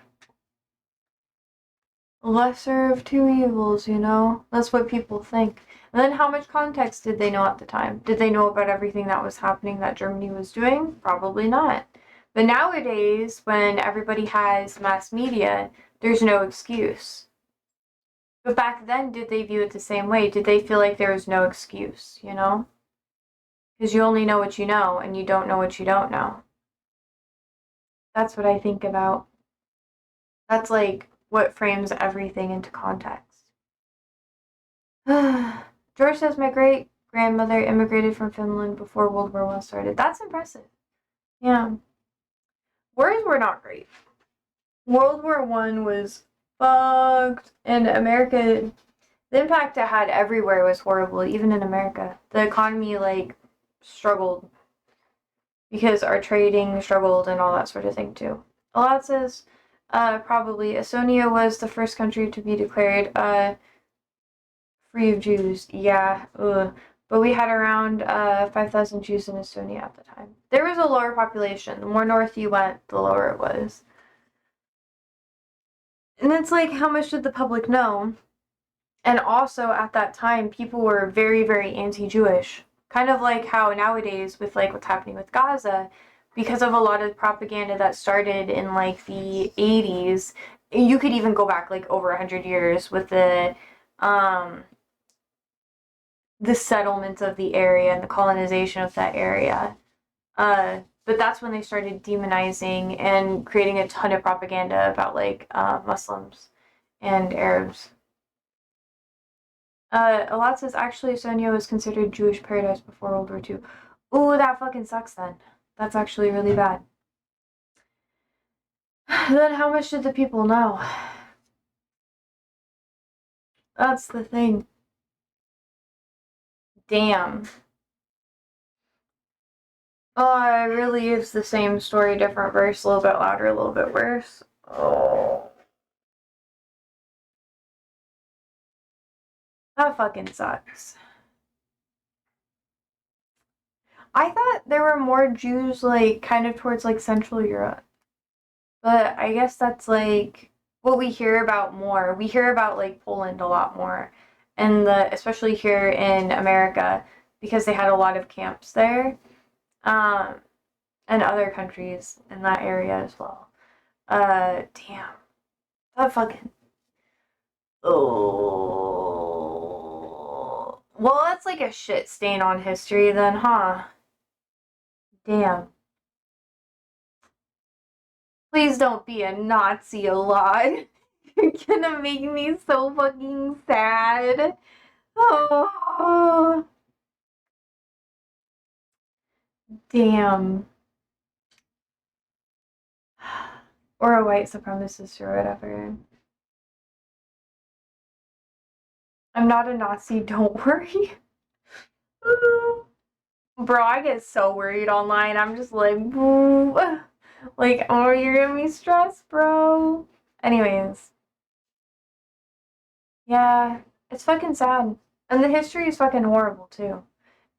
[SPEAKER 1] lesser of two evils, you know? That's what people think. And then how much context did they know at the time? Did they know about everything that was happening that Germany was doing? Probably not. But nowadays, when everybody has mass media, there's no excuse. But back then, did they view it the same way? Did they feel like there was no excuse, you know? Because you only know what you know, and you don't know what you don't know. That's what I think about. That's like what frames everything into context. George says my great grandmother immigrated from Finland before World War I started. That's impressive. Yeah. Wars were not great. World War I was fucked, and America, the impact it had everywhere was horrible, even in America. The economy, like, struggled because our trading struggled and all that sort of thing, too. A lot says, probably, Estonia was the first country to be declared, free of Jews. Yeah, ugh. But we had around 5,000 Jews in Estonia at the time. There was a lower population. The more north you went, the lower it was. And it's like, how much did the public know? And also, at that time, people were very, very anti-Jewish. Kind of like how nowadays, with like what's happening with Gaza, because of a lot of propaganda that started in like the 80s, you could even go back like over 100 years with the settlement of the area and the colonization of that area. But that's when they started demonizing and creating a ton of propaganda about like Muslims and Arabs. A lot says actually Estonia was considered Jewish paradise before World War II. Ooh, that fucking sucks then. That's actually really bad. Then how much did the people know? That's the thing. Damn. Oh, it really is the same story, different verse, a little bit louder, a little bit worse. Oh. That fucking sucks. I thought there were more Jews, like, kind of towards, like, Central Europe. But I guess that's, like, what we hear about more. We hear about, like, Poland a lot more. And especially here in America, because they had a lot of camps there. And other countries in that area as well. Damn. That fucking... Oh. Well, that's like a shit stain on history then, huh? Damn. Please don't be a Nazi a lot. You're gonna make me so fucking sad. Oh. Damn. Or a white supremacist or whatever. I'm not a Nazi, don't worry. Bro, I get so worried online. I'm just like, like, oh, you're gonna be stressed, bro. Anyways. Yeah, it's fucking sad. And the history is fucking horrible, too.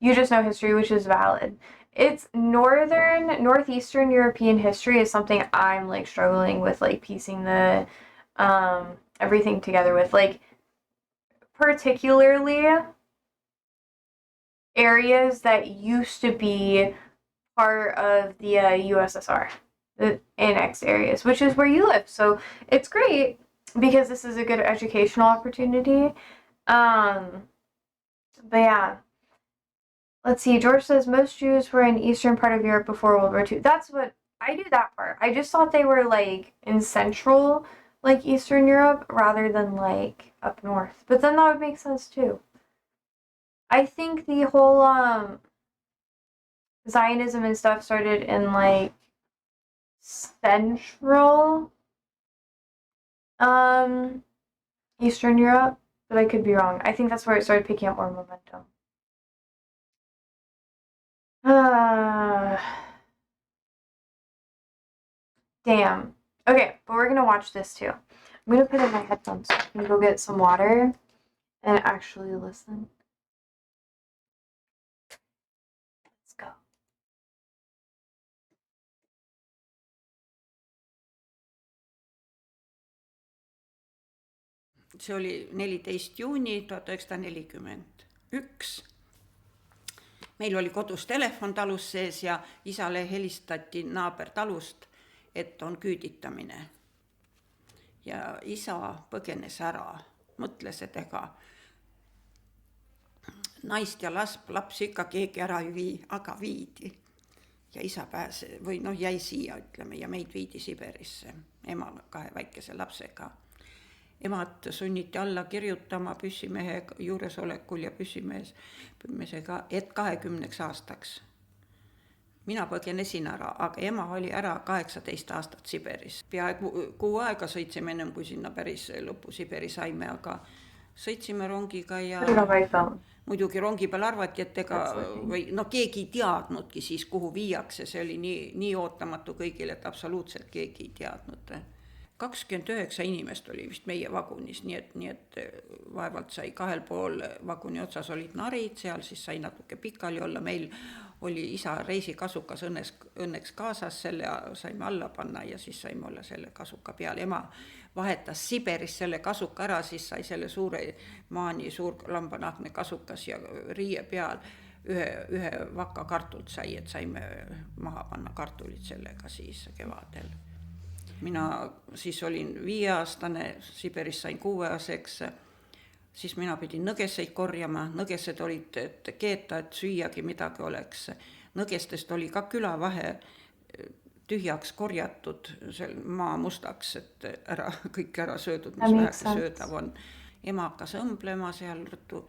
[SPEAKER 1] You just know history, which is valid. It's northeastern European history is something I'm, like, struggling with, like, piecing the, everything together with. Like, particularly areas that used to be part of the USSR, the annexed areas, which is where you live. So it's great because this is a good educational opportunity. But yeah. Let's see. George says most Jews were in eastern part of Europe before World War II. That's what I do that part. I just thought they were like in central, like Eastern Europe, rather than like up north. But then that would make sense too. I think the whole Zionism and stuff started in like central Eastern Europe, but I could be wrong. I think that's where it started picking up more momentum. Damn. Okay, but we're gonna watch this too. I'm gonna put in my headphones so I can go get some water and actually listen. Let's go.
[SPEAKER 10] See oli 14. juuni 1941. Meil oli kodus telefon talus sees ja isale helistati naabertalust, et on küüditamine. Ja isa põgenes ära, mõtles, et ega naist ja laps ikka keegi ära ei vii, aga viidi. Ja isa jäi siia, ütleme, ja meid viidi Siberisse, ema 2 väikese lapsega. Emad sunniti alla kirjutama püssimehe juuresolekul ja püssimehesega, et 20 aastaks. Mina põgenesin ära, aga ema oli ära 18 aastat Siberis. Peaaegu 6 aega sõitsime ennem, kui sinna päris lõppu Siberi saime, aga sõitsime rongiga ja muidugi rongi peal arvati, et keegi ei teadnudki siis, kuhu viiakse. See oli nii ootamatu kõigile, et absoluutselt keegi ei teadnud. 29 inimest oli vist meie vagunis, nii et vaevalt sai 2 pool vaguni otsas olid narid, seal siis sai natuke pikali olla. Meil oli isa reisikasukas õnneks kaasas, selle saime alla panna ja siis saime olla selle kasuka peal. Ema vahetas Siberis selle kasuka ära, siis sai selle suure maani suur lambanahkne kasukas ja riie peal ühe vakka kartult sai, et saime maha panna kartulit sellega siis kevadel. Mina siis olin 5-aastane, Siberis sain 6-aastaseks, siis mina pidin nõgeseid korjama. Nõgesed olid, et keeta, et süüagi midagi oleks. Nõgestest oli ka külavahe tühjaks korjatud, maa mustaks, et kõik ära söödud, mis vähegi söödav on. Ema hakkas õmblema seal rõttu,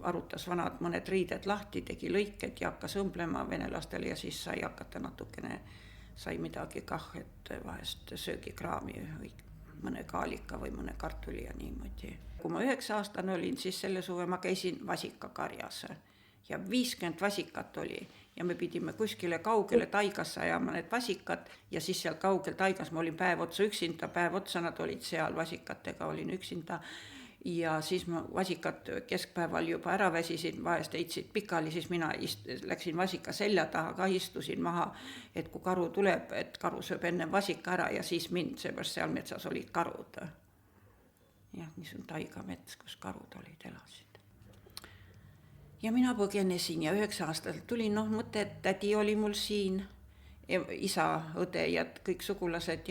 [SPEAKER 10] arutas vanad mõned riided lahti, tegi lõiked ja hakkas õmblema venelastele ja siis sai hakata natukene sai midagi kah, et vahest söögikraami või mõne kaalika või mõne kartuli ja niimoodi. Kui ma 9-aastane olin, siis selle suve ma käisin vasikakarjas ja 50 vasikat oli ja me pidime kuskile kaugele taigasse ajama need vasikad ja siis seal kaugel taigas ma olin päev otsa üksinda, päev otsa nad olid seal vasikatega, olin üksinda. Ja siis ma vasikad keskpäeval juba ära väsisid, vahest heitsid pikali, siis mina läksin vasika selja taha, ka istusin maha, et kui karu tuleb, et karu sööb enne vasika ära ja siis mind, seepärast seal metsas olid karud. Jah, mis on taigamets, kus karud olid, elasid. Ja mina põgenesin ja 9-aastaselt tulin, mõte, et tädi oli mul siin, isa, õde ja kõik sugulased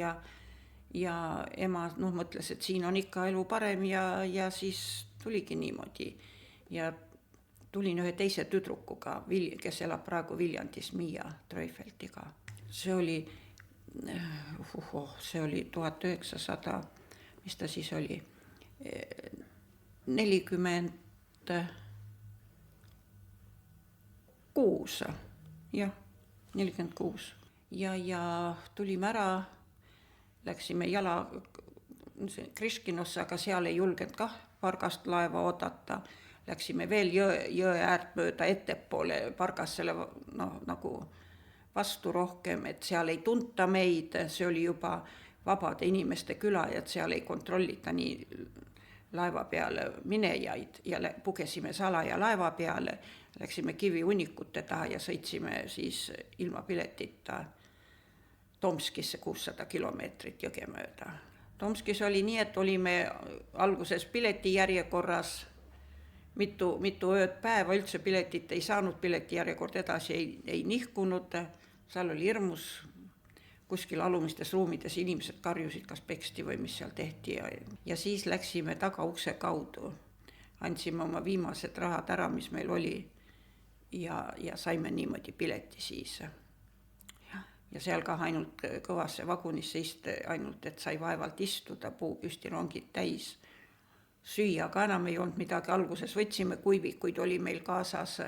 [SPEAKER 10] ja ema mõtles, et siin on ikka elu parem ja siis tuligi niimoodi. ja tulin ühe teise tüdrukuga, kes elab praegu Viljandis, Miia Treufeldiga. See oli 1900, mis ta siis oli, 46, jah, 46. Ja tulime ära, läksime jala Kriškinosse, aga seal ei julgenud kah Pargast laeva oodata. Läksime veel jõe äärt mööda ettepoole Pargassele nagu vastu rohkem, et seal ei tunta meid, see oli juba vabade inimeste küla, et seal ei kontrollita nii laeva peale minejaid ja pugesime salaja laeva peale, läksime kiviunikute taha ja sõitsime siis ilma piletita Tomskisse 600 kilomeetrit jõge mööda. Tomskis oli nii, et olime alguses piletijärjekorras mitu ööd päeva, üldse piletit ei saanud, piletijärjekord edasi ei nihkunud, seal oli hirmus, kuskil alumistes ruumides inimesed karjusid, kas peksti või mis seal tehti ja siis läksime tagaukse kaudu, andsime oma viimased rahad ära, mis meil oli ja saime niimoodi pileti siis. Ja seal ka ainult kõvasse vagunisse ainult, et sai vaevalt istuda, puupüstirongid täis. Süüa ka enam ei olnud midagi, alguses võtsime kuivikuid, oli meil kaasas,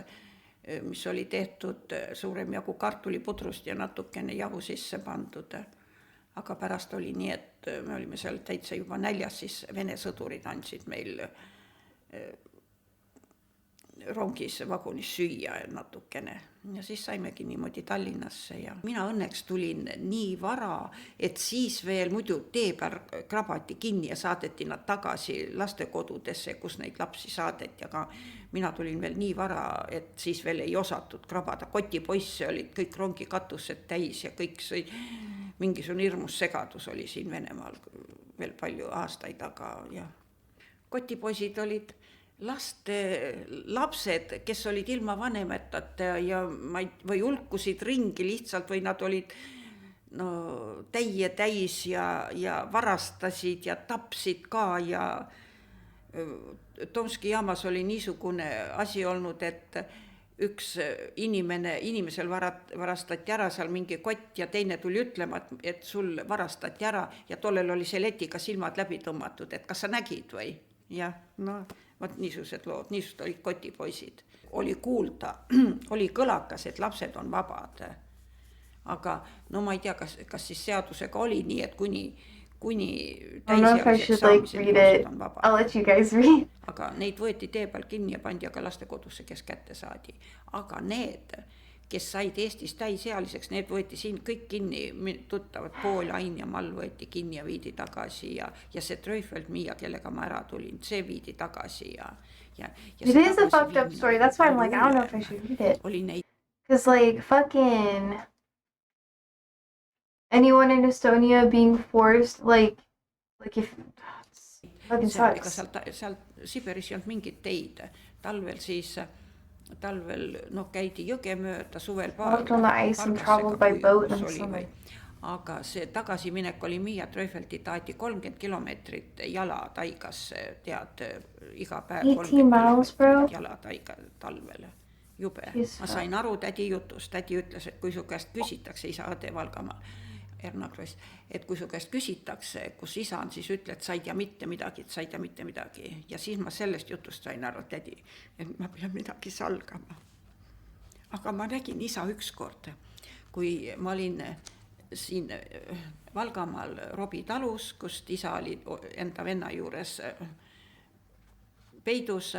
[SPEAKER 10] mis oli tehtud suurem jagu kartulipudrust ja natukene jahu sisse pandud. Aga pärast oli nii, et me olime seal täitsa juba näljas, siis Vene sõdurid andsid meil rongis vagunis süüa natukene. Ja siis saimegi niimoodi Tallinnasse ja mina õnneks tulin nii vara, et siis veel muidu tee peal krabati kinni ja saadeti nad tagasi lastekodudesse, kus neid lapsi saadeti, aga mina tulin veel nii vara, et siis veel ei osatud krabada. Kotipoisse olid kõik rongi katused täis ja kõik mingisugune hirmus segadus oli siin Venemaal veel palju aastaid, aga ja kotipoisid olid lapsed, kes olid ilma vanematata või ulkusid ringi lihtsalt või nad olid täis ja varastasid ja tapsid ka ja Tomski jaamas oli niisugune asi olnud, et üks inimesel varastati ära seal mingi kott ja teine tuli ütlema, et sul varastati ära ja tollel oli see letiga silmad läbi tõmmatud, et kas sa nägid või? Jah, niisugused lood, niisugused olid kotipoisid. Oli kuulda, oli kõlakas, et lapsed on vabad. Aga ma ei tea, kas siis seadusega oli nii, et kuni täisealiseks saamisel lapsed on vabad. Aga neid võeti tee peal kinni ja pandi aga lastekodusse, kes kätte saadi. Aga need, kes said Eestis täisealiseks, need võeti siin kõik kinni, tuttavad Pool, Ain ja Mall võeti kinni ja viidi tagasi ja see Treufeld Miia, kellega ma ära tulin, see viidi tagasi ja
[SPEAKER 1] It is a fucked up story, that's why I'm like, I don't know if I should read it. Because like fucking anyone in Estonia being forced, like if fucking sucks.
[SPEAKER 10] Seal Siberis ei olnud mingit teid, talvel käidi jõge mööda, suvel aga see tagasiminek oli Miia Treufeldi taati 30 kilomeetrit jala taigasse, tead, iga päev 30 kilomeetrit jala taiga talvel. Jube. Ma sain aru tädi jutust, tädi ütles, et kui su käest küsitakse, isa õde Valgamaa, et kui su käest küsitakse, kus isa on, siis ütle, et sa ei tea mitte midagi. Ja siis ma sellest jutust sain aru, tädi, et ma pean midagi salgama. Aga ma nägin isa ükskord, kui ma olin siin Valgamaal Robi talus, kust isa oli enda venna juures peidus.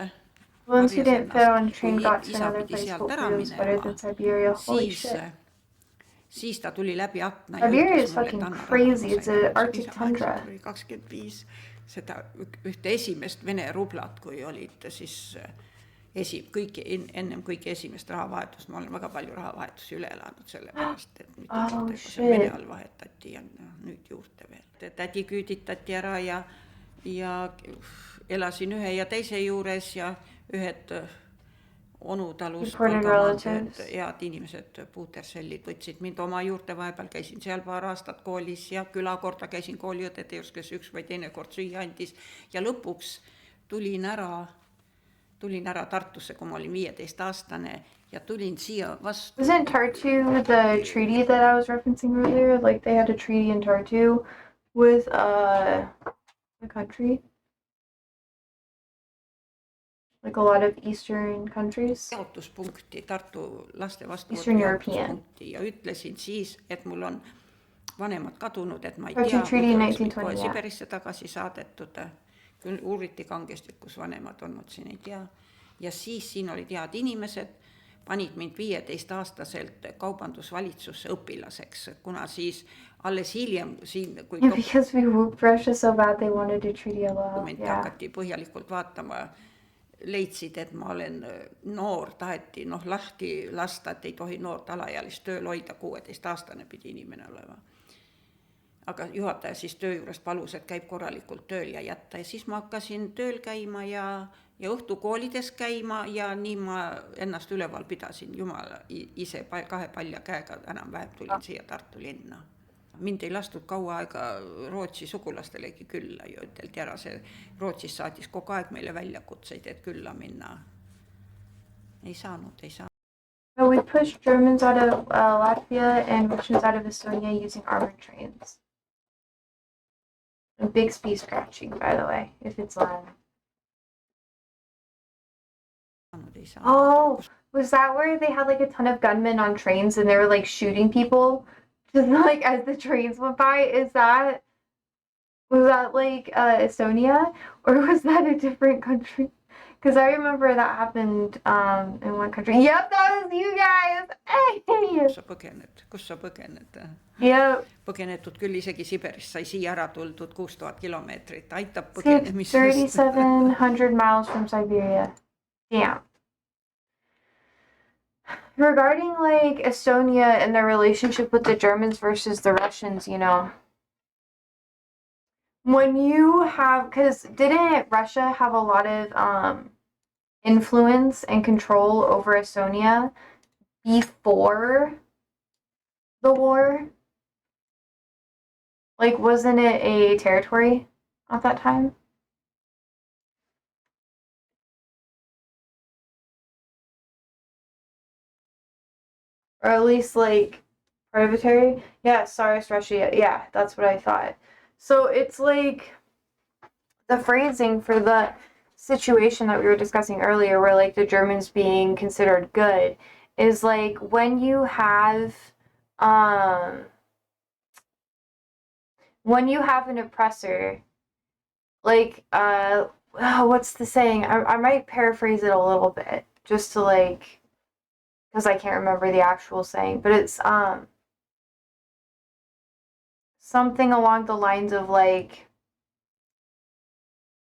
[SPEAKER 1] Once you didn't fit on train got to another place, hopefully it was better than Siberia. Holy shit.
[SPEAKER 10] Siis ta tuli läbi akna.
[SPEAKER 1] Siberia is fucking crazy, it's an Arctic tundra.
[SPEAKER 10] 25 seda ühte esimest Vene rublat, kui olid siis ennem kõige esimest rahavahetust. Ma olen väga palju rahavahetusi üle elanud selle pärast, et Vene all vahetati ja nüüd juurde veel. Tädi küüditati ära ja elasin ühe ja teise juures ja ühed onutalus head inimesed, puutersellid võtsid mind oma juurde, vahepeal käisin seal paar aastat koolis ja külakorda käisin kooliõdede juures, kes üks või teine kord süüa andis ja lõpuks tulin ära tulin ära Tartusse, kui ma olin 15-aastane ja tulin siia vastu.
[SPEAKER 1] Wasn't Tartu the treaty that I was referencing earlier? Like they had a treaty in Tartu with the country? Like a lot of Eastern countries?
[SPEAKER 10] Jaotuspunkti, Tartu laste vastu
[SPEAKER 1] Eastern European.
[SPEAKER 10] jaotuspunkti ja ütlesin siis, et mul on vanemad kadunud, et ma ei
[SPEAKER 1] Tartu
[SPEAKER 10] tea,
[SPEAKER 1] Treaty
[SPEAKER 10] kui oleks mind
[SPEAKER 1] 1920,
[SPEAKER 10] kohe
[SPEAKER 1] jah.
[SPEAKER 10] Siberisse tagasi saadetud. Küll uuriti kangesti, kus vanemad olnud, siin ei tea. Ja siis siin olid head inimesed, panid mind 15-aastaselt kaubandusvalitsusse õpilaseks, kuna siis alles hiljem siin, kui
[SPEAKER 1] Yeah, because we whooped Russia so bad they wanted a treaty of law.
[SPEAKER 10] dokumente
[SPEAKER 1] Yeah.
[SPEAKER 10] hakati põhjalikult vaatama, leidsid, et ma olen noor, taheti lahti lasta, et ei tohi noort alaealist tööl hoida, 16-aastane pidi inimene olema. Aga juhataja siis töö juurest palus, et käib korralikult tööl ja jätta. Ja siis ma hakkasin tööl käima ja õhtukoolides käima ja nii ma ennast üleval pidasin. Jumala ise 2 palja käega enam-vähem tulin siia Tartu linna. Mind ei lastud kaua aega Rootsi sugulastelegi külla ja üteldi ära, see Rootsis saatis kogu aeg meile väljakutseid, et külla minna. Ei saanud.
[SPEAKER 1] So we pushed Germans out of Latvia and Russians out of Estonia using armored trains. A big speed scratching, by the way, if it's on. Oh, was that where they had like a ton of gunmen on trains and they were like shooting people just like as the trains went by? Was that like Estonia, or was that a different country? Because I remember that happened in one country. Yep, that was you guys! Hey!
[SPEAKER 10] Kus sa põgened?
[SPEAKER 1] Yep.
[SPEAKER 10] Põgenetud küll isegi Siberist, sai siia ära tuldud 6000 kilomeetrit. Aitab
[SPEAKER 1] It's
[SPEAKER 10] põgenemisest.
[SPEAKER 1] 3,700 miles from Siberia. Damn. Regarding like Estonia and their relationship with the Germans versus the Russians, you know, when you have, because didn't Russia have a lot of influence and control over Estonia before the war? Like, wasn't it a territory at that time? Or at least, like, part of a territory? Yeah, Tsarist Russia. Yeah, that's what I thought. So it's like the phrasing for the situation that we were discussing earlier, where, like, the Germans being considered good, is, like, when you have an oppressor, like, what's the saying? I might paraphrase it a little bit, just to, like, because I can't remember the actual saying, but it's, something along the lines of, like,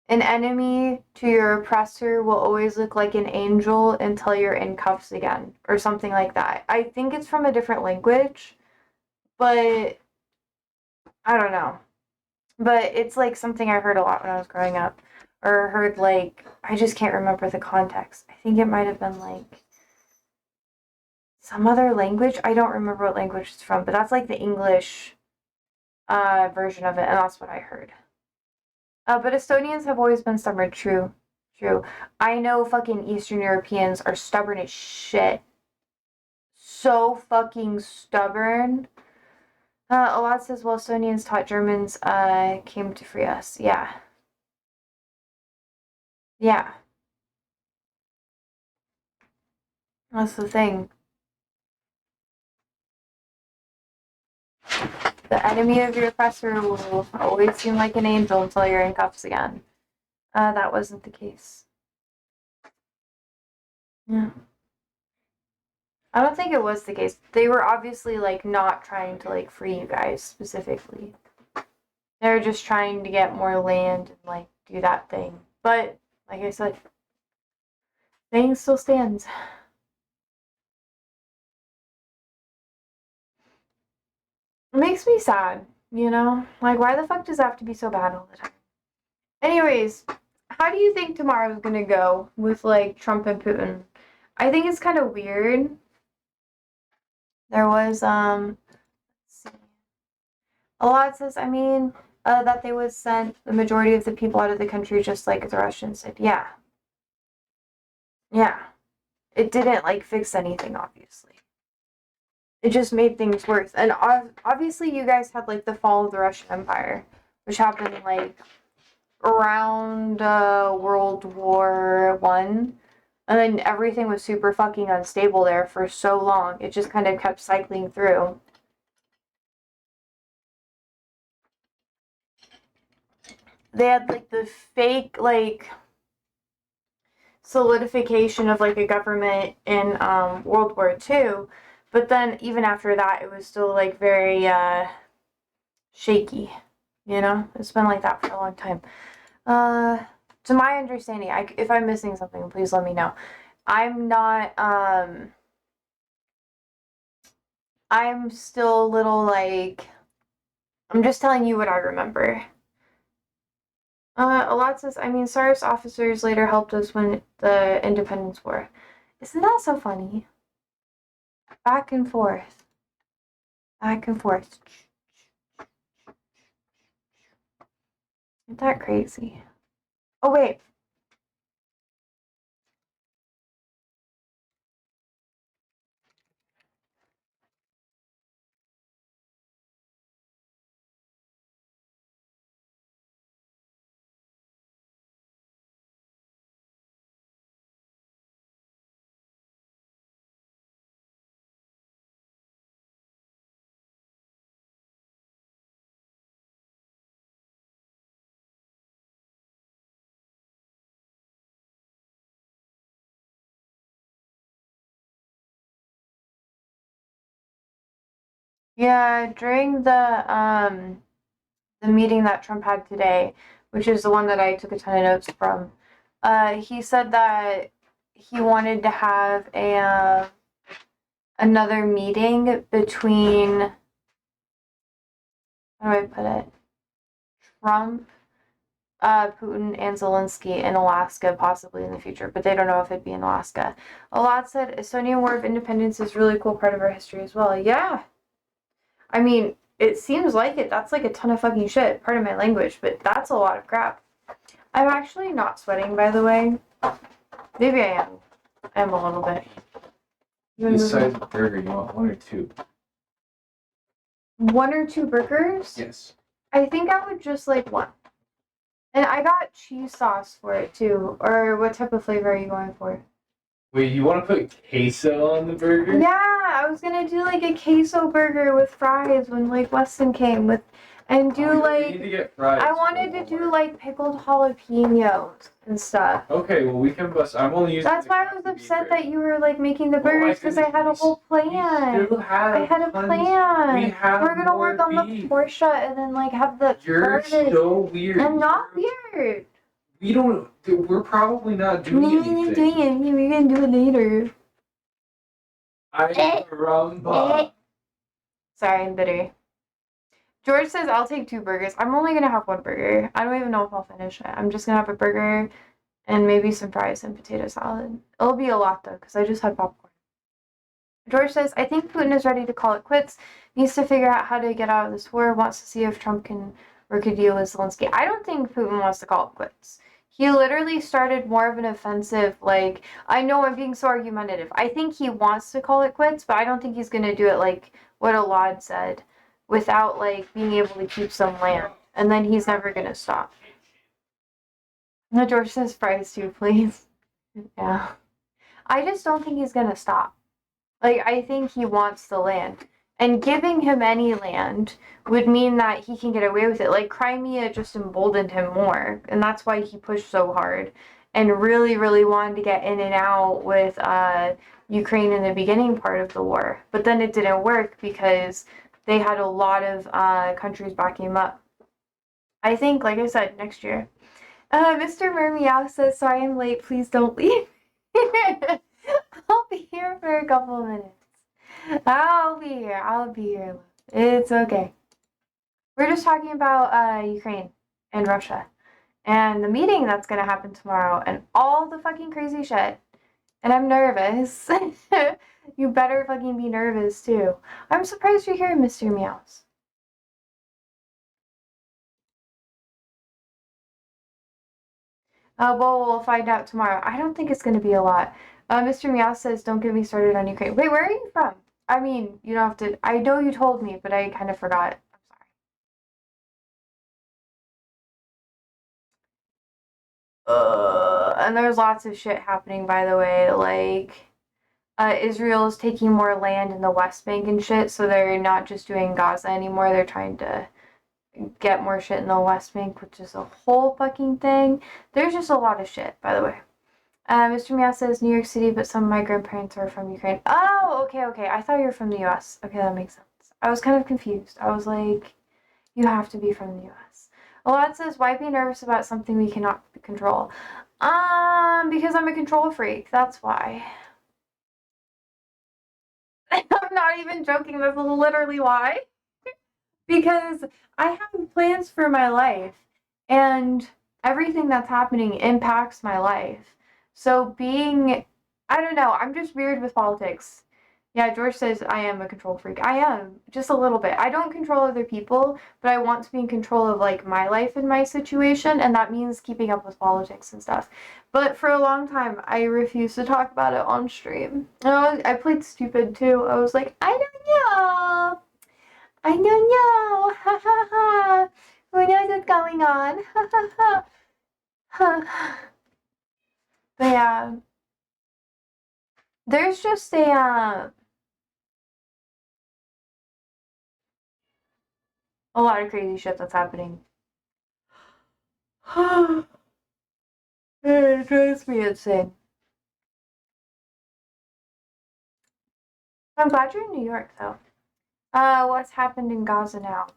[SPEAKER 1] an enemy to your oppressor will always look like an angel until you're in cuffs again, or something like that. I think it's from a different language, but I don't know. But it's like something I heard a lot when I was growing up, or heard, like, I just can't remember the context. I think it might have been like some other language. I don't remember what language it's from, but that's like the English version of it, and that's what I heard. But Estonians have always been stubborn. True. I know fucking Eastern Europeans are stubborn as shit. So fucking stubborn. A lot says, well, Estonians taught Germans came to free us. Yeah. That's the thing. The enemy of your oppressor will always seem like an angel until you're in cuffs again. That wasn't the case. Yeah. I don't think it was the case. They were obviously, like, not trying to, like, free you guys specifically. They were just trying to get more land and, like, do that thing. But, like I said, thing still stands. It makes me sad, you know? Like, why the fuck does it have to be so bad all the time? Anyways, how do you think tomorrow's gonna go with, like, Trump and Putin? I think it's kind of weird. There was, let's see. A lot says, I mean, that they would send the majority of the people out of the country just like the Russians did. Yeah. Yeah. It didn't, like, fix anything, obviously. It just made things worse. And obviously you guys had, like, the fall of the Russian Empire, which happened, like, around World War One. And then everything was super fucking unstable there for so long. It just kind of kept cycling through. They had, like, the fake, like, solidification of, like, a government in World War II. But then even after that, it was still, like, very shaky. You know? It's been like that for a long time. To my understanding, if I'm missing something, please let me know. I'm not, I'm still a little, like, I'm just telling you what I remember. A lot says, I mean, SARS officers later helped us win the Independence War. Isn't that so funny? Back and forth. Back and forth. Isn't that crazy? Oh, wait. Yeah, during the meeting that Trump had today, which is the one that I took a ton of notes from, he said that he wanted to have a another meeting between, how do I put it? Trump, Putin, and Zelensky in Alaska, possibly in the future, but they don't know if it'd be in Alaska. A lot said Estonian War of Independence is a really cool part of our history as well. Yeah. I mean, it seems like it. That's like a ton of fucking shit. Pardon my language, but that's a lot of crap. I'm actually not sweating, by the way. Maybe I am. I am a little bit.
[SPEAKER 2] This size of burger, you want one or two?
[SPEAKER 1] One or two burgers?
[SPEAKER 2] Yes.
[SPEAKER 1] I think I would just like one. And I got cheese sauce for it too. Or what type of flavor are you going for?
[SPEAKER 2] Wait, you want to put queso on the burger?
[SPEAKER 1] Yeah, I was gonna do like a queso burger with fries when like Weston came with, and do
[SPEAKER 2] We need to get fries.
[SPEAKER 1] I wanted to do like pickled jalapenos and stuff.
[SPEAKER 2] Okay, well we can bust. I'm only using.
[SPEAKER 1] That's why I was upset that you were like making the burgers because I had a whole plan. I had a plan.
[SPEAKER 2] We have
[SPEAKER 1] We're gonna work on the Porsche and then like have the.
[SPEAKER 2] You're so weird.
[SPEAKER 1] I'm not weird.
[SPEAKER 2] We don't. We're probably not doing anything.
[SPEAKER 1] We're gonna do it later.
[SPEAKER 2] Rumba.
[SPEAKER 1] Sorry, I'm bitter. George says I'll take two burgers. I'm only gonna have one burger. I don't even know if I'll finish it. I'm just gonna have a burger and maybe some fries and potato salad. It'll be a lot though, because I just had popcorn. George says, I think Putin is ready to call it quits. Needs to figure out how to get out of this war. Wants to see if Trump can work a deal with Zelensky. I don't think Putin wants to call it quits. He literally started more of an offensive, like, I know I'm being so argumentative. I think he wants to call it quits, but I don't think he's going to do it like what Alad said, without, like, being able to keep some land. And then he's never going to stop. No, George says fries too, please. Yeah. I just don't think he's going to stop. Like, I think he wants the land. And giving him any land would mean that he can get away with it. Like, Crimea just emboldened him more. And that's why he pushed so hard. And really, really wanted to get in and out with Ukraine in the beginning part of the war. But then it didn't work because they had a lot of countries backing him up. I think, like I said, next year. Mr. Mermeow says, sorry I'm late. Please don't leave. I'll be here for a couple of minutes. I'll be here. It's okay. We're just talking about Ukraine and Russia and the meeting that's gonna happen tomorrow and all the fucking crazy shit. And I'm nervous. You better fucking be nervous too. I'm surprised you're here, Mr. Meows. Well, we'll find out tomorrow. I don't think it's going to be a lot. Mr. Meow says, don't get me started on Ukraine. Wait, where are you from? I mean, you don't have to. I know you told me, but I kind of forgot. I'm sorry. And there's lots of shit happening, by the way. Like, Israel is taking more land in the West Bank and shit, so they're not just doing Gaza anymore. They're trying to get more shit in the West Bank, which is a whole fucking thing. There's just a lot of shit, by the way. Mr. Meow says New York City, but some of my grandparents are from Ukraine. Oh, okay. I thought you were from the US. Okay, that makes sense. I was kind of confused. I was like, you have to be from the US. Alad says, why be nervous about something we cannot control? Because I'm a control freak. That's why. I'm not even joking. That's literally why. Because I have plans for my life, and everything that's happening impacts my life. So I don't know, I'm just weird with politics. Yeah, George says I am a control freak. I am, just a little bit. I don't control other people, but I want to be in control of, like, my life and my situation, and that means keeping up with politics and stuff. But for a long time, I refused to talk about it on stream. I played stupid, too. I was like, I don't know. I don't know. Ha ha ha. Who knows what's going on? Ha ha ha. Huh. But yeah. There's just a lot of crazy shit that's happening. It drives me insane. I'm glad you're in New York, though. What's happened in Gaza now?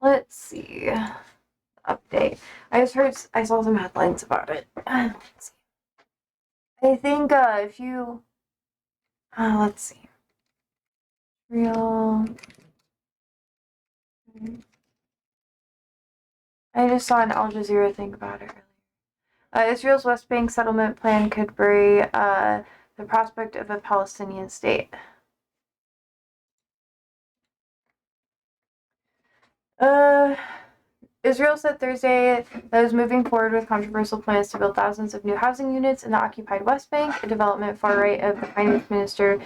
[SPEAKER 1] Let's see. Update. I saw some headlines about it. Let's see. I think, if you, let's see. Real. I just saw an Al Jazeera thing about it earlier. Israel's West Bank settlement plan could bury the prospect of a Palestinian state. Israel said Thursday that it was moving forward with controversial plans to build thousands of new housing units in the occupied West Bank. A development far right of the Finance Minister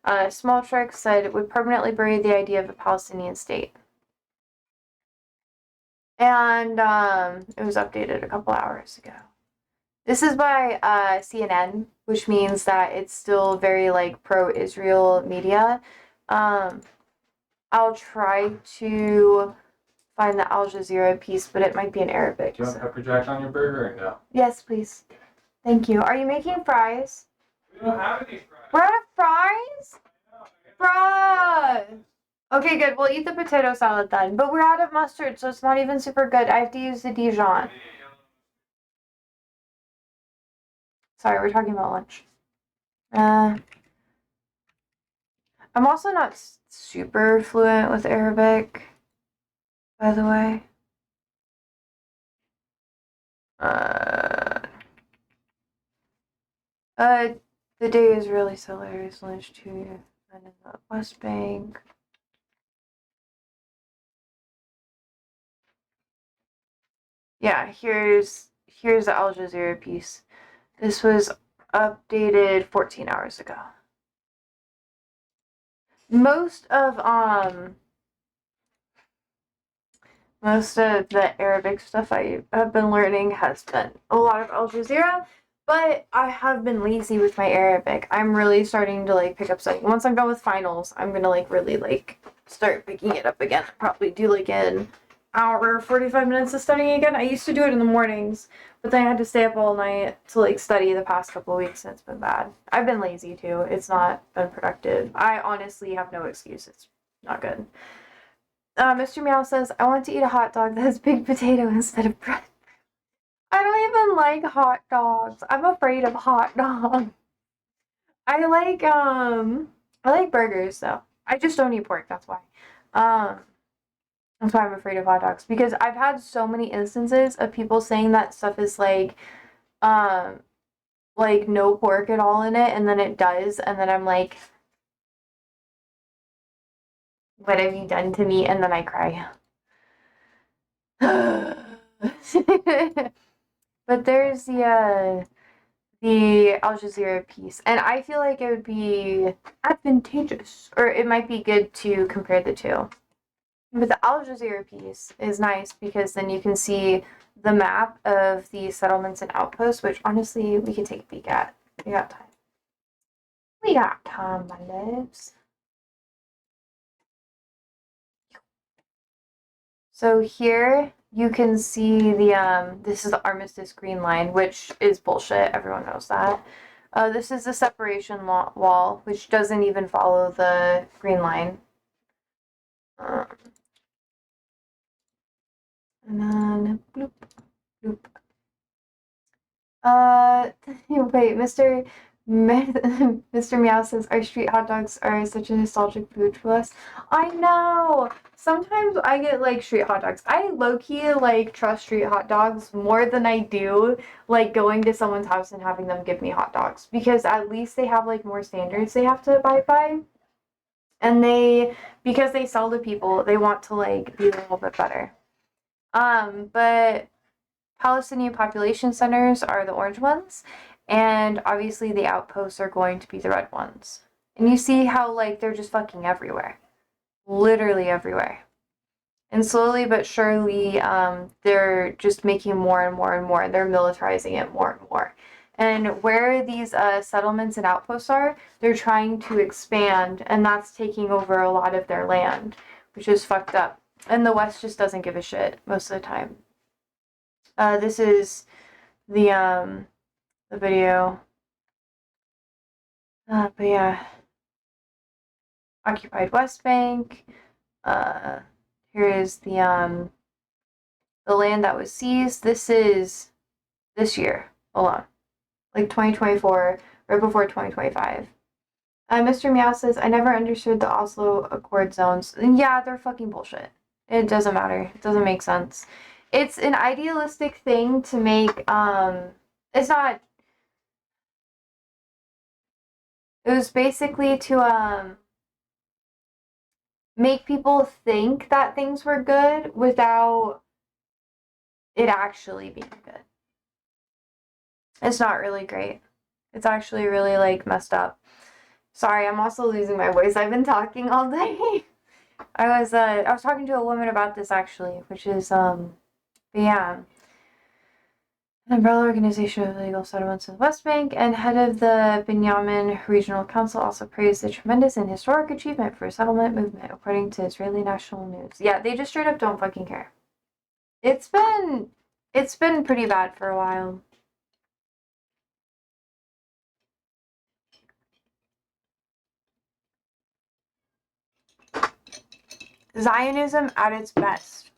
[SPEAKER 1] Smotrich said it would permanently bury the idea of a Palestinian state. And it was updated a couple hours ago. This is by CNN, which means that it's still very, like, pro-Israel media. I'll try to find the Al Jazeera piece, but it might be in Arabic.
[SPEAKER 2] Do you want pepper jack on your burger or no?
[SPEAKER 1] Yes, please. Thank you. Are you making fries?
[SPEAKER 2] We don't have any fries.
[SPEAKER 1] We're out of fries? Bruh! Okay, good. We'll eat the potato salad then. But we're out of mustard, so it's not even super good. I have to use the Dijon. Sorry, we're talking about lunch. I'm also not super fluent with Arabic, by the way. The day is really hilarious. Lunch to men in the West Bank. Yeah, here's the Al Jazeera piece. This was updated 14 hours ago. Most of the Arabic stuff I have been learning has been a lot of Al Jazeera, but I have been lazy with my Arabic. I'm really starting to, like, pick up studying. Once I'm done with finals, I'm gonna, like, really, like, start picking it up again. Probably do, like, an hour, 45 minutes of studying again. I used to do it in the mornings, but then I had to stay up all night to, like, study the past couple of weeks, and it's been bad. I've been lazy, too. It's not been productive. I honestly have no excuse. It's not good. Mr. Meow says, I want to eat a hot dog that has baked potato instead of bread. I don't even like hot dogs. I'm afraid of hot dogs. I like burgers, though. I just don't eat pork, that's why. That's why I'm afraid of hot dogs. Because I've had so many instances of people saying that stuff is, like no pork at all in it, and then it does, and then I'm like, what have you done to me? And then I cry. But But there's the Al Jazeera piece, and I feel like it would be advantageous, or it might be good to compare the two. But the Al Jazeera piece is nice because then you can see the map of the settlements and outposts, which honestly we could take a peek at. We got time. We got time, my loves. So here you can see the this is the Armistice Green Line, which is bullshit. Everyone knows that. This is the separation wall, which doesn't even follow the Green Line. And then bloop, bloop. Wait, Mr. Meow says our street hot dogs are such a nostalgic food to us. I know. Sometimes I get like street hot dogs. I low-key like trust street hot dogs more than I do like going to someone's house and having them give me hot dogs, because at least they have like more standards they have to abide by. And because they sell to people, they want to like be a little bit better. But Palestinian population centers are the orange ones, and obviously the outposts are going to be the red ones. And you see how like they're just fucking everywhere. Literally everywhere. And slowly but surely, they're just making more and more and more. They're militarizing it more and more. And where these settlements and outposts are, they're trying to expand, and that's taking over a lot of their land, which is fucked up. And the West just doesn't give a shit most of the time. This is the video. But yeah. Occupied West Bank. Here is the land that was seized. This is this year alone. Like 2024, right before 2025. Mr. Meow says, I never understood the Oslo Accord zones. And yeah, they're fucking bullshit. It doesn't matter. It doesn't make sense. It's an idealistic thing to make, it's not, it was basically to, make people think that things were good without it actually being good. It's not really great. It's actually really, like, messed up. Sorry, I'm also losing my voice. I've been talking all day. I was talking to a woman about this, actually, which is, yeah. An umbrella organization of illegal settlements in the West Bank, and head of the Binyamin Regional Council also praised the tremendous and historic achievement for a settlement movement, according to Israeli national news. Yeah, they just straight up don't fucking care. It's been pretty bad for a while. Zionism at its best.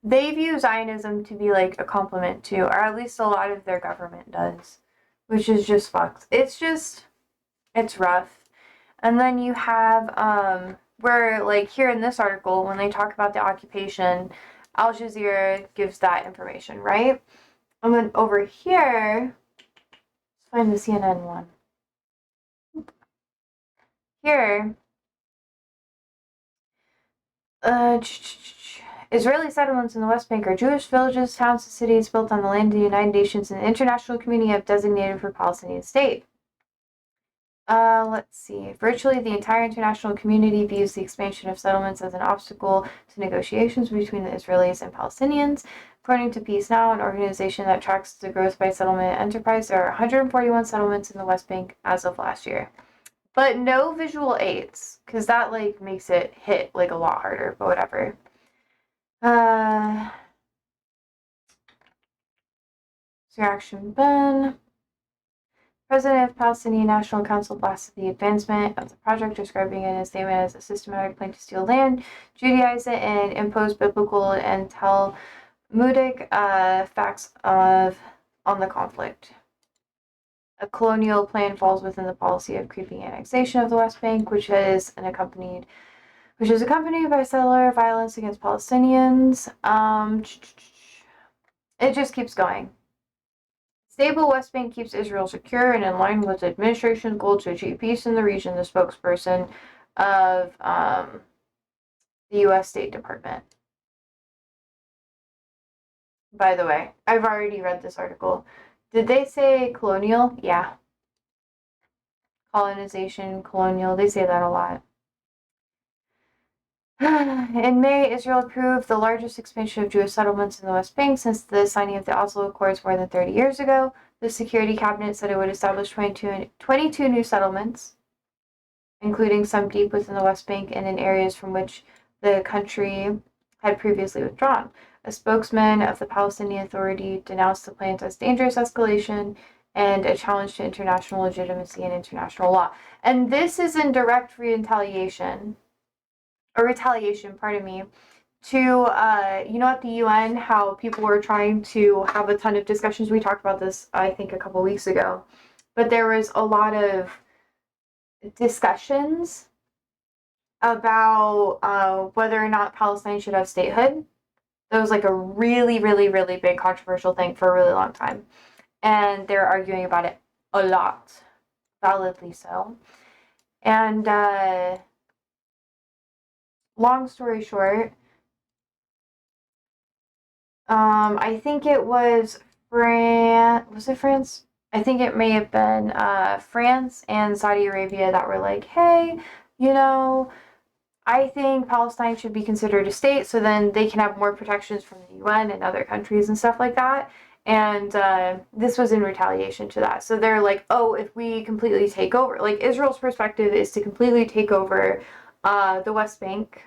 [SPEAKER 1] They view Zionism to be like a compliment to, or at least a lot of their government does, which is just fucked. It's rough. And then you have, where, like, here in this article, when they talk about the occupation, Al Jazeera gives that information, right? And then over here, let's find the CNN one. Here, Israeli settlements in the West Bank are Jewish villages, towns, and cities built on the land the United Nations and the international community have designated for Palestinian state. Let's see. Virtually the entire international community views the expansion of settlements as an obstacle to negotiations between the Israelis and Palestinians. According to Peace Now, an organization that tracks the growth by settlement enterprise, there are 141 settlements in the West Bank as of last year. But no visual aids, because that, like, makes it hit, like, a lot harder, but whatever. Reaction Ben. President of Palestinian National Council blasted the advancement of the project, describing it in a statement as a systematic plan to steal land, Judaize it, and impose biblical and Talmudic facts on the conflict. A colonial plan falls within the policy of creeping annexation of the West Bank, which is accompanied by settler violence against Palestinians. It just keeps going. Stable West Bank keeps Israel secure and in line with the administration's goal to achieve peace in the region, the spokesperson of the U.S. State Department. by the way. I've already read this article. Did they say colonial? Yeah. Colonization, colonial, they say that a lot. In May, Israel approved the largest expansion of Jewish settlements in the West Bank since the signing of the Oslo Accords more than 30 years ago. The Security Cabinet said it would establish 22 new settlements, including some deep within the West Bank and in areas from which the country had previously withdrawn. A spokesman of the Palestinian Authority denounced the plans as dangerous escalation and a challenge to international legitimacy and international law. And this is in direct retaliation, pardon me, to, at the UN, how people were trying to have a ton of discussions. We talked about this, I think, a couple weeks ago. But there was a lot of discussions about whether or not Palestine should have statehood. That was like a really, really, really big controversial thing for a really long time. And they're arguing about it a lot, validly so. And long story short, I think it was was it France? I think it may have been France and Saudi Arabia that were like, hey, I think Palestine should be considered a state so then they can have more protections from the UN and other countries and stuff like that. And this was in retaliation to that. So they're like, oh, if we completely take over, like Israel's perspective is to completely take over the West Bank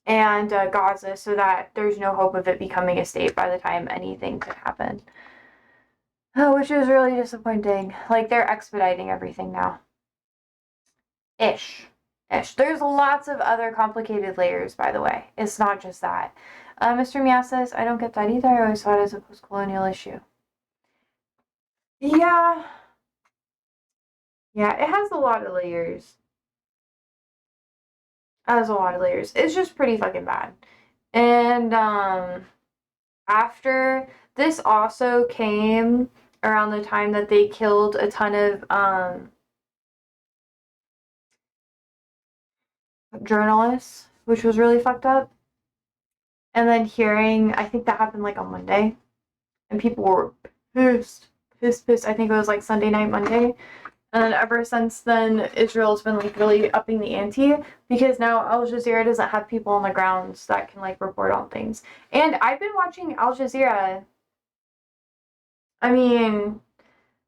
[SPEAKER 1] and Gaza so that there's no hope of it becoming a state by the time anything could happen. Oh, which is really disappointing. Like, they're expediting everything now. Ish. There's lots of other complicated layers, by the way. It's not just that. Mr. Meow says, I don't get that either. I always saw it as a post-colonial issue. Yeah. Yeah, it has a lot of layers. It's just pretty fucking bad. And, after, this also came around the time that they killed a ton of, journalists, which was really fucked up. And then I think that happened like on Monday, and people were pissed. I think it was like Sunday night, Monday. And then ever since then, Israel's been like really upping the ante because now Al Jazeera doesn't have people on the grounds that can like report on things. And I've been watching Al Jazeera. I mean,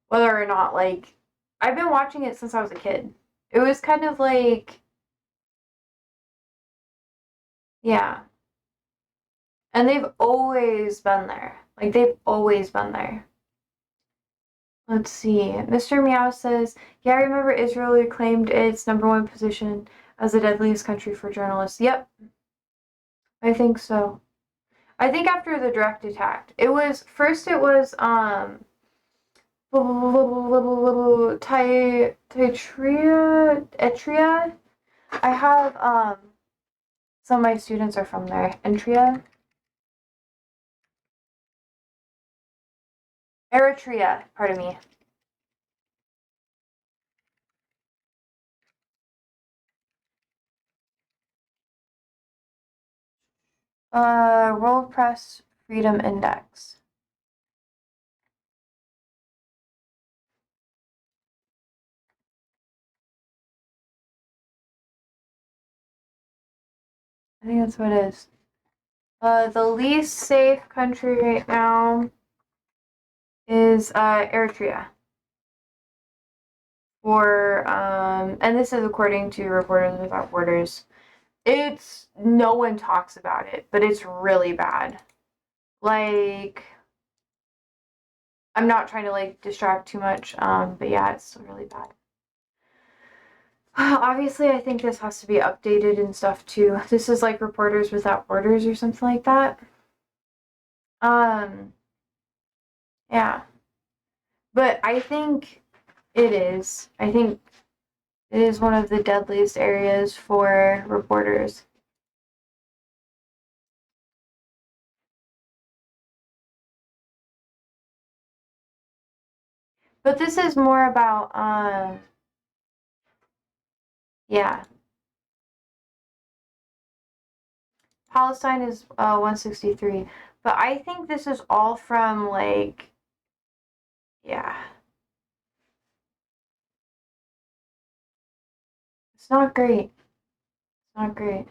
[SPEAKER 1] whether or not like, I've been watching it since I was a kid. It was kind of like, yeah. And they've always been there. Like, they've always been there. Let's see. Mr. Meow says, yeah, I remember Israel claimed its #1 position as the deadliest country for journalists. Yep. I think so. I think after the direct attack. Etria. I have, some of my students are from there. Eritrea, pardon me. World Press Freedom Index. I think that's what it is. The least safe country right now is Eritrea. And this is according to Reporters Without Borders. No one talks about it, but it's really bad. Like, I'm not trying to like distract too much, but yeah, it's really bad. Obviously, I think this has to be updated and stuff too. This is like Reporters Without Borders or something like that. Yeah. But I think it is. I think it is one of the deadliest areas for reporters. But this is more about, yeah. Palestine is 163. But I think this is all from, like, yeah. It's not great. It's not great.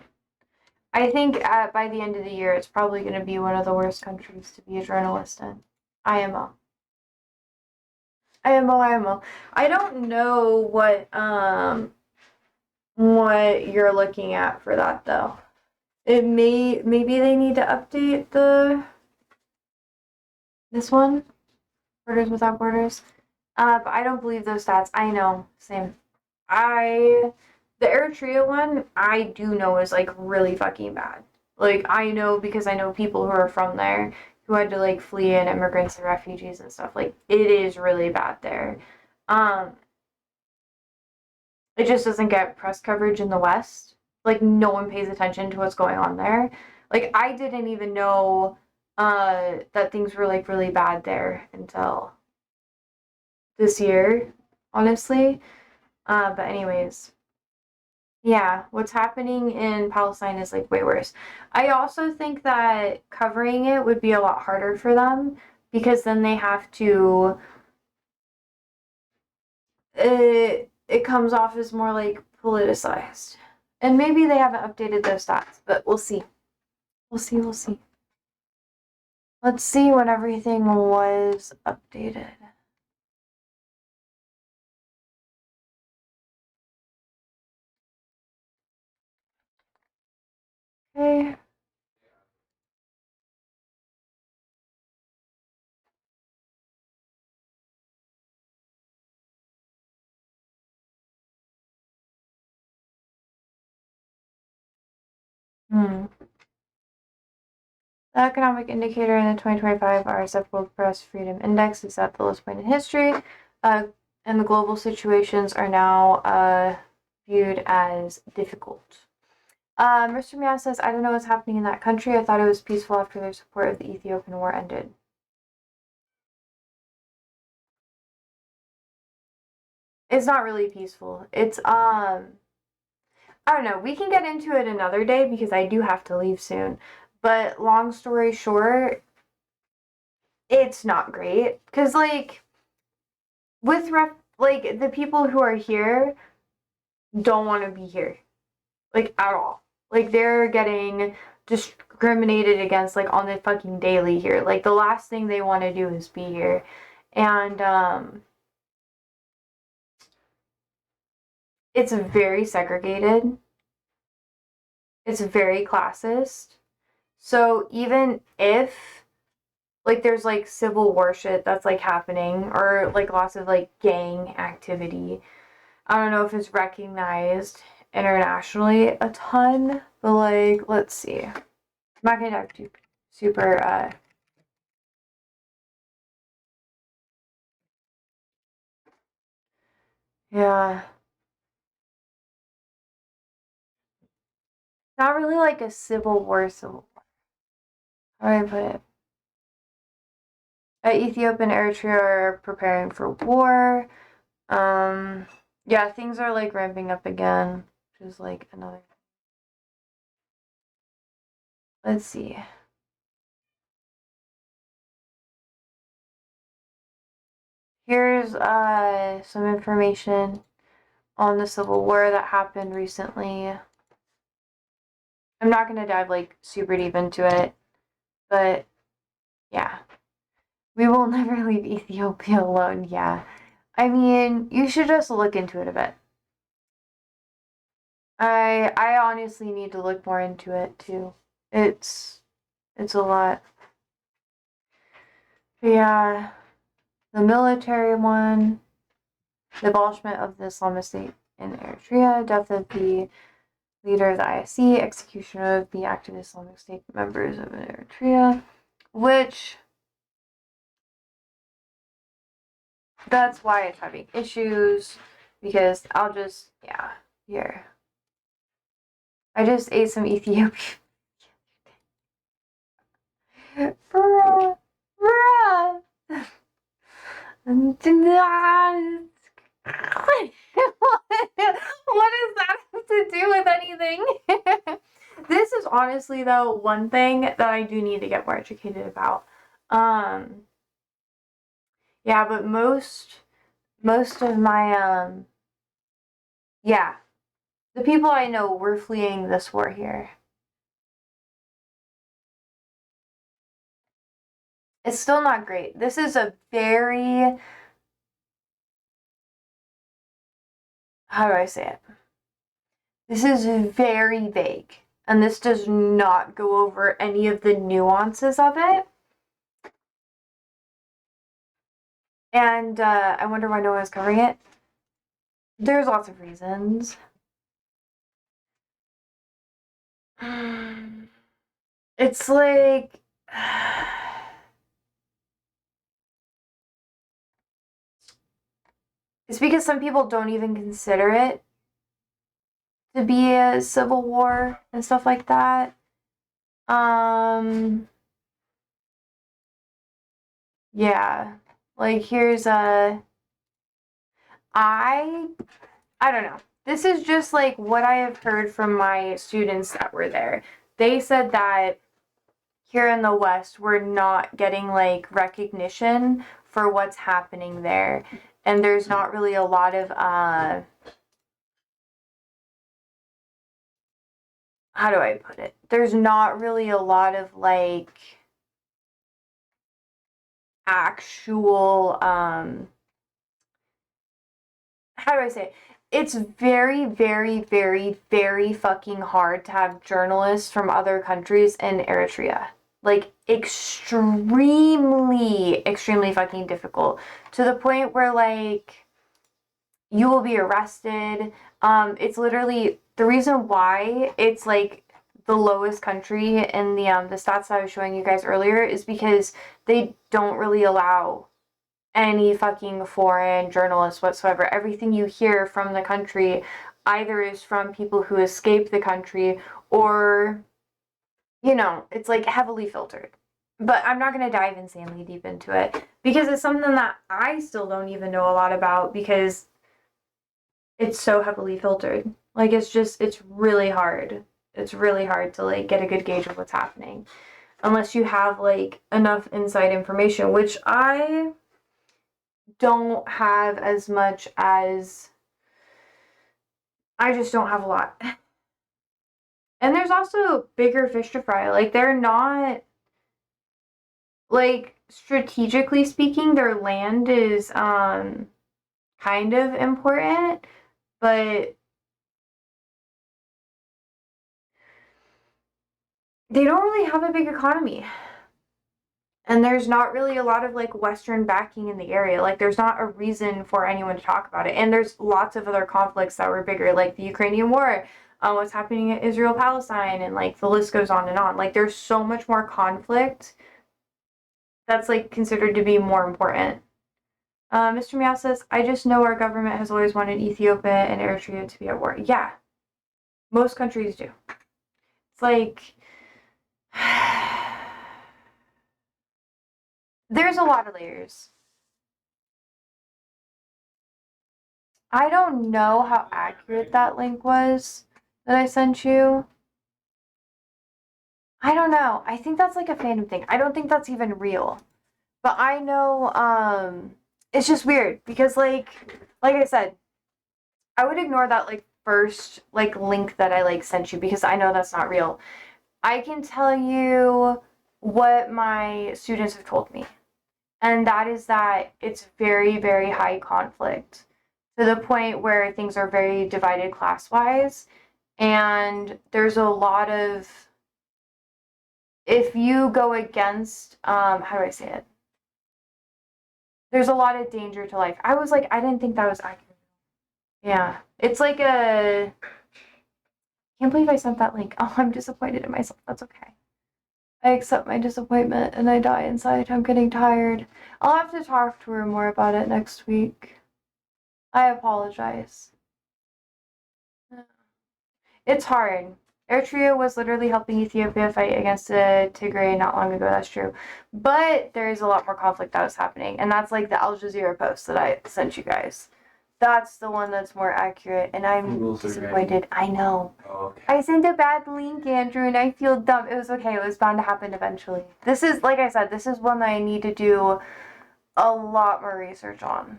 [SPEAKER 1] I think by the end of the year, it's probably going to be one of the worst countries to be a journalist in. IMO. IMO. I don't know what you're looking at for that though. Maybe they need to update this one, Borders Without Borders. But I don't believe those stats. I know, same. The Eritrea one, I do know is like really fucking bad. Like I know because I know people who are from there who had to like flee and immigrants and refugees and stuff. Like it is really bad there. It just doesn't get press coverage in the West. Like no one pays attention to what's going on there. Like I didn't even know that things were like really bad there until this year, honestly. But anyways, yeah, what's happening in Palestine is like way worse. I also think that covering it would be a lot harder for them because then they have to it comes off as more like politicized. And maybe they haven't updated those stats, but we'll see. We'll see. Let's see when everything was updated. Okay. The economic indicator in the 2025 RSF World Press Freedom Index is at the lowest point in history, and the global situations are now viewed as difficult. Mr. Meow says, I don't know what's happening in that country. I thought it was peaceful after their support of the Ethiopian war ended. It's not really peaceful. It's, I don't know. We can get into it another day because I do have to leave soon. But long story short, it's not great. Because, like, the people who are here don't want to be here. Like, at all. Like, they're getting discriminated against, like, on the fucking daily here. Like, the last thing they want to do is be here. And, it's very segregated. It's very classist. So even if like there's like civil war shit that's like happening or like lots of like gang activity, I don't know if it's recognized internationally a ton, but like let's see. I'm not gonna dive too super yeah. Not really like a civil war. How do I put it? Ethiopia and Eritrea are preparing for war. Yeah, things are like ramping up again, which is like another. Let's see. Here's some information on the Civil War that happened recently. I'm not gonna dive like super deep into it, but yeah. We will never leave Ethiopia alone, yeah. I mean, you should just look into it a bit. I honestly need to look more into it too. It's a lot. But yeah, the military one, the abolishment of the Islamic State in Eritrea, death of the leader of the ISC, execution of the active Islamic State members of Eritrea, which that's why it's having issues, because I'll just, yeah, here. I just ate some Ethiopian. Bruh. What does that have to do with anything? This is honestly, though, one thing that I do need to get more educated about. Yeah, but most of my, yeah, the people I know were fleeing this war here. It's still not great. This is a very, how do I say it? This is very vague, and this does not go over any of the nuances of it. And I wonder why no one is covering it. There's lots of reasons. It's like it's because some people don't even consider it to be a civil war and stuff like that. Yeah. Like here's I don't know. This is just like what I have heard from my students that were there. They said that here in the West, we're not getting like recognition for what's happening there. And there's not really a lot of how do I put it? There's not really a lot of like actual how do I say it? It's very, very, very, very fucking hard to have journalists from other countries in Eritrea. Like, extremely, extremely fucking difficult. To the point where, like, you will be arrested. It's literally, the reason why it's, like, the lowest country in the stats that I was showing you guys earlier is because they don't really allow any fucking foreign journalists whatsoever. Everything you hear from the country either is from people who escaped the country or, you know, it's like heavily filtered. But I'm not going to dive insanely deep into it because it's something that I still don't even know a lot about because it's so heavily filtered. Like, it's really hard. It's really hard to, like, get a good gauge of what's happening unless you have, like, enough inside information, which I don't have as much as I just don't have a lot. And there's also bigger fish to fry. Like they're not like strategically speaking, their land is kind of important, but they don't really have a big economy. And there's not really a lot of like Western backing in the area. Like there's not a reason for anyone to talk about it. And there's lots of other conflicts that were bigger, like the Ukrainian war, what's happening in Israel, Palestine, and like the list goes on and on. Like there's so much more conflict that's like considered to be more important. Mr. Meow says, I just know our government has always wanted Ethiopia and Eritrea to be at war. Yeah, most countries do. It's like there's a lot of layers. I don't know how accurate that link was that I sent you. I don't know. I think that's like a fandom thing. I don't think that's even real. But I know, it's just weird because like I said, I would ignore that like first like link that I like sent you because I know that's not real. I can tell you what my students have told me. And that is that it's very, very high conflict to the point where things are very divided class-wise. And there's a lot of, if you go against, how do I say it? There's a lot of danger to life. I was like, I didn't think that was accurate. Yeah. It's like a, can't believe I sent that link. Oh, I'm disappointed in myself. That's okay. I accept my disappointment and I die inside. I'm getting tired. I'll have to talk to her more about it next week. I apologize. It's hard. Eritrea was literally helping Ethiopia fight against Tigray not long ago, that's true. But there is a lot more conflict that was happening. And that's like the Al Jazeera post that I sent you guys. That's the one that's more accurate, and I'm
[SPEAKER 2] Google's
[SPEAKER 1] disappointed. I know.
[SPEAKER 2] Oh, okay.
[SPEAKER 1] I sent a bad link, Andrew, and I feel dumb. It was okay. It was bound to happen eventually. This is, like I said, this is one that I need to do a lot more research on.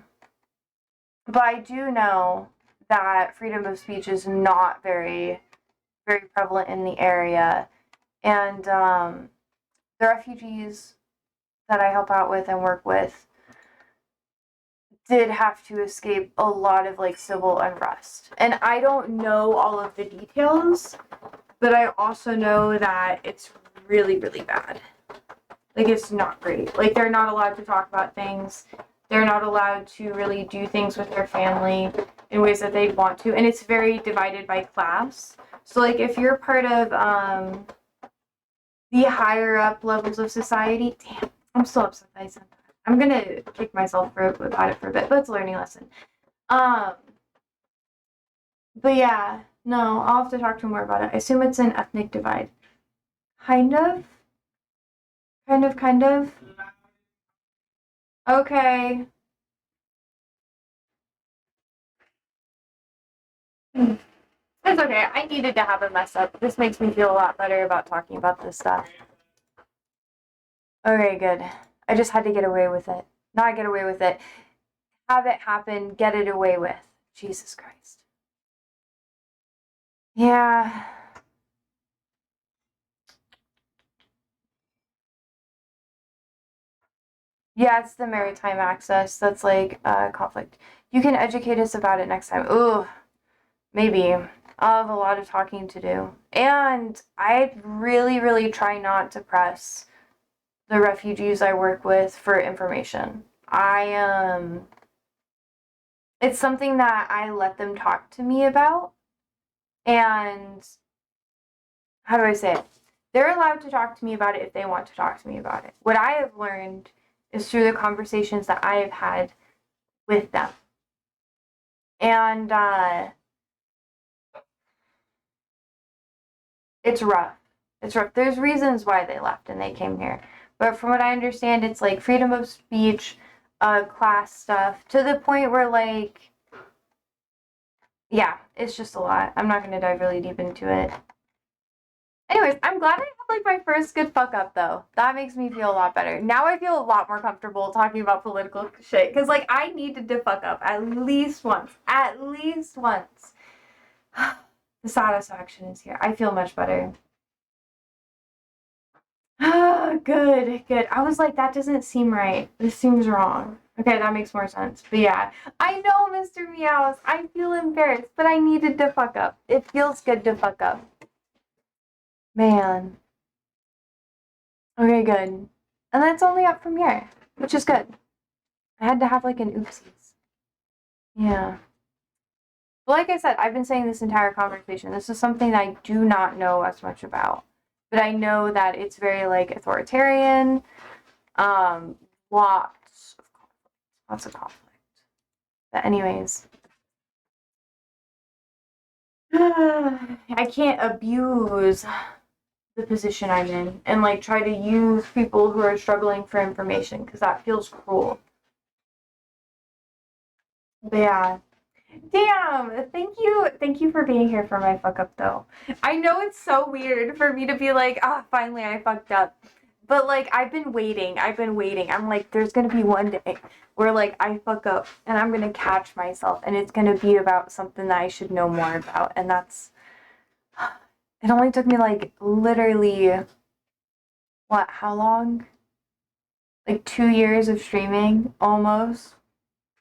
[SPEAKER 1] But I do know that freedom of speech is not very, very prevalent in the area. And the refugees that I help out with and work with did have to escape a lot of like civil unrest. And I don't know all of the details, but I also know that it's really, really bad. Like, it's not great. Like, they're not allowed to talk about things. They're not allowed to really do things with their family in ways that they'd want to. And it's very divided by class. So, like, if you're part of the higher up levels of society, damn, I'm so upset that I said that. I'm gonna kick myself about it for a bit, but it's a learning lesson. But yeah, no, I'll have to talk to him more about it. I assume it's an ethnic divide. Kind of. Kind of. Okay. It's okay. I needed to have a mess up. This makes me feel a lot better about talking about this stuff. Okay, good. I just had to get away with it. Not get away with it. Have it happen. Get it away with. Jesus Christ. Yeah. Yeah, it's the maritime access. That's like conflict. You can educate us about it next time. Ooh, maybe. I'll have a lot of talking to do. And I really, really try not to press the refugees I work with for information. It's something that I let them talk to me about. And how do I say it? They're allowed to talk to me about it if they want to talk to me about it. What I have learned is through the conversations that I have had with them. And it's rough. It's rough. There's reasons why they left and they came here. But from what I understand, it's like freedom of speech, class stuff, to the point where, like, yeah, it's just a lot. I'm not going to dive really deep into it. Anyways, I'm glad I had like my first good fuck up though. That makes me feel a lot better. Now I feel a lot more comfortable talking about political shit. Cause like I needed to fuck up at least once. At least once. The satisfaction is here. I feel much better. Good, good. I was like, that doesn't seem right. This seems wrong. Okay, that makes more sense. But yeah, I know, Mr. Meows. I feel embarrassed, but I needed to fuck up. It feels good to fuck up. Man. Okay, good. And that's only up from here, which is good. I had to have like an oopsies. Yeah. But like I said, I've been saying this entire conversation. This is something that I do not know as much about. But I know that it's very like authoritarian. Lots of conflict. But anyways. I can't abuse the position I'm in and like try to use people who are struggling for information because that feels cruel. But yeah. Damn, thank you for being here for my fuck up though. I know it's so weird for me to be like, finally I fucked up. But like I've been waiting. I'm like, there's gonna be one day where like I fuck up and I'm gonna catch myself and it's gonna be about something that I should know more about. And that's it only took me like literally how long? Like 2 years of streaming, almost.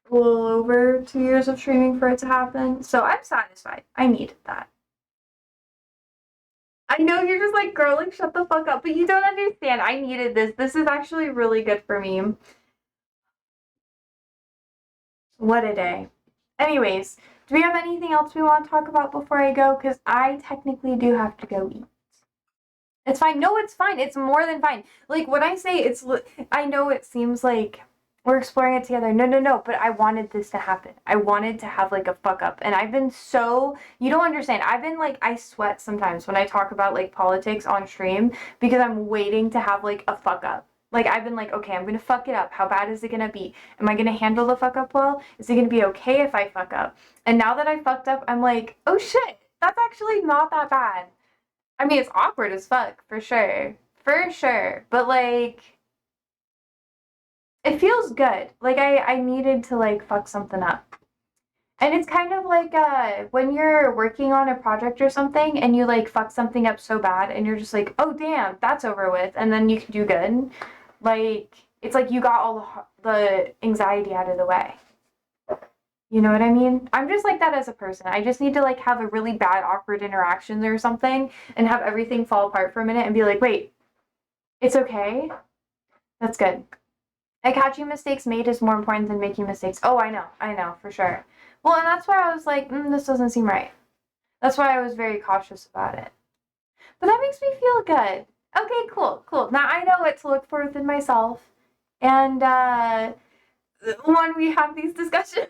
[SPEAKER 1] A little over 2 years of streaming for it to happen. So I'm satisfied. I needed that. I know you're just like, girl, like, shut the fuck up. But you don't understand. I needed this. This is actually really good for me. What a day. Anyways, do we have anything else we want to talk about before I go? Because I technically do have to go eat. It's fine. No, it's fine. It's more than fine. Like, when I say I know it seems like we're exploring it together. No. But I wanted this to happen. I wanted to have, like, a fuck up. And I've been you don't understand. I've been, like, I sweat sometimes when I talk about, like, politics on stream because I'm waiting to have, like, a fuck up. Like, I've been like, okay, I'm gonna fuck it up. How bad is it gonna be? Am I gonna handle the fuck up well? Is it gonna be okay if I fuck up? And now that I fucked up, I'm like, oh shit, that's actually not that bad. I mean, it's awkward as fuck, for sure. For sure. But, like, it feels good. Like, I needed to, like, fuck something up. And it's kind of like when you're working on a project or something and you, like, fuck something up so bad and you're just like, oh, damn, that's over with. And then you can do good. Like, it's like you got all the anxiety out of the way. You know what I mean? I'm just like that as a person. I just need to, like, have a really bad, awkward interaction or something and have everything fall apart for a minute and be like, wait, it's okay. That's good. Like, catching mistakes made is more important than making mistakes. Oh, I know, for sure. Well, and that's why I was like, this doesn't seem right. That's why I was very cautious about it. But that makes me feel good. Okay, cool. Now I know what to look for within myself. And when we have these discussions,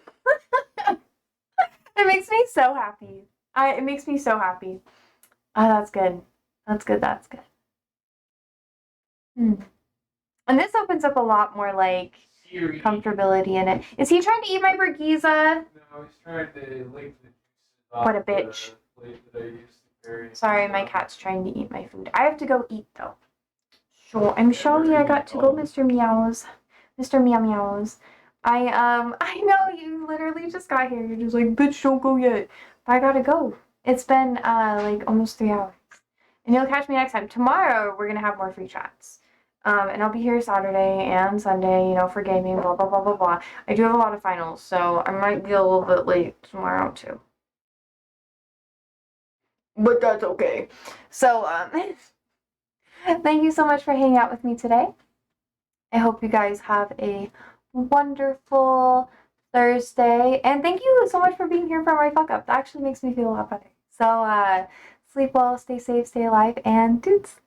[SPEAKER 1] it makes me so happy. It makes me so happy. That's good. That's good. And this opens up a lot more, like, comfortability in it. Is he trying to eat my Burgiza?
[SPEAKER 2] No, he's trying to lick the juices off
[SPEAKER 1] What a bitch.
[SPEAKER 2] the plate that I used to carry.
[SPEAKER 1] Sorry, my cat's trying to eat my food. I have to go eat, though. So, I'm sorry I got to go, Mr. Meows. Mr. Meow Meows. I know you literally just got here. You're just like, bitch, don't go yet. But I gotta go. It's been, like, almost 3 hours. And you'll catch me next time. Tomorrow, we're gonna have more free chats. And I'll be here Saturday and Sunday, for gaming, blah, blah, blah, blah, blah. I do have a lot of finals, so I might be a little bit late tomorrow, too. But that's okay. So, thank you so much for hanging out with me today. I hope you guys have a wonderful Thursday. And thank you so much for being here for my fuck up. That actually makes me feel a lot better. So, sleep well, stay safe, stay alive, and dudes.